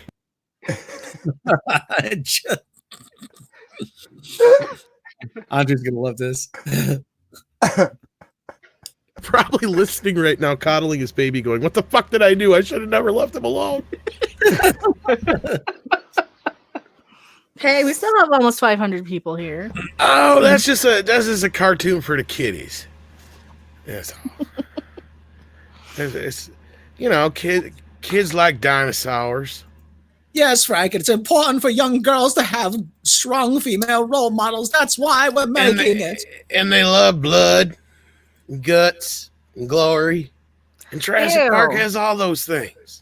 Andrew's gonna love this. Probably listening right now, coddling his baby, going, "What the fuck did I do? I should have never left him alone." Hey, we still have almost 500 people here. Oh, that's just a cartoon for the kiddies. That's all. It's kids like dinosaurs. Yes, Frank. It's important for young girls to have strong female role models. That's why we're making it. And they love blood, guts, and glory. And Jurassic Ew. Park has all those things.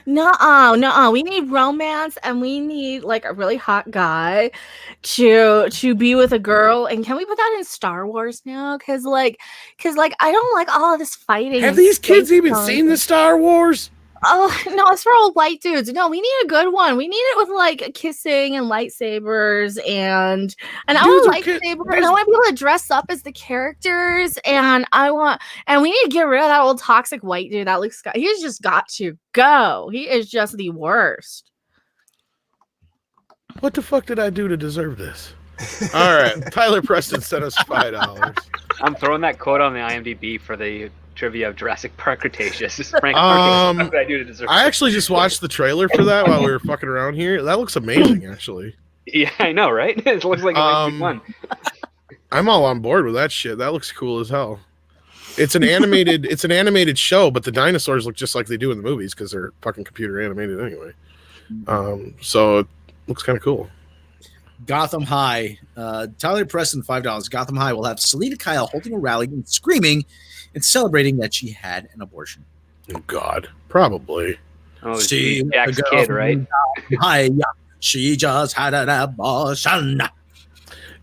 No, we need romance, and we need like a really hot guy to be with a girl. And can we put that in Star Wars now? Because I don't like all of this fighting. Have and these kids space even punk. seen the Star Wars? Oh no, it's for old white dudes. No, we need a good one. We need it with like kissing and lightsabers and I want a lightsaber and I want to be able to dress up as the characters and we need to get rid of that old toxic white dude that looks. He's just got to go. He is just the worst. What the fuck did I do to deserve this? All right, Tyler Preston sent us $5. I'm throwing that quote on the IMDb for the trivia of Jurassic Park Cretaceous. Frank what did I do to deserve I actually just watched the trailer for that while we were fucking around here. That looks amazing, actually. Yeah, I know, right? It looks like it might be fun. I'm all on board with that shit. That looks cool as hell. It's an animated show, but the dinosaurs look just like they do in the movies because they're fucking computer animated anyway. So it looks kind of cool. Gotham High. Tyler Preston, $5. Gotham High will have Selena Kyle holding a rally and screaming and celebrating that she had an abortion. Oh God, probably. Oh, she Jack's kid, right? Hi, she just had an abortion.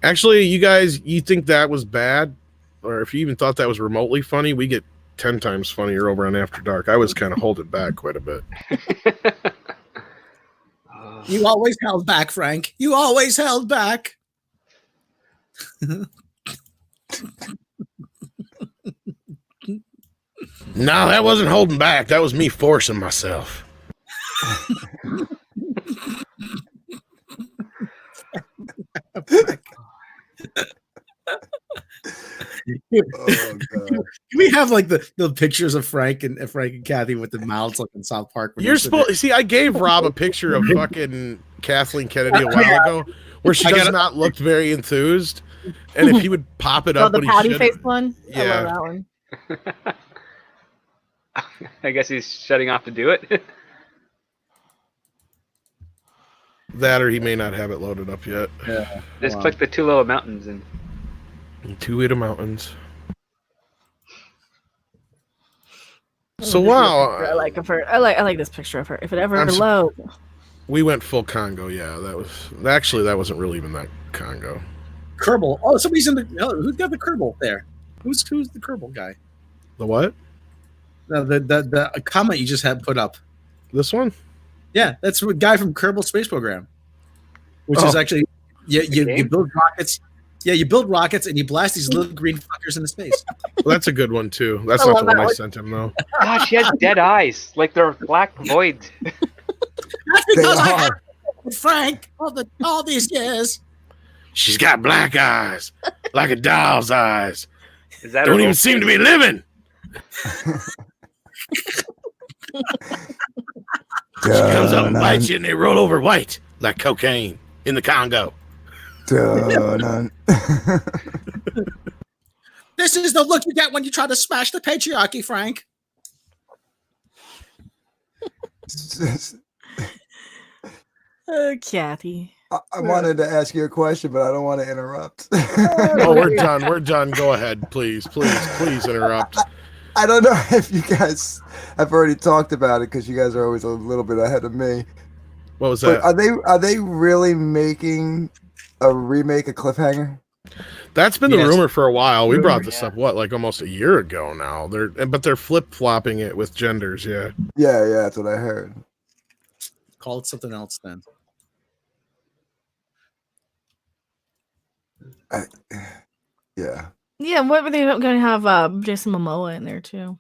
Actually, you think that was bad, or if you even thought that was remotely funny, we get 10 times funnier over on After Dark. I was kind of holding back quite a bit. You always held back, Frank. You always held back. No, that wasn't holding back. That was me forcing myself. Can we have like the pictures of Frank and Kathy with the mouths like in South Park? You're supposed see. I gave Rob a picture of fucking Kathleen Kennedy a while ago, where she does not look very enthused. And if he would pop it up, the when pouty he face one. Yeah. I love that one. I guess he's shutting off to do it. That, or he may not have it loaded up yet. Yeah. Just click the two little mountains and Two little mountains. So wow, I like of her. I like this picture of her. If it ever loads. We went full Congo. Yeah, that wasn't really even that Congo. Kerbal. Oh, somebody's in the. Oh, who's got the Kerbal there? Who's the Kerbal guy? The what? No, the comment you just had put up. This one? Yeah, that's a guy from Kerbal Space Program, which is actually you build rockets. Yeah, you build rockets and you blast these little green fuckers into space. Well, that's a good one too. That's not the one I sent him though. God, she has dead eyes, like they're black voids. That's because I have Frank all these years. She's got black eyes, like a doll's eyes. Is that Don't even seem to be living. She comes up and bites you, and they roll over white like cocaine in the Congo. This is the look you get when you try to smash the patriarchy, Frank. Oh, Kathy. I wanted to ask you a question, but I don't want to interrupt. Oh, we're done. We're done. Go ahead, please interrupt. I don't know if you guys have already talked about it because you guys are always a little bit ahead of me. What was But that? are they really making a remake of Cliffhanger? That's been the rumor for a while. We brought this up like almost a year ago now. They're flip-flopping it with genders, yeah. Yeah, that's what I heard. Call it something else then. Yeah. Yeah, what were they going to have Jason Momoa in there too?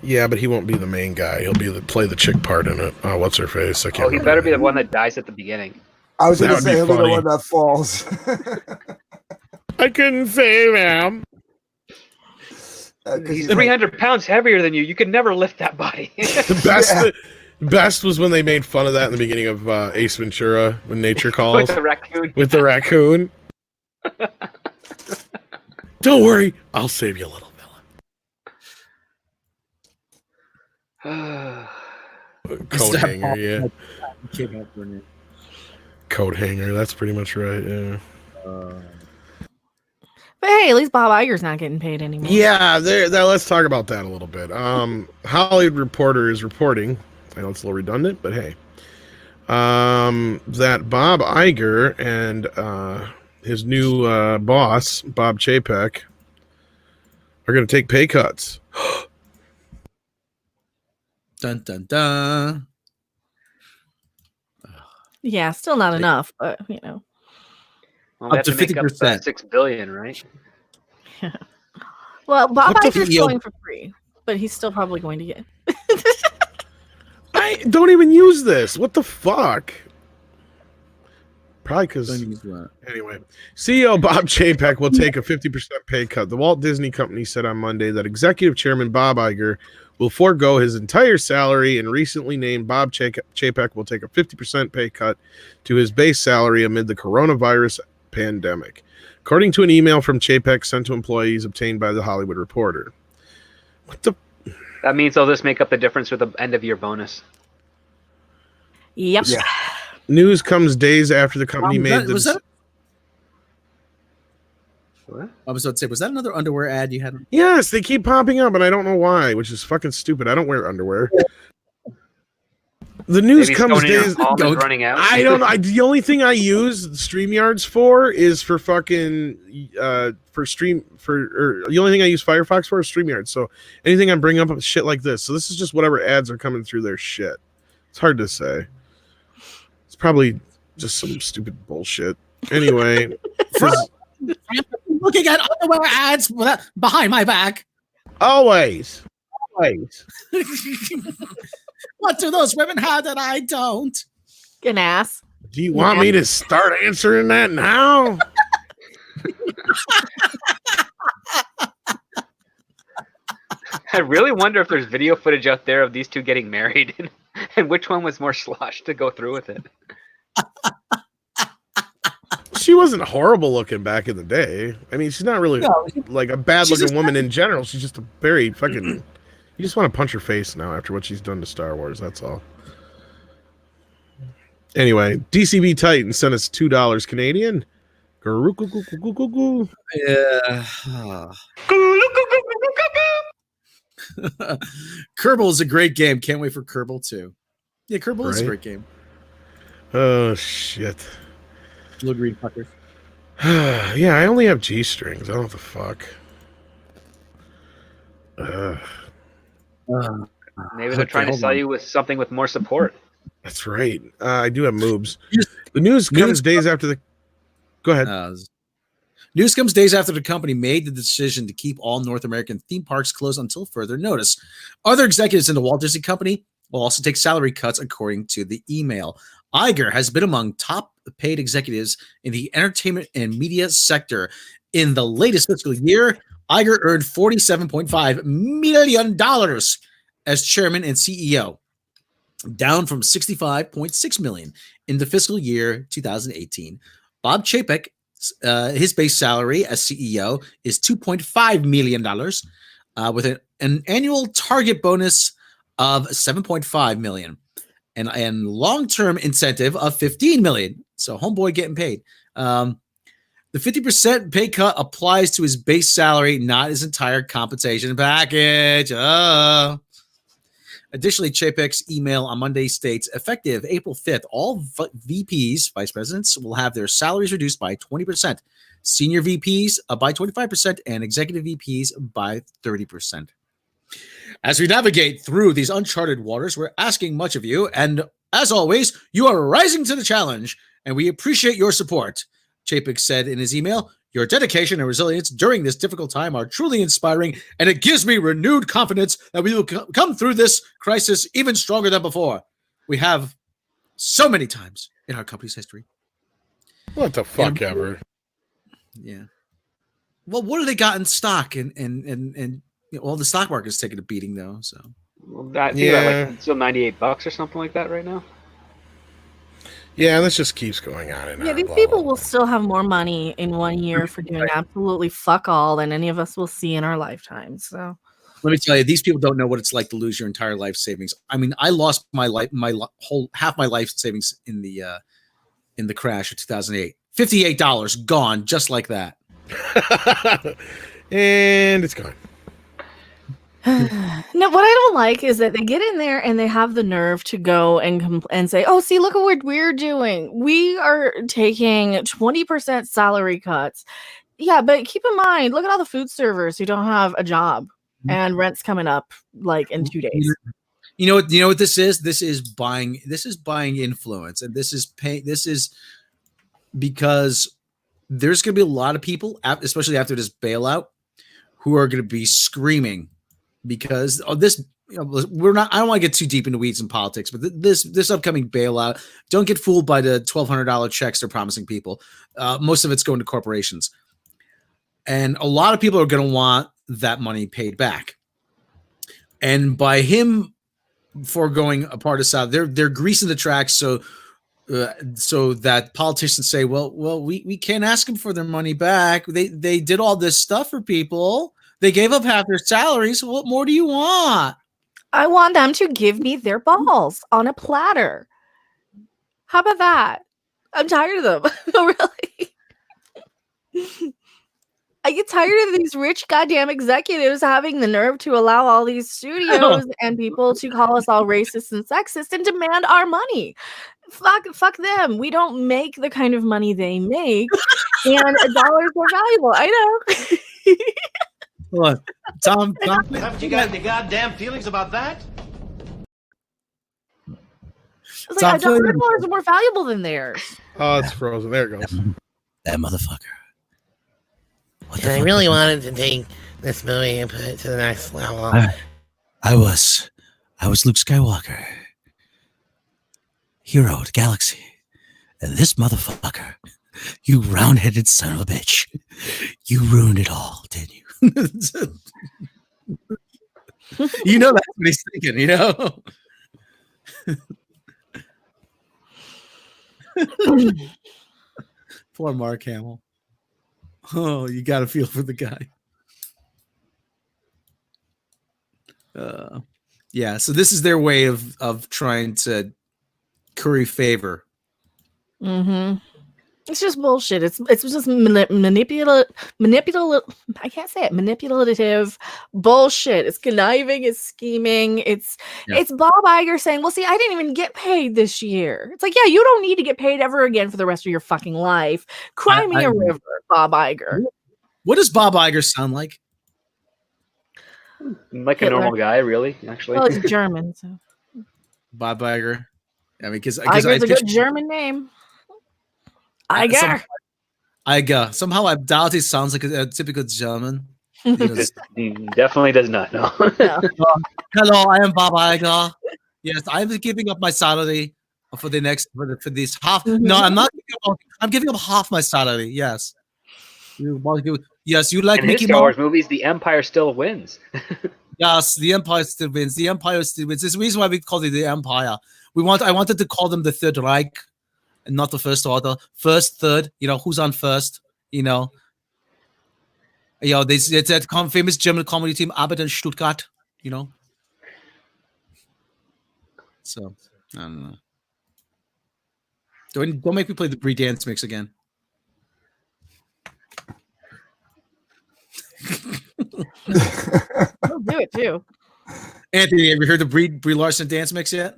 Yeah, but he won't be the main guy. He'll be play the chick part in it. Oh, what's her face? I can't. Oh, he better be the one that dies at the beginning. I was going to say be he'll be the funny. one that falls. I couldn't save him. He's 300 pounds heavier than you. You could never lift that body. The best was when they made fun of that in the beginning of Ace Ventura, when nature calls. With the raccoon. With the raccoon. Don't worry, I'll save you, little fella. Coat hanger, yeah. Coat hanger, that's pretty much right, yeah. But hey, at least Bob Iger's not getting paid anymore. Yeah, let's talk about that a little bit. Hollywood Reporter is reporting I know it's a little redundant, but hey. That Bob Iger and his new boss, Bob Chapek, are going to take pay cuts. Dun dun dun. Yeah, still not enough, but you know. Well, we Up have to to make up 50%. $6 billion, right? Well, Bob What the Iger's hell? going for free, but he's still probably going to get. I don't even use this. What the fuck? Probably because anyway, CEO Bob Chapek will take a 50% pay cut. The Walt Disney Company said on Monday that Executive Chairman Bob Iger will forego his entire salary, and recently named Bob Chapek will take a 50% pay cut to his base salary amid the coronavirus pandemic, according to an email from Chapek sent to employees obtained by The Hollywood Reporter. What the? That means they'll just make up the difference with the end of year bonus. Yep. Yeah. News comes days after the company made the. What? I was about to say, was that another underwear ad you had? Yes, they keep popping up, and I don't know why, which is fucking stupid. I don't wear underwear. The news Maybe comes stone in your days. palm is running out. I don't know. The only thing I use StreamYards for is for fucking the only thing I use Firefox for is StreamYards. So anything I bring up is shit like this. So this is just whatever ads are coming through their shit. It's hard to say. It's probably just some stupid bullshit. Anyway, Looking at underwear ads behind my back. always. What do those women have that I don't? An ass. Do you want me to start answering that now? I really wonder if there's video footage out there of these two getting married and which one was more slosh to go through with it. She wasn't horrible looking back in the day. I mean, she's not really like a bad looking woman in general. She's just a very fucking. You just want to punch her face now after what she's done to Star Wars. That's all. Anyway, DCB Titan sent us $2 Canadian. Yeah. Kerbal is a great game. Can't wait for Kerbal 2. Yeah, Kerbal is a Right? great game. Oh shit. Little green fuckers. Yeah, I only have G strings. I don't know what the fuck. Maybe they're trying to sell you with something with more support. That's right. I do have moves. The news comes days after the. Go ahead. News comes days after the company made the decision to keep all North American theme parks closed until further notice. Other executives in the Walt Disney Company will also take salary cuts, according to the email. Iger has been among top paid executives in the entertainment and media sector. In the latest fiscal year, Iger earned $47.5 million as chairman and CEO, down from $65.6 million in the fiscal year 2018. Bob Chapek, his base salary as CEO is $2.5 million, with an annual target bonus of $7.5 million and long-term incentive of $15 million. So homeboy getting paid. The 50% pay cut applies to his base salary, not his entire compensation package. Additionally, Chapek's email on Monday states, effective April 5th, all VPs, vice presidents, will have their salaries reduced by 20%, senior VPs by 25%, and executive VPs by 30%. As we navigate through these uncharted waters, we're asking much of you, and as always, you are rising to the challenge, and we appreciate your support. Chapek said in his email, your dedication and resilience during this difficult time are truly inspiring, and it gives me renewed confidence that we will come through this crisis even stronger than before. We have so many times in our company's history. What the fuck ever? Yeah. Well, what do they got in stock? And you know, all the stock market's taking a beating though. So I think that like still $98 or something like that right now. Yeah, this just keeps going on and Yeah, on. these people will still have more money in 1 year for doing absolutely fuck all than any of us will see in our lifetimes. So let me tell you, these people don't know what it's like to lose your entire life savings. I mean, I lost my whole half my life savings in the crash of 2008. $58 gone just like that. And it's gone. No, what I don't like is that they get in there and they have the nerve to go and say, "Oh, see, look at what we're doing. We are taking 20% salary cuts." Yeah, but keep in mind, look at all the food servers who don't have a job and rent's coming up like in 2 days. You know what this is? This is buying influence, and this is because there's going to be a lot of people, especially after this bailout, who are going to be screaming because of this. I don't want to get too deep into weeds and politics, but this upcoming bailout, don't get fooled by the $1,200 checks they're promising people. Most of it's going to corporations, and a lot of people are going to want that money paid back. And by him foregoing a part of South, they're greasing the tracks so that politicians say, well, we can't ask them for their money back. They did all this stuff for people. They gave up half their salaries. So what more do you want? I want them to give me their balls on a platter. How about that? I'm tired of them. Really. I get tired of these rich goddamn executives having the nerve to allow all these studios and people to call us all racist and sexist and demand our money. Fuck them. We don't make the kind of money they make, and dollars are valuable. I know. Hold on. Tom, haven't you got any goddamn feelings about that? It's like $1 are more valuable than theirs. Oh, it's frozen. There it goes. That motherfucker. And I really wanted to take this movie and put it to the next level. I was Luke Skywalker, hero of the galaxy, and this motherfucker, you round-headed son of a bitch, you ruined it all, didn't you? You know that's what he's thinking, you know. Poor Mark Hamill. Oh, you got to feel for the guy. Yeah, so this is their way of trying to curry favor. Mm-hmm. It's just bullshit. It's just manipulative. I can't say it. Manipulative bullshit. It's conniving. It's scheming. It's Bob Iger saying, "Well, see, I didn't even get paid this year." It's like, yeah, you don't need to get paid ever again for the rest of your fucking life. Cry me a river, Bob Iger. What does Bob Iger sound like? Like Hitler. a normal guy, really. Actually, Well, it's German, so Bob Iger. I mean, because Iger's a good German name. Iger. Iger. Somehow I doubt it sounds like a typical German. He definitely does not know. Hello, I am Bob Iger. Yes, I'm giving up my salary for this half. No, I'm not. I'm giving up half my salary. Yes. Yes, you like in Mickey his Star Wars Mouse? movies, the Empire still wins. Yes, the Empire still wins. The Empire still wins. There's a reason why we call it the Empire. I wanted to call them the Third Reich, and not the First Order. First, third. You know who's on first? You know. It's that famous German comedy team, Arbeit in Stuttgart. You know. So I don't know. Don't make me play the Brie dance mix again. I'll do it too. Anthony, have you heard the Brie Larson dance mix yet?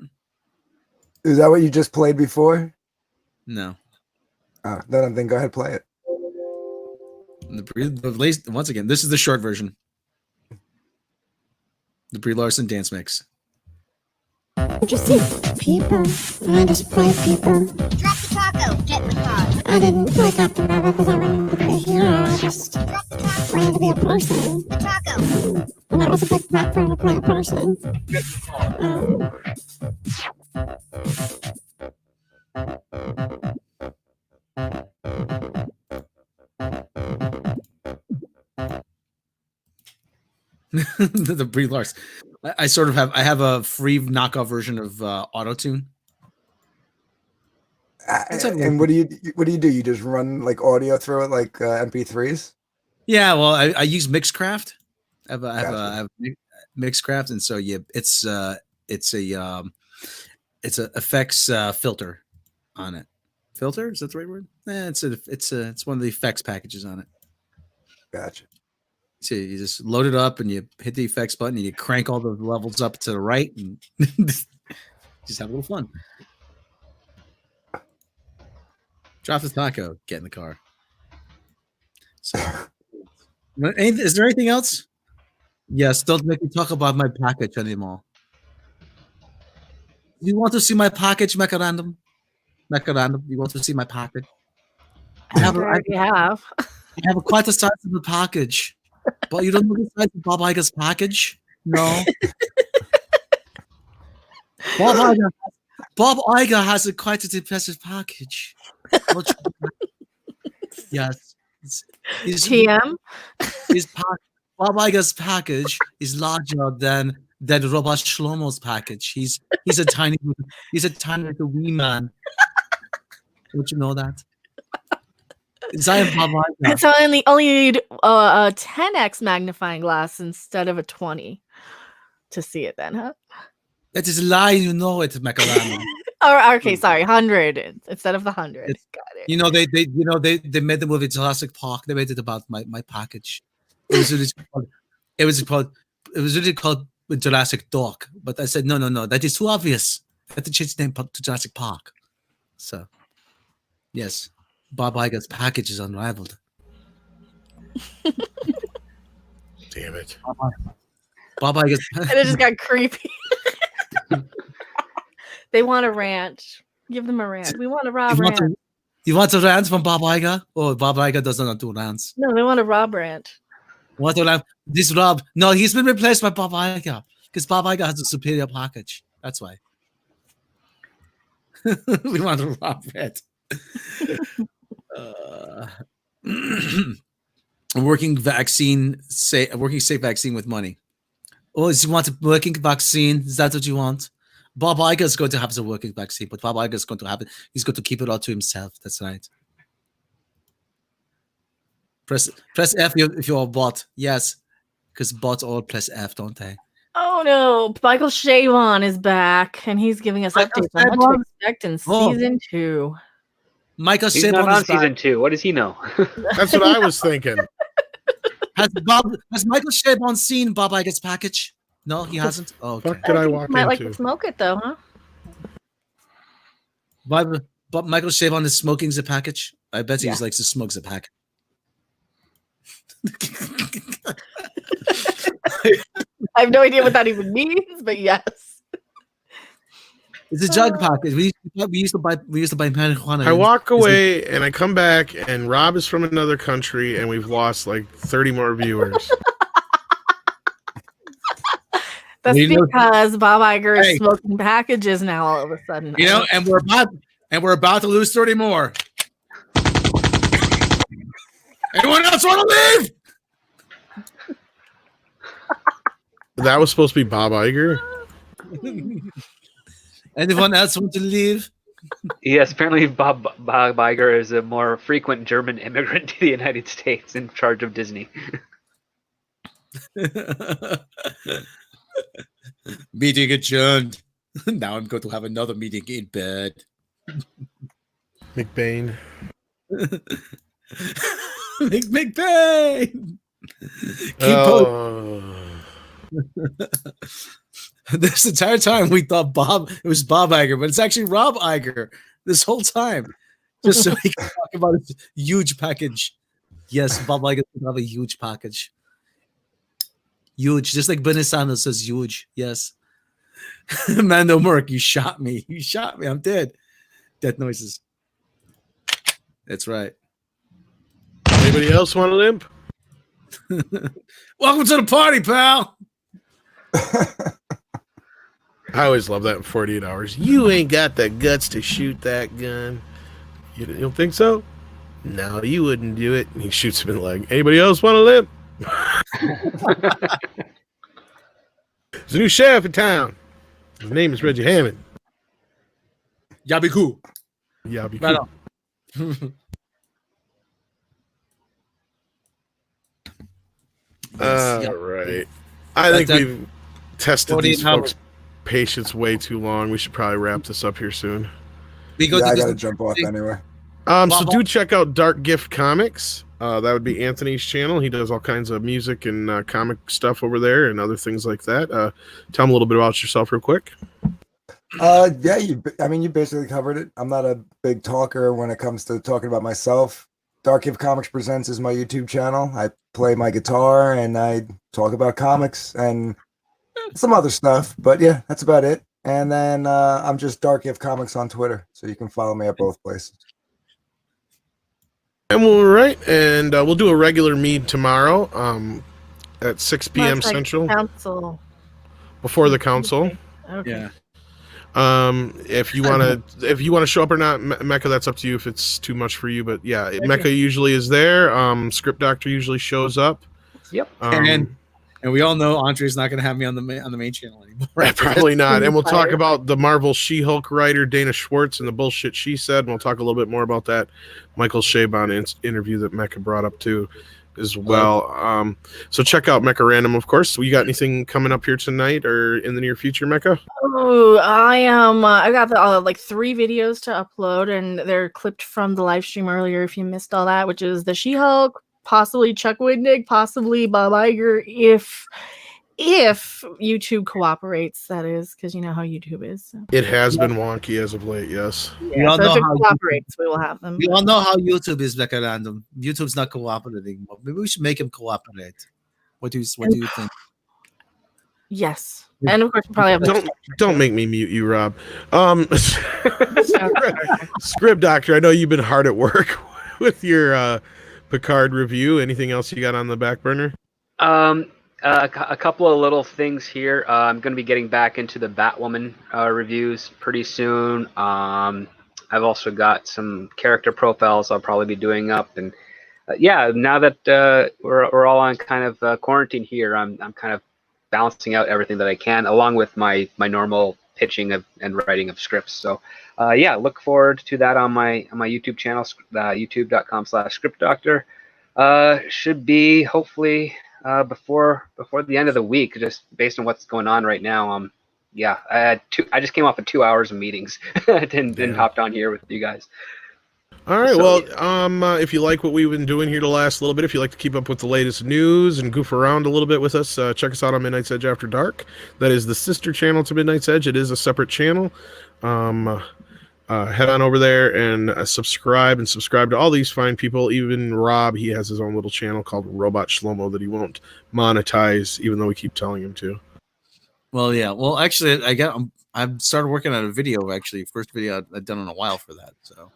Is that what you just played before? No. Oh, then go ahead, play it. Once again, this is the short version. The Brie Larson dance mix. Just see people. I just play people. Drop the taco, get in the car. I didn't wake up to that because I wanted to be a hero. I just wanted to be a person. The taco. And that was a big factor to play a person. The Brie Larson. I have a free knockoff version of Auto-Tune. And what do you do? You just run like audio through it, like MP3s? Yeah, well, I use Mixcraft. I have Mixcraft, and so yeah, it's a effects filter on it. Filter, is that the right word? It's one of the effects packages on it. Gotcha. So you just load it up and you hit the effects button and you crank all the levels up to the right and just have a little fun. Drop the taco, get in the car. So, is there anything else? Yes, don't make me talk about my package anymore. You want to see my package, Mecarandum? Mecarandum, you want to see my package? I have quite a sizable package. But you don't know the size of Bob Iger's package? No. Bob Iger has a quite a impressive package. Yes. TM? Bob Iger's package is larger than Robert Shlomo's package. He's a tiny little wee man. Don't you know that? Zion Bob Iger. So I only need a 10x magnifying glass instead of a 20 to see it then, huh? That is a lie, you know it, Macaroni. Or okay, sorry, 100 instead of the 100. Got it. You know they made the movie Jurassic Park. They made it about my package. It was really called Jurassic Dog, but I said no, that is too obvious. I have to change the name to Jurassic Park. So, yes, Bob Iger's package is unrivaled. Damn it, Bob Iger's. And it just got creepy. They want a ranch. Give them a ranch. We want a raw ranch. You want a ranch from Bob Iger? Oh, Bob Iger doesn't do ranch. No, they want a raw ranch. What a ranch? This Rob? No, he's been replaced by Bob Iger because Bob Iger has a superior package. That's why. We want a raw ranch. Working safe vaccine with money. Oh, you want a working vaccine? Is that what you want? Bob Iger is going to have the working vaccine, but Bob Iger is going to have it. He's going to keep it all to himself. That's right. Press F if you're a bot. Yes, because bots all press F, don't they? Oh no, Michael Chabon is back, and he's giving us updates on what to expect in season 2. Michael He's Chabon not on is back. season 2. What does he know? That's what I was thinking. Has Michael Chabon seen Bob Iger's package? No, he hasn't. Oh, okay. Fuck did I walk Might into? like to smoke it though, huh? But Michael Chabon is smoking the package. I bet he just likes to smoke the pack. I have no idea what that even means, but yes. It's a jug package. We used to buy marijuana. I walk away and I come back and Rob is from another country and we've lost like 30 more viewers. That's because Bob Iger is smoking packages now all of a sudden. You know, and we're about to lose 30 more. Anyone else want to leave? That was supposed to be Bob Iger. Anyone else want to leave? Yes, apparently Bob Iger is a more frequent German immigrant to the United States in charge of Disney. Meeting adjourned. Now I'm going to have another meeting in bed. McBain. McBain. This entire time we thought it was Bob Iger, but it's actually Rob Iger this whole time. Just so we can talk about his huge package. Yes, Bob Iger will have a huge package. Huge, just like Bernie Sanders says huge. Yes. Mando Merck, you shot me. You shot me. I'm dead. Death noises. That's right. Anybody else want to limp? Welcome to the party, pal. I always love that in 48 hours. You ain't got the guts to shoot that gun. You don't think so? No, you wouldn't do it. And he shoots him in the leg. Anybody else want to limp? There's a new sheriff in town. His name is Reggie Hammond. Y'all be cool. Y'all be Right cool. on. All right. I think we've tested these folks' patience way too long. We should probably wrap this up here soon. I gotta jump off anyway. So do check out Dark Gift Comics. That would be Anthony's channel. He does all kinds of music and comic stuff over there and other things like that. Tell him a little bit about yourself real quick. Yeah, you basically covered it. I'm not a big talker when it comes to talking about myself. Dark Gift Comics Presents is my YouTube channel. I play my guitar and I talk about comics and some other stuff, but yeah, that's about it. And then I'm just Dark Gift Comics on Twitter, so you can follow me at both places. And we'll do a regular meet tomorrow at 6 p.m. Central. Council. Before the council. Okay. Yeah. If you wanna show up or not, Mecca, that's up to you if it's too much for you. But yeah, Mecca usually is there. Script Doctor usually shows up. Yep. And we all know Andre's not going to have me on the main channel anymore. Probably not. And we'll talk about the Marvel She-Hulk writer Dana Schwartz and the bullshit she said. And we'll talk a little bit more about that Michael Chabon interview that Mecca brought up too, as well. So check out Mecca Random, of course. You got anything coming up here tonight or in the near future, Mecca? Oh, I am. I got like 3 videos to upload, and they're clipped from the live stream earlier. If you missed all that, which is the She-Hulk, possibly Chuck Wendig, possibly Bob Iger, if YouTube cooperates, that is, because you know how YouTube is. So. It has been wonky as of late, yes. Yeah, so if it cooperates, we will have them. We all know how YouTube is, Becca Random. YouTube's not cooperating. Maybe we should make him cooperate. What do you think? Yes. And of course, we probably have don't make me mute you, Rob. Script Doctor, I know you've been hard at work with your Picard review. Anything else you got on the back burner? A couple of little things here. I'm going to be getting back into the Batwoman reviews pretty soon. I've also got some character profiles I'll probably be doing up, and now that we're all on kind of quarantine here, I'm kind of balancing out everything that I can, along with my normal pitching and writing of scripts. So look forward to that on my YouTube channel, youtube.com/scriptdoctor. Should be hopefully before the end of the week, just based on what's going on right now. I just came off of 2 hours of meetings and hopped on here with you guys. All right. So, if you like what we've been doing here the last little bit, if you like to keep up with the latest news and goof around a little bit with us, check us out on Midnight's Edge After Dark. That is the sister channel to Midnight's Edge. It is a separate channel. Head on over there and subscribe to all these fine people. Even Rob, he has his own little channel called Robot Shlomo that he won't monetize, even though we keep telling him to. Well, yeah. Well, actually, I've started working on a video. Actually, first video I've done in a while for that. So.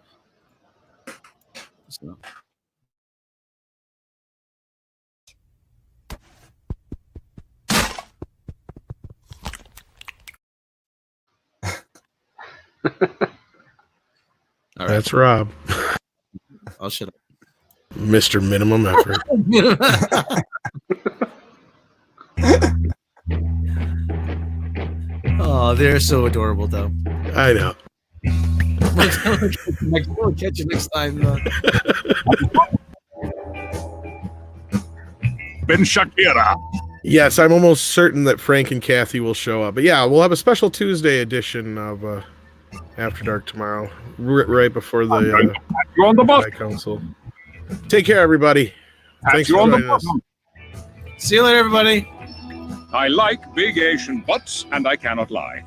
All right. That's Rob. I'll shut up. Mr. Minimum Effort. Oh, they're so adorable, though. I know. We'll catch you next time. Ben Shakira. Yes, I'm almost certain that Frank and Kathy will show up. But yeah, we'll have a special Tuesday edition of After Dark tomorrow, right before the High Council. Take care, everybody. Thanks for joining us. See you later, everybody. I like big Asian butts, and I cannot lie.